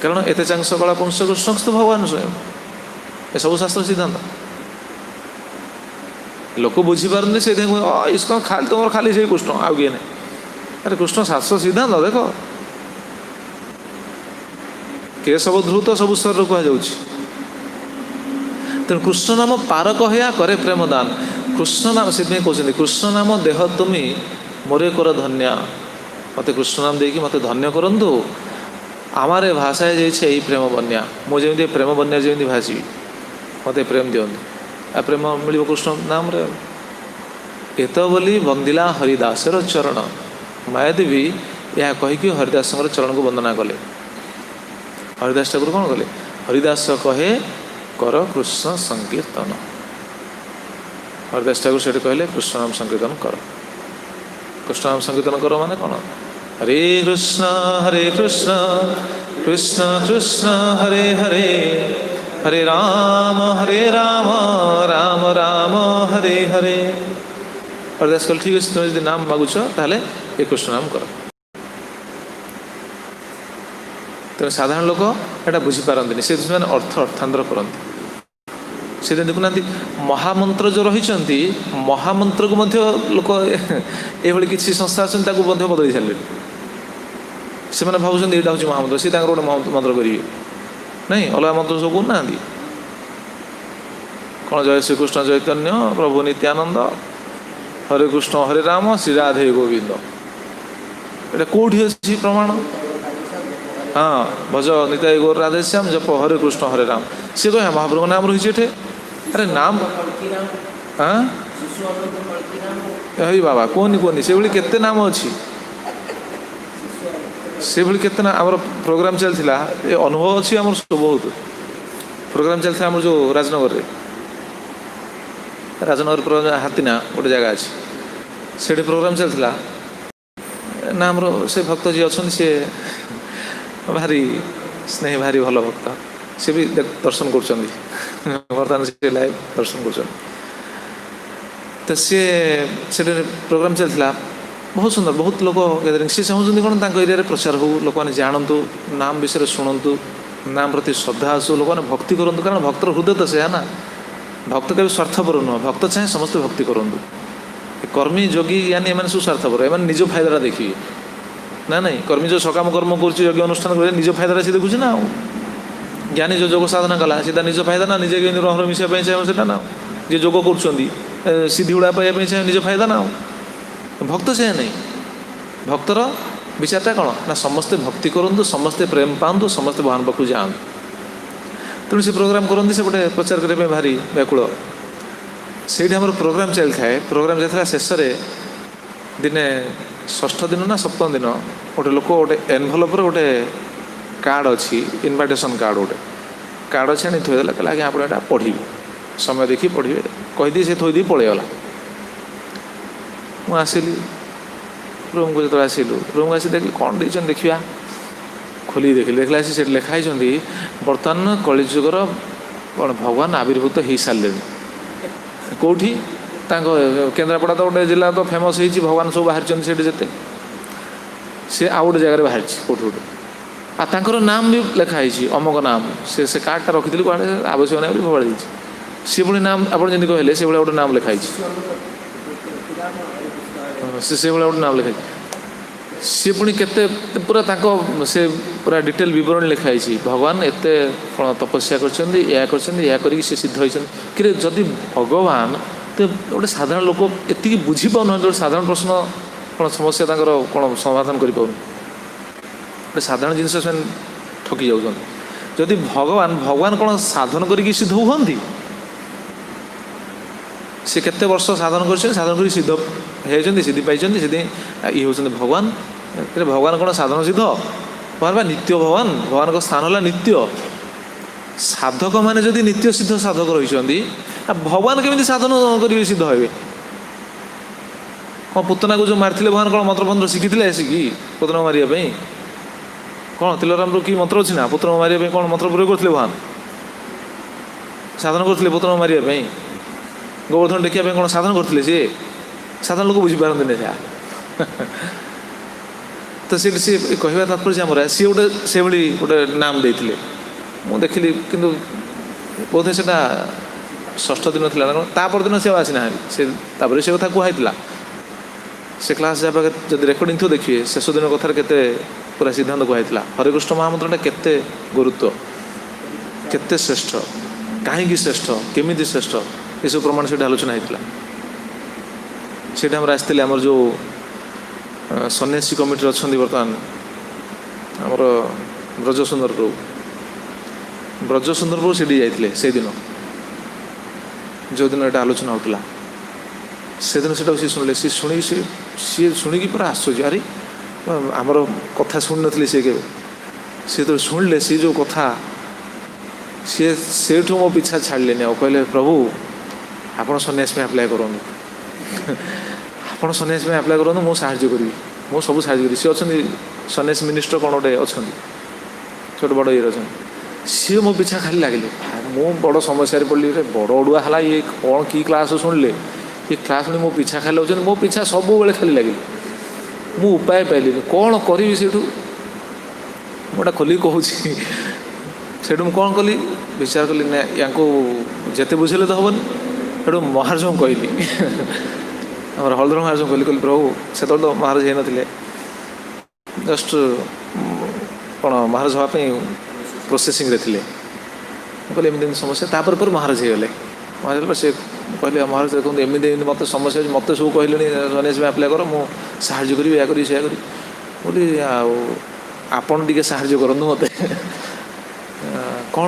କାରଣ ଏତେ ଚାଂଶ କଳା ପୁଂସ କୃଷ୍ଣ ଭଗବାନ ସ୍ୱୟଂ। ଏସବୁ ଶାସ୍ତ୍ର ସିଦ୍ଧାନ୍ତ ଲୋକ ବୁଝିପାରନ୍ତି, ସେଇଥିପାଇଁ ଇସ୍କନ ଖାଲି ତୁମର ଖାଲି ସେଇ କୃଷ୍ଣ, ଆଉ କିଏ ନାହିଁ। ଆରେ କୃଷ୍ଣ ଶାସ୍ତ୍ର ସିଦ୍ଧାନ୍ତ ଦେଖ, କେଶବ ଧୃତ ସବୁ ସ୍ୱରରେ କୁହାଯାଉଛି। ତେଣୁ କୃଷ୍ଣ ନାମ ପାରକ ହୟା କରେ ପ୍ରେମ ଦାନ। କୃଷ୍ଣ ନାମ ସେଥିପାଇଁ କହୁଛନ୍ତି କୃଷ୍ଣ ନାମ ଦେହ ତୁମି ମୋରେ କର ଧନ୍ୟା। ମୋତେ କୃଷ୍ଣ ନାମ ଦେଇକି ମୋତେ ଧନ୍ୟ କରନ୍ତୁ। আমারে ভাষায় যাইছে এই প্রেম বন্যা, ମୁଁ ଯେମିତି ପ୍ରେମ ବନ୍ୟାରେ ଯେମିତି ଭାସିବି, ମୋତେ ପ୍ରେମ ଦିଅନ୍ତୁ। ଆଉ ପ୍ରେମ ମିଳିବ କୃଷ୍ଣ ନାମରେ। ଏତ ବୋଲି ବନ୍ଦିଲା ହରିଦାସର ଚରଣ। ମାୟାଦେବୀ ଏହା କହିକି ହରିଦାସଙ୍କର ଚରଣକୁ ବନ୍ଦନା କଲେ। ହରିଦାସ ଠାକୁର କ'ଣ କଲେ? ହରିଦାସ କହେ କର କୃଷ୍ଣ ସଂକୀର୍ତ୍ତନ। ହରିଦାସ ଠାକୁର ସେଠି କହିଲେ କୃଷ୍ଣ ନାମ ସଂକୀର୍ତ୍ତନ କର। କୃଷ୍ଣ ନାମ ସଂକୀର୍ତ୍ତନ କର ମାନେ କ'ଣ? ହରେ କୃଷ୍ଣ କୃଷ୍ଣ କୃଷ୍ଣ ହରେ ହରେ, ହରେ ରାମ ରାମ ରାମ ହରେ ହରେ। ହରିଦାସ କହିଲେ ଠିକ୍ ଅଛି, ତୁମେ ଯଦି ନାମ ମାଗୁଛ ତାହେଲେ ଏ କୃଷ୍ଣ ନାମ କର। ତେଣୁ ସାଧାରଣ ଲୋକ ଏଇଟା ବୁଝିପାରନ୍ତିନି, ସେ ସେମାନେ ଅର୍ଥାନ୍ତର କରନ୍ତି। ସେଥିପାଇଁ ଦେଖୁନାହାନ୍ତି ମହାମନ୍ତ୍ର ଯେଉଁ ରହିଛନ୍ତି, ମହାମନ୍ତ୍ରକୁ ମଧ୍ୟ ଲୋକ ଏଭଳି କିଛି ସଂସ୍ଥା ଅଛନ୍ତି ତାକୁ ମଧ୍ୟ ବଦଳେଇ ସାରିଲେଣି। ସେମାନେ ଭାବୁଛନ୍ତି ଏଇଟା ହେଉଛି ମହାମନ୍ତ୍ର, ସେ ତାଙ୍କର ଗୋଟେ ମନ୍ତ୍ର କରିବେ, ନାଇଁ ଅଲଗା ମନ୍ତ୍ର ସବୁ କହୁନାହାନ୍ତି। କ'ଣ ଜୟ ଶ୍ରୀକୃଷ୍ଣ ଚୈତନ୍ୟ ପ୍ରଭୁ ନିତ୍ୟାନନ୍ଦ, ହରେ କୃଷ୍ଣ ହରେ ରାମ ଶ୍ରୀ ରାଧେ ଗୋବିନ୍ଦ। ଏଇଟା କେଉଁଠି ଅଛି ପ୍ରମାଣ? ହଁ, ଭଜ ନିତାଇ ଗୌର ରାଧେଶ୍ୟାମ ଜପ ହରେ କୃଷ୍ଣ ହରେ ରାମ। ସିଏ କହେ ମହାପ୍ରଭୁଙ୍କ ନାମ ରହିଛି ଏଠି। ଆରେ ନାମ ହେଇ ବାବା କୁହନି ସେଭଳି କେତେ ନାମ ଅଛି, ସେଭଳି କେତେ ନା। ଆମର ପ୍ରୋଗ୍ରାମ ଚାଲିଥିଲା, ଏ ଅନୁଭବ ଅଛି ଆମର ବହୁତ। ପ୍ରୋଗ୍ରାମ ଚାଲିଥିଲା ଆମର ଯେଉଁ ରାଜନଗରରେ ପ୍ରୋଗ୍ରାମ, ହାତୀନା ଗୋଟେ ଜାଗା ଅଛି, ସେଠି ପ୍ରୋଗ୍ରାମ ଚାଲିଥିଲା ନା। ଆମର ସେ ଭକ୍ତ ଯିଏ ଅଛନ୍ତି ସିଏ ଭାରି ସ୍ନେହୀ, ଭାରି ଭଲ ଭକ୍ତ। ସେ ବି ଦର୍ଶନ କରୁଛନ୍ତି, ବର୍ତ୍ତମାନ ସେ ଲାଇଭ ଦର୍ଶନ କରୁଛନ୍ତି। ତ ସିଏ ସେଠି ପ୍ରୋଗ୍ରାମ ଚାଲିଥିଲା, ବହୁତ ସୁନ୍ଦର, ବହୁତ ଲୋକ ଗ୍ୟାଦରିଂ। ସେ ଚାହୁଁଛନ୍ତି କ'ଣ ତାଙ୍କ ଏରିଆରେ ପ୍ରଚାର ହେଉ, ଲୋକମାନେ ଜାଣନ୍ତୁ, ନାମ ବିଷୟରେ ଶୁଣନ୍ତୁ, ନାମ ପ୍ରତି ଶ୍ରଦ୍ଧା ଆସୁ, ଲୋକମାନେ ଭକ୍ତି କରନ୍ତୁ। କାରଣ ଭକ୍ତର ହୃଦୟ ତ ସେୟା ନା, ଭକ୍ତ କେବେ ସ୍ୱାର୍ଥପର ନୁହଁ। ଭକ୍ତ ଚାହେଁ ସମସ୍ତେ ଭକ୍ତି କରନ୍ତୁ। କର୍ମୀ ଯୋଗୀ ଜ୍ଞାନୀ ଏମାନେ ସବୁ ସ୍ୱାର୍ଥପର, ଏମାନେ ନିଜ ଫାଇଦାଟା ଦେଖିବେ ନା। ନାଇଁ କର୍ମୀ ଯେଉଁ ସକାମ କର୍ମ କରୁଛି, ଯଜ୍ଞ ଅନୁଷ୍ଠାନ করে ନିଜ ଫାଇଦାଟା ସେ ଦେଖୁଛି ନା। ଆଉ ଜ୍ଞାନୀ ଯେଉଁ ଯୋଗ ସାଧନା କଲା ସେ ତା ନିଜ ଫାଇଦା ନା, ନିଜେ କେମିତି ରହର ମିଶିବା ପାଇଁ ଚାହିଁବ ସେଟା ନା। ଯିଏ ଯୋଗ କରୁଛନ୍ତି ସିଦ୍ଧି ଗୁଡ଼ା ପାଇବା ପାଇଁ ଚାହିଁବ ନିଜ ଫାଇଦା ନା। ଆଉ ଭକ୍ତ ସେୟା ନାହିଁ। ଭକ୍ତର ବିଚାରଟା କ'ଣ ନା, ସମସ୍ତେ ଭକ୍ତି କରନ୍ତୁ, ସମସ୍ତେ ପ୍ରେମ ପାଆନ୍ତୁ, ସମସ୍ତେ ଭଗବାନ ପାଖକୁ ଯାଆନ୍ତୁ। ତେଣୁ ସେ ପ୍ରୋଗ୍ରାମ କରନ୍ତି, ସେପଟେ ପ୍ରଚାର କରିବା ପାଇଁ ଭାରି ବ୍ୟାକୁଳ। ସେଇଠି ଆମର ପ୍ରୋଗ୍ରାମ ଚାଲିଥାଏ। ପ୍ରୋଗ୍ରାମ ଚାଲିଥିଲା ଶେଷରେ ଦିନେ, ଷଷ୍ଠ ଦିନ ନା ସପ୍ତମ ଦିନ, ଗୋଟେ ଲୋକ ଗୋଟେ ଏନଭଲପରେ ଗୋଟେ କାର୍ଡ଼ ଅଛି, ଇନଭାଇଟେସନ୍ କାର୍ଡ଼ ଗୋଟେ, କାର୍ଡ଼ ଅଛି ଆଣି ଥୋଇଦେଲା, କହିଲା ଆଜ୍ଞା ଆପଣ ଏଇଟା ପଢ଼ିବେ, ସମୟ ଦେଖି ପଢ଼ିବେ କହିଦେଇ ସେ ଥୋଇଦେଇ ପଳେଇଗଲା। ମୁଁ ଆସିଲି ରୁମ୍କୁ, ଯେତେବେଳେ ଆସିଲୁ ରୁମ୍କୁ ଆସି ଦେଖିଲି କ'ଣ ଦେଇଛନ୍ତି ଦେଖିବା, ଖୋଲିକି ଦେଖିଲା ଆସି ସେଠି ଲେଖା ହେଇଛନ୍ତି ବର୍ତ୍ତମାନ କଳିଯୁଗର କ'ଣ ଭଗବାନ ଆବିର୍ଭୂତ ହେଇସାରିଲେଣି। କେଉଁଠି? ତାଙ୍କ କେନ୍ଦ୍ରାପଡ଼ା ତ ଗୋଟେ ଜିଲ୍ଲା ତ ଫେମସ୍ ହେଇଛି, ଭଗବାନ ସବୁ ବାହାରିଛନ୍ତି ସେଠି ଯେତେ, ସେ ଆଉ ଗୋଟେ ଜାଗାରେ ବାହାରିଛି କେଉଁଠି ଗୋଟେ, ଆଉ ତାଙ୍କର ନାମ ବି ଲେଖା ହେଇଛି ଅମକ ନାମ। ସେ କାର୍ଡ଼ଟା ରଖିଥିଲି କୁଆଡ଼େ ଆବଶ୍ୟକ ନାହିଁ ବୋଲି ଫୋପାଡ଼ି ଦେଇଛି। ସେ ପୁଣି ନାମ ଆପଣ ଯେମିତି କହିଲେ ସେଭଳିଆ ଗୋଟେ ନାମ ଲେଖା ହେଇଛି, ସେଭଳିଆ ଗୋଟେ ନାମ ଲେଖା ହେଇଛି। ସିଏ ପୁଣି କେତେ ପୁରା ତାଙ୍କ ସେ ପୁରା ଡିଟେଲ ବିବରଣୀ ଲେଖା ହେଇଛି, ଭଗବାନ ଏତେ କ'ଣ ତପସ୍ୟା କରିଛନ୍ତି, ଏହା କରିଛନ୍ତି, ଏହା କରିକି ସେ ସିଦ୍ଧ ହୋଇଛନ୍ତି। କିରେ ଯଦି ଭଗବାନ, ତ ଗୋଟେ ସାଧାରଣ ଲୋକ ଏତିକି ବୁଝିପାରୁନାହାନ୍ତି, ଗୋଟେ ସାଧାରଣ ପ୍ରଶ୍ନ କ'ଣ ସମସ୍ୟା ତାଙ୍କର କ'ଣ ସମାଧାନ କରିପାରୁନି, ଗୋଟେ ସାଧାରଣ ଜିନିଷ ସେମାନେ ଠକି ଯାଉଛନ୍ତି। ଯଦି ଭଗବାନ କ'ଣ ସାଧନ କରିକି ସିଦ୍ଧ ହୁଅନ୍ତି? ସେ କେତେ ବର୍ଷ ସାଧନ କରିଛନ୍ତି, ସାଧନ କରି ସିଦ୍ଧ ହେଇଛନ୍ତି, ସିଦ୍ଧି ପାଇଛନ୍ତି, ସେଥିପାଇଁ ଇଏ ହେଉଛନ୍ତି ଭଗବାନ। ଭଗବାନ କ'ଣ ସାଧନ ସିଦ୍ଧ? ଭଗବାନ ବା ନିତ୍ୟ ଭଗବାନ, ଭଗବାନଙ୍କ ସ୍ଥାନ ହେଲା ନିତ୍ୟ। ସାଧକମାନେ ଯଦି ନିତ୍ୟ ସିଦ୍ଧ ସାଧକ ରହିଛନ୍ତି, ଭଗବାନ କେମିତି ସାଧନ କରିବେ, ସିଦ୍ଧ ହେବେ? କ'ଣ ପୁତନାକୁ ଯେଉଁ ମାରିଥିଲେ ଭଗବାନ କ'ଣ ମନ୍ତ୍ରଫନ୍ତ୍ର ଶିଖିଥିଲେ ଆସିକି ପୁତନାକୁ ମାରିବା ପାଇଁ? କ'ଣ ତିଳରାମରୁ କି ମନ୍ତ୍ର ଅଛି ନା ପୁତନାକୁ ମାରିବା ପାଇଁ? କ'ଣ ମନ୍ତ୍ର ପ୍ରୟୋଗ କରିଥିଲେ ଭଗବାନ? ସାଧନ କରିଥିଲେ ପୁତନାକୁ ମାରିବା ପାଇଁ? ଗୋବର୍ଦ୍ଧନ ଦେଖିବା ପାଇଁ କ'ଣ ସାଧନ କରିଥିଲେ? ସିଏ ସାଧାରଣ ଲୋକ ବୁଝିପାରନ୍ତିନି ଯାହା। ତ ସେଠି ସିଏ କହିବା ତାତ୍ପର୍ଯ୍ୟ ଆମର ସିଏ ଗୋଟେ ସେଭଳି ଗୋଟେ ନାମ ଦେଇଥିଲେ। ମୁଁ ଦେଖିଲି, କିନ୍ତୁ ବୋଧେ ସେଟା ଷଷ୍ଠ ଦିନ ଥିଲା ନା କ'ଣ, ତା ପରଦିନ ସେ ଆଉ ଆସିନାହାନ୍ତି। ସେ ତାପରେ ସେ କଥା କୁହାହେଇଥିଲା, ସେ କ୍ଲାସ୍ ଯାହା ପାଖରେ ଯଦି ରେକର୍ଡ଼ିଂ ଥିବ ଦେଖିବେ, ଶେଷ ଦିନ କଥାରେ କେତେ ପୁରା ସିଦ୍ଧାନ୍ତ କୁହାହେଇଥିଲା। ହରେକୃଷ୍ଣ ମହାମନ୍ତ୍ରଟା କେତେ ଗୁରୁତ୍ୱ, କେତେ ଶ୍ରେଷ୍ଠ, କାହିଁକି ଶ୍ରେଷ୍ଠ, କେମିତି ଶ୍ରେଷ୍ଠ, ଏସବୁ ପ୍ରମାଣ ସେଇଠି ଆଲୋଚନା ହେଇଥିଲା। ସେଇଠି ଆମର ଆସିଥିଲେ ଆମର ଯେଉଁ ସନ୍ନ୍ୟାସୀ କମିଟିରେ ଅଛନ୍ତି ବର୍ତ୍ତମାନ ଆମର ବ୍ରଜସୁନ୍ଦର ପ୍ରଭୁ ସେଠି ଯାଇଥିଲେ ସେଇଦିନ, ଯେଉଁଦିନ ଏଇଟା ଆଲୋଚନା ହେଉଥିଲା। ସେଦିନ ସେଟାକୁ ସିଏ ଶୁଣିଲେ, ସିଏ ଶୁଣିକି ପୁରା ଆଶ୍ଚର୍ଯ୍ୟ, ଆରେ ଆମର କଥା ଶୁଣିନଥିଲେ ସିଏ କେବେ। ସିଏ ଯେତେବେଳେ ଶୁଣିଲେ ସିଏ ଯେଉଁ କଥା, ସିଏ ସେଇଠୁ ମୋ ପିଛା ଛାଡ଼ିଲେନି ଆଉ କହିଲେ, ପ୍ରଭୁ ଆପଣ ସନ୍ନ୍ୟାସ ପାଇଁ ଆପ୍ଲାଏ କରନ୍ତୁ, ଆପଣ ସନ୍ନ୍ୟାସ ପାଇଁ ଆପ୍ଲାଏ କରନ୍ତୁ, ମୁଁ ସାହାଯ୍ୟ କରିବି, ମୁଁ ସବୁ ସାହାଯ୍ୟ କରିବି। ସିଏ ଅଛନ୍ତି ସନ୍ନ୍ୟାସ ମିନିଷ୍ଟର କ'ଣ ଗୋଟେ ଅଛନ୍ତି, ଛୋଟ ବଡ଼ ଇଏରେ ଅଛନ୍ତି। ସିଏ ମୋ ପିଛା ଖାଲି ଲାଗିଲେ। ମୁଁ ବଡ଼ ସମସ୍ୟାରେ ପଡ଼ିଲି, ବଡ଼ ଅଡ଼ୁଆ ହେଲା, ଇଏ କ'ଣ କି କ୍ଲାସ୍ ଶୁଣିଲେ, ଇଏ କ୍ଲାସ୍ ଶୁଣି ମୋ ପିଛା ଖାଲି ଲାଗୁଛନ୍ତି, ମୋ ପିଛା ସବୁବେଳେ ଖାଲି ଲାଗିଲେ। ମୁଁ ଉପାୟ ପାଇଲିନି, କ'ଣ କରିବି ସେଇଠୁ। ମୁଁ ଏଇଟା ଖୋଲିକି କହୁଛି। ସେଇଠୁ ମୁଁ କ'ଣ କଲି, ବିଚାର କଲି, ନା ୟାଙ୍କୁ ଯେତେ ବୁଝେଇଲେ ତ ହେବନି। ସେଇଠୁ ମହାରାଜଙ୍କୁ କହିଲି, ଆମର ହଳଧର ମହାରାଜଙ୍କୁ କହିଲି ପ୍ରଭୁ, ସେତେବେଳେ ତ ମହାରାଜ ହେଇନଥିଲେ, ଜଷ୍ଟ କ'ଣ ମହାରାଜ ହେବା ପାଇଁ ପ୍ରୋସେସିଂରେ ଥିଲେ। ମୁଁ କହିଲି ଏମିତି ଏମିତି ସମସ୍ୟା, ତାପରେ ପରେ ମହାରାଜ ହେଇଗଲେ। ମହାରାଜ ସେ କହିଲେ, ମହାରାଜ ଦେଖନ୍ତୁ ଏମିତି ମୋତେ ସମସ୍ୟା ଅଛି, ମୋତେ ସବୁ କହିଲେଣି ସନ୍ନ୍ୟାସ ପାଇଁ ଆପ୍ଲାଏ କର, ମୁଁ ସାହାଯ୍ୟ କରିବି, ଏହା କରିବି, ସେୟା କରିବି। ବୋଲି ଆଉ ଆପଣ ଟିକେ ସାହାଯ୍ୟ କରନ୍ତୁ ମୋତେ। କ'ଣ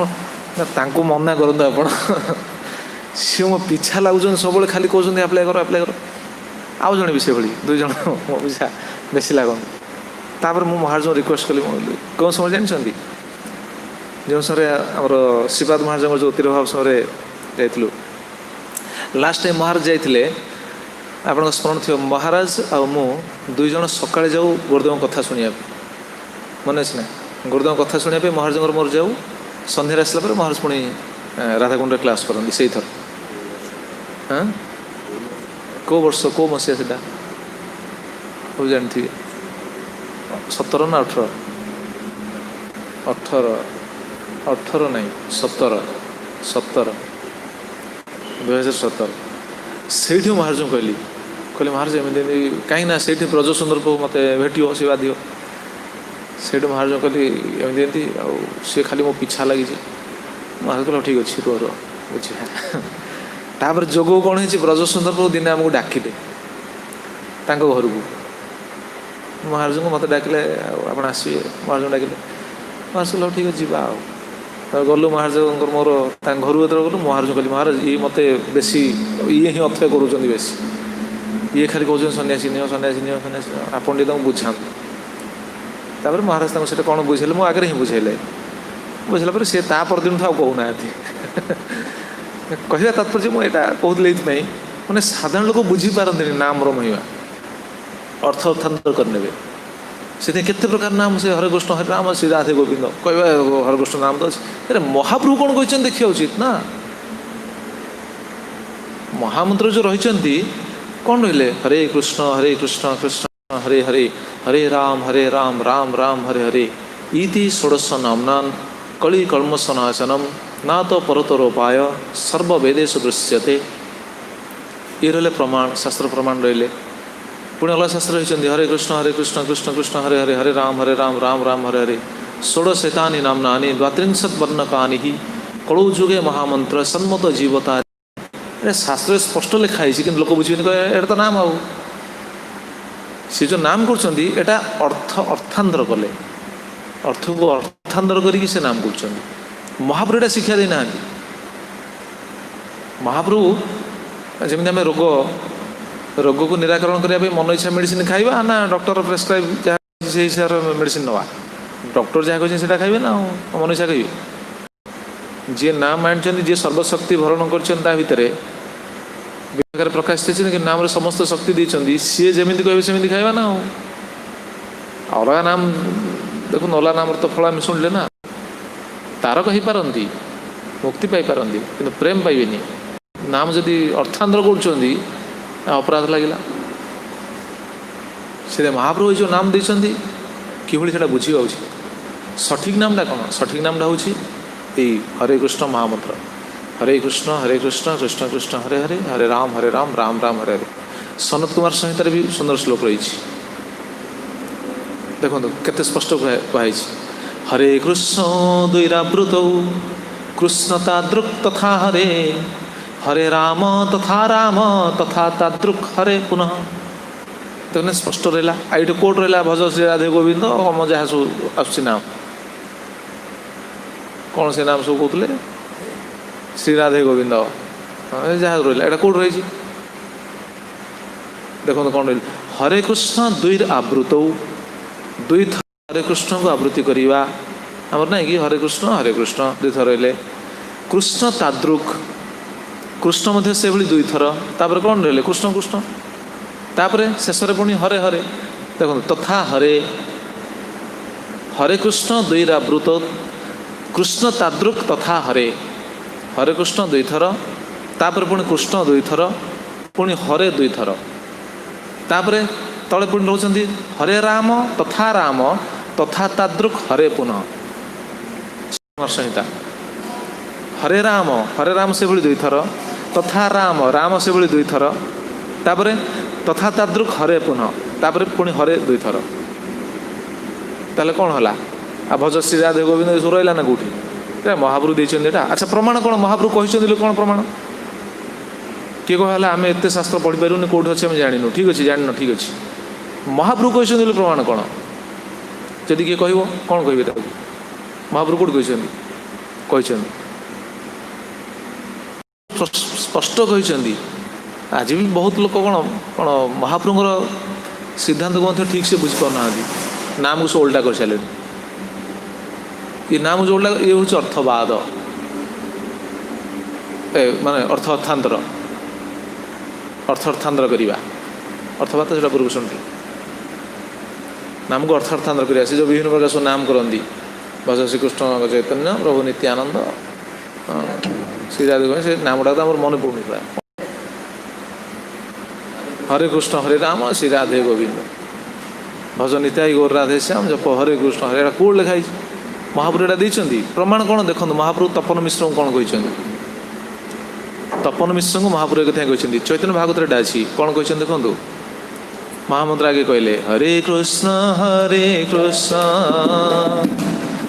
ନା ତାଙ୍କୁ ମନା କରନ୍ତୁ ଆପଣ, ସିଏ ମୋ ପିଛା ଲାଗୁଛନ୍ତି ସବୁବେଳେ, ଖାଲି କହୁଛନ୍ତି ଆପ୍ଲାଏ କର। ଆଉ ଜଣେ ବି ସେଭଳି 2 ଜଣ ମୋ ପିଛା ବେଶୀ ଲାଗନ୍ତି। ତାପରେ ମୁଁ ମହାରାଜଙ୍କୁ ରିକ୍ୱେଷ୍ଟ କଲି, ମୁଁ କେଉଁ ସମୟ ଜାଣିଛନ୍ତି, ଯେଉଁ ସମୟରେ ଆମର ଶ୍ରୀପାଦ ମହାରାଜଙ୍କର ଯେଉଁ ତିରୋଭାବ ସମୟରେ ଯାଇଥିଲୁ, ଲାଷ୍ଟ ଟାଇମ୍ ମହାରାଜ ଯାଇଥିଲେ, ଆପଣଙ୍କ ସ୍ମରଣ ଥିବ, ମହାରାଜ ଆଉ ମୁଁ 2 ଜଣ ସକାଳେ ଯାଉ ଗୁରୁଦେବଙ୍କ କଥା ଶୁଣିବା ପାଇଁ, ମନେ ଅଛି ନା? ଗୁରୁଦେବଙ୍କ କଥା ଶୁଣିବା ପାଇଁ ମହାରାଜଙ୍କର ମୋର ଯାଉ, ସନ୍ଧ୍ୟାରେ ଆସିଲା ପରେ ମହାରାଜ ପୁଣି ରାଧାକୁଣ୍ଡରେ କ୍ଲାସ୍ କରନ୍ତି। ସେଇଥର କେଉଁ ବର୍ଷ, କେଉଁ ମସିହା ସେଟା ସବୁ ଜାଣିଥିବେ? 17 ନା 18? 18 ନାହିଁ, 17 2017। ସେଇଠି ମହାରାଜଙ୍କୁ କହିଲି ମହାରାଜ ଏମିତି କାହିଁକି ନା ସେଇଠି ବ୍ରଜସୁନ୍ଦର ପ୍ରଭୁ ମୋତେ ଭେଟିବ, ସେ ବାଧିବ। ସେଇଠୁ ମହାରାଜଙ୍କୁ କହିଲି ଏମିତି ଆଉ ସିଏ ଖାଲି ମୋ ପିଛା ଲାଗିଛି। ମହାରାଜ କହିଲେ ଠିକ୍ ଅଛି, ରୁହ ବୁଝିବା। ତାପରେ ଯୋଗକୁ କ'ଣ ହେଇଛି, ବ୍ରଜସୁନ୍ଦର ପ୍ରଭୁ ଦିନେ ଆମକୁ ଡାକିଲେ ତାଙ୍କ ଘରକୁ। ମହାରାଜଙ୍କୁ ମୋତେ ଡାକିଲେ, ଆଉ ଆପଣ ଆସିବେ, ମହାରାଜଙ୍କୁ ଡାକିଲେ। ମହାରାଜ କହିଲେ ଠିକ୍ ଅଛି ଯିବା। ଆଉ ଗଲୁ ମହାରାଜଙ୍କର ମୋର ତାଙ୍କ ଘରକୁ ଯେତେବେଳେ ଗଲୁ, ମହାରାଜ କହିଲି, ମହାରାଜ ଇଏ ମୋତେ ବେଶୀ ଇଏ ହିଁ ଅଥୟ କରୁଛନ୍ତି ବେଶୀ, ଇଏ ଖାଲି କହୁଛନ୍ତି ସନ୍ନ୍ୟାସୀ ନିଅ, ଆପଣ ଟିକେ ତାଙ୍କୁ ବୁଝାନ୍ତୁ। ତାପରେ ମହାରାଜ ତାଙ୍କୁ ସେଇଟା କ'ଣ ବୁଝେଇଲେ, ମୋ ଆଗରେ ହିଁ ବୁଝେଇଲେ। बुझला पर सी ता परदिन था कहूना कहला तात्पर्य मुझे कहूली मैंने साधारण लोक बुझीपारती नाम महिमा अर्थ अर्थांतर करने से केते प्रकार नाम से हरे कृष्ण हरे राम श्री राधे गोविंद कह हरे कृष्ण नाम तो अच्छे अरे महाप्रभु कौन कहते देखा उचित ना महामंत्र जो रही कौन रहिले हरे कृष्ण कृष्ण हरे हरे हरे राम राम राम हरे हरे इति षोडश नाम्नान कली कल्मसनाशनम ना तो परतरोपाय सर्ववेदेषु दृश्यते ये रहे प्रमाण शास्त्र प्रमाण रहिले पुणे अलग शास्त्र रही हरे कृष्ण कृष्ण कृष्ण हरे हरे हरे राम राम राम हरे हरे षोडशेतानि नाम्नानि द्वात्रिंशत् वर्णकानि ही कलौ जुगे महामंत्र सन्मत जीवता शास्त्र स्पष्ट लिखाई कि लोक बुझे एटा तो नाम आउ सी जो नाम कर अर्थ अर्थांतर कले अर्थ को अर्थांतर करके नाम कर महाप्रभु एटा शिक्षा देना महाप्रभु जमी आम रोग रोग को निराकरण करने मन इच्छा मेडिसिन खाइबा ना डॉक्टर प्रेस्क्राइब जहाँ से हिसाब मेडिसिन नवा डॉक्टर जहाँ कहे से खाइबे ना मन इच्छा खाइबे जी नाम आनी जी सर्वशक्ति भरण कर प्रकाशित कि नाम रे समस्त शक्ति देती सी जमी कहे सेमती खाइबा ना अलग नाम देखो नला नाम तो फल आम शुणिले ना तारक हो पारती मुक्ति पाई पारती कि प्रेम पाइबेनी नाम जदि अर्थांतर कर अपराध लगे से महाप्रभु जो नाम देते कि बुझा सठिक नामटा कौन सठिक नामटा हूँ हरे कृष्ण महामंत्र हरे कृष्ण कृष्ण कृष्ण हरे हरे हरे राम राम राम हरे हरे सनत कुमार संहितार भी सुंदर श्लोक रही देखो केते स्पष्ट कहुई हरे कृष्ण द्वैरावृत कृष्ण तादृक् तथा हरे हरे राम तथा तादृक् हरे पुनः तो स्पष्ट रहा आईट कोट रहा भज श्री राधे गोविंद हम जहाँ सब आसुच्छी नाम कौन से नाम सब कहते श्री राधे गोविंद जहाँ रहा यहाँ कौट रही देखो कौन रही हरे कृष्ण द्वैर आवृत दुई थर हरे कृष्ण को आवृत्ति करवा आमर ना कि हरे कृष्ण दुई थर रही कृष्ण तादृक् कृष्ण मध्य से भली दुई थर तापर कौन रहे कृष्ण कृष्ण तापर शेष पुणी हरे हरे देखो तथा हरे हरे कृष्ण द्वैरावृत कृष्ण तादृक् तथा हरे हरे कृष्ण दुई थर तापर पुणी कृष्ण दुई थर पुणी हरे दुई थर तापर तले पुणी रोचंती हरे राम तथा तादृक् हरे पुनः संहिता हरे राम से भली दुई थर तथा राम से भली दुई थर तापर तथा तादृक् हरे पुनः तापर पुणी हरे दुई थर ताले कौन है आ भज श्री राधे गोविंद सब रहा ना कौटी महाप्रभु देते अच्छा प्रमाण कौन महाप्रभु कहते कौन प्रमाण किए कहला आम एत शास्त्र पढ़ी पारूनी कौटी अच्छे जानू ठीक अच्छे जान ठीक अच्छे महाप्रभु कहते प्रमाण कौन जदि किए कह कौन कहे महाप्रभु कौट कहते स्पष्ट कहते आज भी बहुत लोग कौन कौन महाप्रभुर सिद्धांत को ठीक से बुझीपारना नाम को सब उल्टा कर सारे ये नाम जो उल्टा ये हूँ अर्थवाद माने अर्थ अर्थांतर करवा अर्थवाद तो पूर्व शुणी नाम को अर्थ अर्थांतर करवा से जो विभिन्न प्रकार सब नाम करती भज श्री कृष्ण चैतन्य प्रभु नित्यानंद श्री राधे से नाम गुड़ा तो मन पड़ुनि पूरा हरे कृष्ण हरे राम श्री राधे गोविंद भज नित्याय गौर राधे श्याम जप हरे कृष्ण हरे कौट लिखाई महाप्रभु एटा देते प्रमाण कौन देखो महाप्रभु तपन मिश्र को कौन कहते तपन मिश्र को महाप्रभु कथा कहते चैतन्य भागवत एटा अच्छी कौन कहते देखो महामंत्र आगे कहले हरे कृष्ण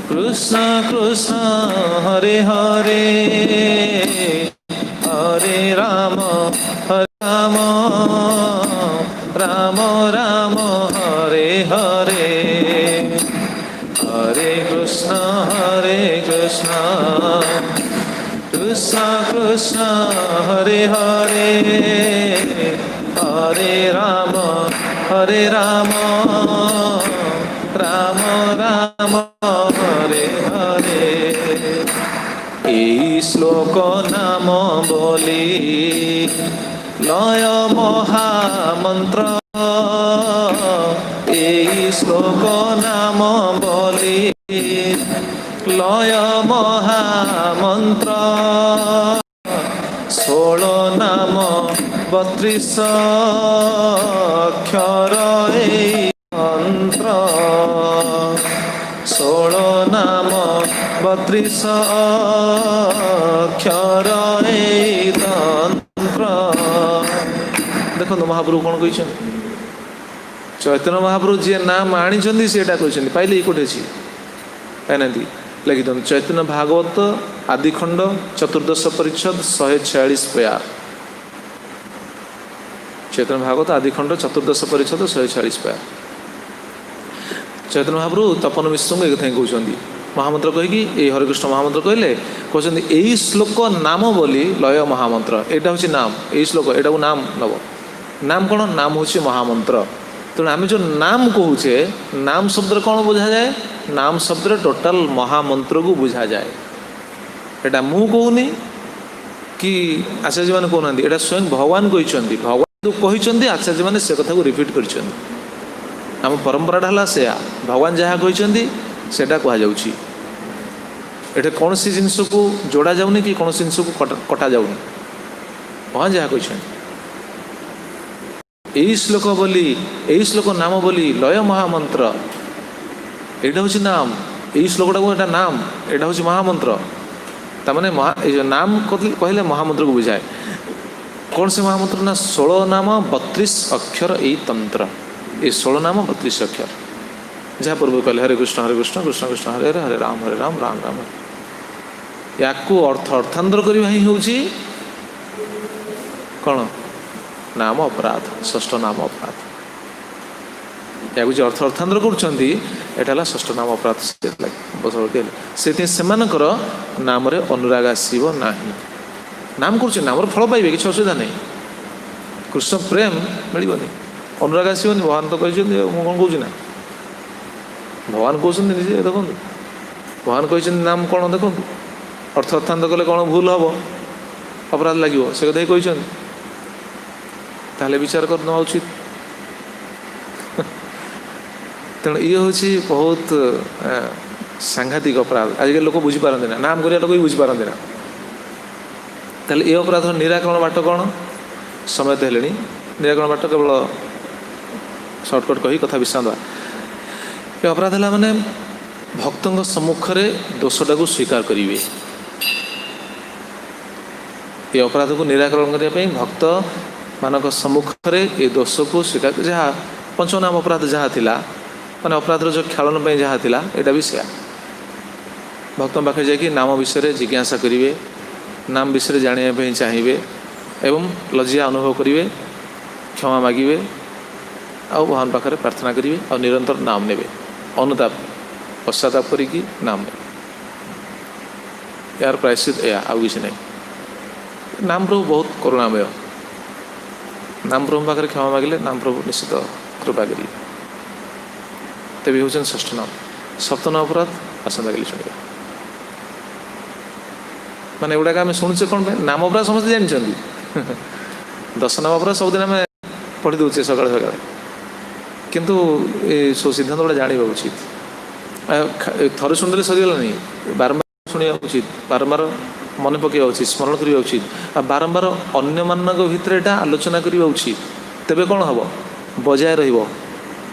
कृष्ण कृष्ण हरे हरे हरे राम राम राम हरे हरे हरे कृष्ण कृष्ण कृष्ण हरे हरे हरे राम राम राम हरे हरे बोली लय महामंत्र एई श्लोक नाम बोली लय महामंत्र 16 नाम 32 अक्षर एई मंत्र 16 नाम 32 अक्षर एई तंत्र। देखो महाप्रभु कौन कही चैतन्य महाप्रभु जी नाम आनी सीटा कहते पाइले कौटे अच्छी पाई लिखि दिखाँ चैतन्य भागवत आदिखंड 14 परिच्छद 146 पेयार चैतन्य भागवत आदिखंड 14 परिच्छद 146 पेयार चैतन्य महाप्रभु तपन मिश्र को एक कहते महामंत्र कहीकि ये हरिकृष्ण महामंत्र कहले कहते यही श्लोक नाम बोली लय महामंत्र यहाँ हूँ नाम यही श्लोक यहाँ नाम नब नाम कौन नाम हूँ महामंत्र तेणु आम जो नाम कहूचे नाम शब्द कौन बुझा जाए नाम शब्द टोटाल महामंत्र को बुझा जाए एटा मु कहूनी कि आचार्य मैंने कहना यहाँ स्वयं भगवान कहते भगवान जो कहते आचार्य मैंने से कथा को रिपीट कर आम परंपराटा है से भगवान जहाँ कहते सेटा कहुच्छी ये कौन सी जिनस को जोड़ा जाऊनी कि कौन जिनस को कटा जाऊनी भगवान जहाँ कहते यही श्लोक बोली यही श्लोक नाम बोली लय महामंत्र यहाँ हूँ नाम यही श्लोकटा को यहाँ नाम यहाँ हूँ महामंत्र तमाने नाम कहले महामंत्र को बुझाए कौन से महामंत्र ना 16 नाम 32 अक्षर यही तंत्र ये 16 नाम 32 अक्षर जहाँ पूर्व कहले हरे कृष्ण कृष्ण कृष्ण हरे हरे राम राम राम या अर्थांतर करवा ही हूँ कौन नाम अपराध षष्ठ नाम अपराध या अर्थांतर कर षष्ठ नाम अपराध से नाम रे अनुराग आसब ना नाम कर नाम फल पाइबे कि असुविधा नहीं कृष्ण प्रेम मिलनी अनुराग आसबनी भगवान तो कहते मुझे कौन कहूँ ना भगवान कहते देखो भगवान कहते नाम कौन देखो अर्थांतर कले कौन भूल हम अपराध लगे से कथा कहते ताले विचार करना उचित तेणु ये हूँ बहुत सांघातिक अपराध आजिकल लोक बुझीपारती ना नाम करिया लोक भी बुझीपारती ना ताले ये अपराध निराकरण बाट कौन समय तो हेले निराकरण बाट केवल सर्टकट कही कथा विश्राम देवा ये अपराध है माने भक्तों सम्मुख में दोषटा को स्वीकार करेंगे ये अपराध को निराकरण करने भक्त मानक सम्मुख में ये दोष को स्वीकार जहाँ पंचनाम अपराध जहाँ थिला माने अपराध जो खेलन जहाँ थिला यहाँ भी से भक्त पाखे जाकि नाम विषय जिज्ञासा करेंगे नाम विषय जानापी चाहिए एवं लज्जा अनुभव करेंगे क्षमा मागे आउ भगवान पाखे प्रार्थना करेंगे और निरंतर नाम ने अनुताप पश्चाताप करी नाम ने यार प्रायश्चित या आउ किसी नहीं नाम प्रभु बहुत करुणामय नाम प्रभु पाखे क्षमा मागिले नाम प्रभु निश्चित कृपा करेंगे तेज हूँ षष्ठ नाम सप्तम अपराध आसंता कल शुणा माने एगुड़ाक आम शुणुचे कौन नाम अपराध समस्त जानते 10 नाम अपराध सबुदिन आम पढ़ी दौचे सका सका किंतु सब सिद्धांत गुड़ा जाना उचित थरे शुणिले सरीगलानी बारंबार शुणा उचित बारंबार मन पकड़ा उचित स्मरण करवा उचित आ बारंबार अन्य मान भितर यहाँ आलोचना करवा उचित तेबे कौन हम बजाय रही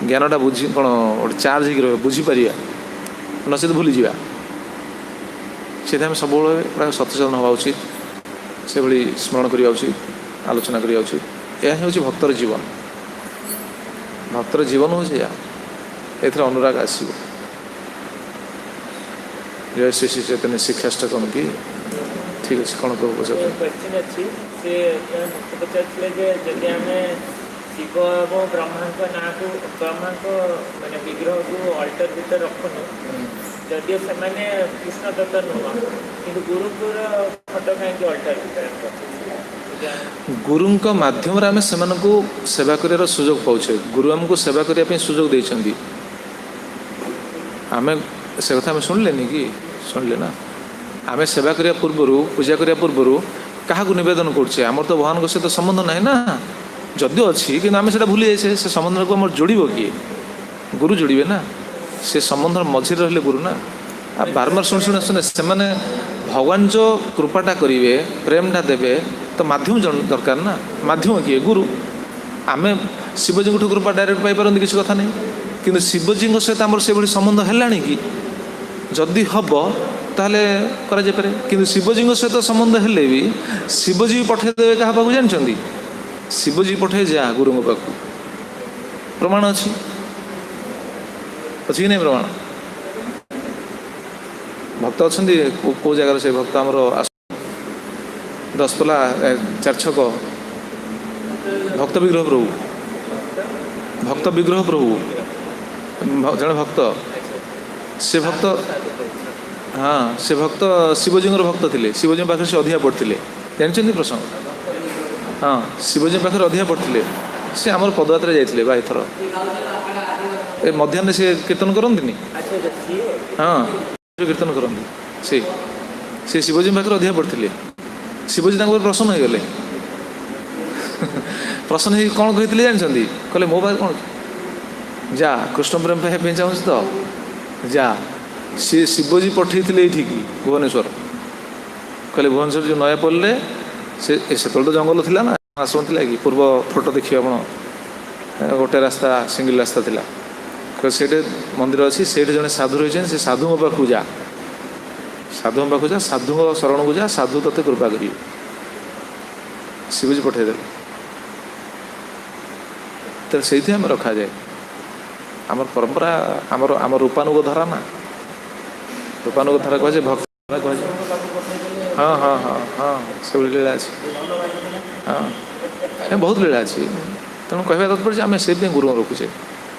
ज्ञानटा बुझी कौन गोटे चार्ज हो बुझीपर नचेत भूली जा से सब सचेतन हवा उचित से भाई स्मरण करवा उचित आलोचना करवा उचित यह हूँ भक्तर जीवन भक्तर जीवन हूँ ए अनुराग आसो जय श्री श्री चैतन्य शिक्षाष्टकम की ठीक अच्छे कौन कह क्वेश्चन अच्छी से पचारे जदि आम शिव और ब्रह्मा ना को ब्रह्मा को माने विग्रह को अल्टर भर रखुन जदिव से कृष्ण दत्त नुह कि गुरुपुर फटो कहीं अल्टर भर गुरु मध्यम आम से सेवा कर सुजोग पाचे गुरु आमको सेवा करने सुजोग देते आम से कथा आम शुणिले कि शुणिले ना आम सेवा करने पूर्व पूजा करने पूर्व क्या नवेदन करुचे आमर तो भगवान सहित संबंध ना ना जदिव अच्छी कि आम से भूली जाए से संबंध को आम जोड़ किए गुरु जोड़े ना से संबंध मझे रही गुरु ना आप बारंबार शुणी शुणी आसने से भगवान जो कृपाटा करेंगे प्रेमटा देवे तो माध्यम दरकार ना माध्यम किए गुरु आम शिवजी कृपा डायरेक्ट पाई किसी कथा नहीं कि शिवजी सहित आम से संबंध है कि जदि हम ताहले करा पारे कि शिवजी सहित संबंध हेले भी शिवजी पठेदेवे क्या पाक जानते शिवजी पठे जा गुरु पाक प्रमाण अच्छी कि नहीं प्रमाण भक्त अच्छा कौ जगार से भक्त आमर दसपला चार छक भक्त विग्रह प्रभु जड़े भक्त से भक्त हाँ से भक्त शिवजी भक्त थे शिवजी पाखे से अधिका पढ़ते जानते प्रसंग हाँ शिवजी पाखे अधिका पढ़ते से आमर पदयात्रा जाइए बा एथर ए मध्याह्न से कीर्तन करती हाँ कीर्तन करती से शिवजी पाखे अधिका पढ़ते शिवजी प्रसन्न हो गले प्रसन्न हो कौन कहते जानते कहले मो पाखे कौन जा कृष्ण प्रेम पाइबा चाहूँ तो जा सी शिवजी पठे ये भुवनेश्वर कहले भुवनेश्वर जो नयापल से तो जंगल थी ना आश्रम थी कि पूर्व फोटो देखिए आप गोटे रास्ता सिंगल रास्ता थी से मंदिर अच्छी से जड़े साधु रही से साधु पाक जा साधु पाक जा साधु शरण को जा साधु तोते कृपा कर शिवजी पठेदे तो से रखा जाए आम परंपरा आमर आम रूपानुग धारा ना रूपानुग धारा कहे भक्त कहे हाँ हाँ हाँ हाँ सब लीला अच्छी हाँ बहुत लीला अच्छी तेणु कहवा तत्पर्य आम से गुरु रखुचे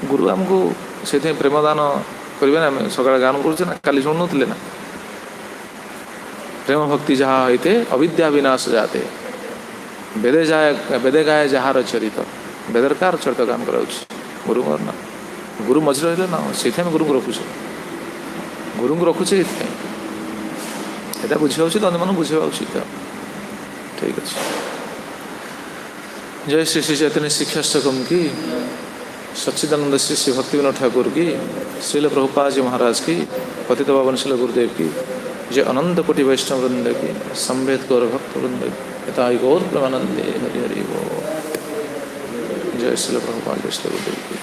गुरु आमको से प्रेमदान करेंगे ना आम सकाल गान करुचे ना काली शुणु ना प्रेम भक्ति जहाँ होते अविद्या विनाश जाते बेदे गाए जार चरित बेदर कार चरित काम कर गुरु ना गुरु मझे रही ना से गुरु को रखुचे गुरु को रखुचे ये बुझा तो अन्य मन बुझा उचित ठीक अच्छे जय श्री श्री चैतन्य शिक्षाष्टकम की सच्चिदानंद श्री श्री भक्ति विनोद ठाकुर की श्रील प्रभुपाद जी महाराज की पतित पावन श्रील गुरुदेव की जय अनंत कोटि वैष्णव वृंद की संवेद गौर भक्त वृंद की यथाई गौर प्रेमानंदे हरि हरि वो जय श्रील प्रभुपाद जय श्री गुरुदेव की।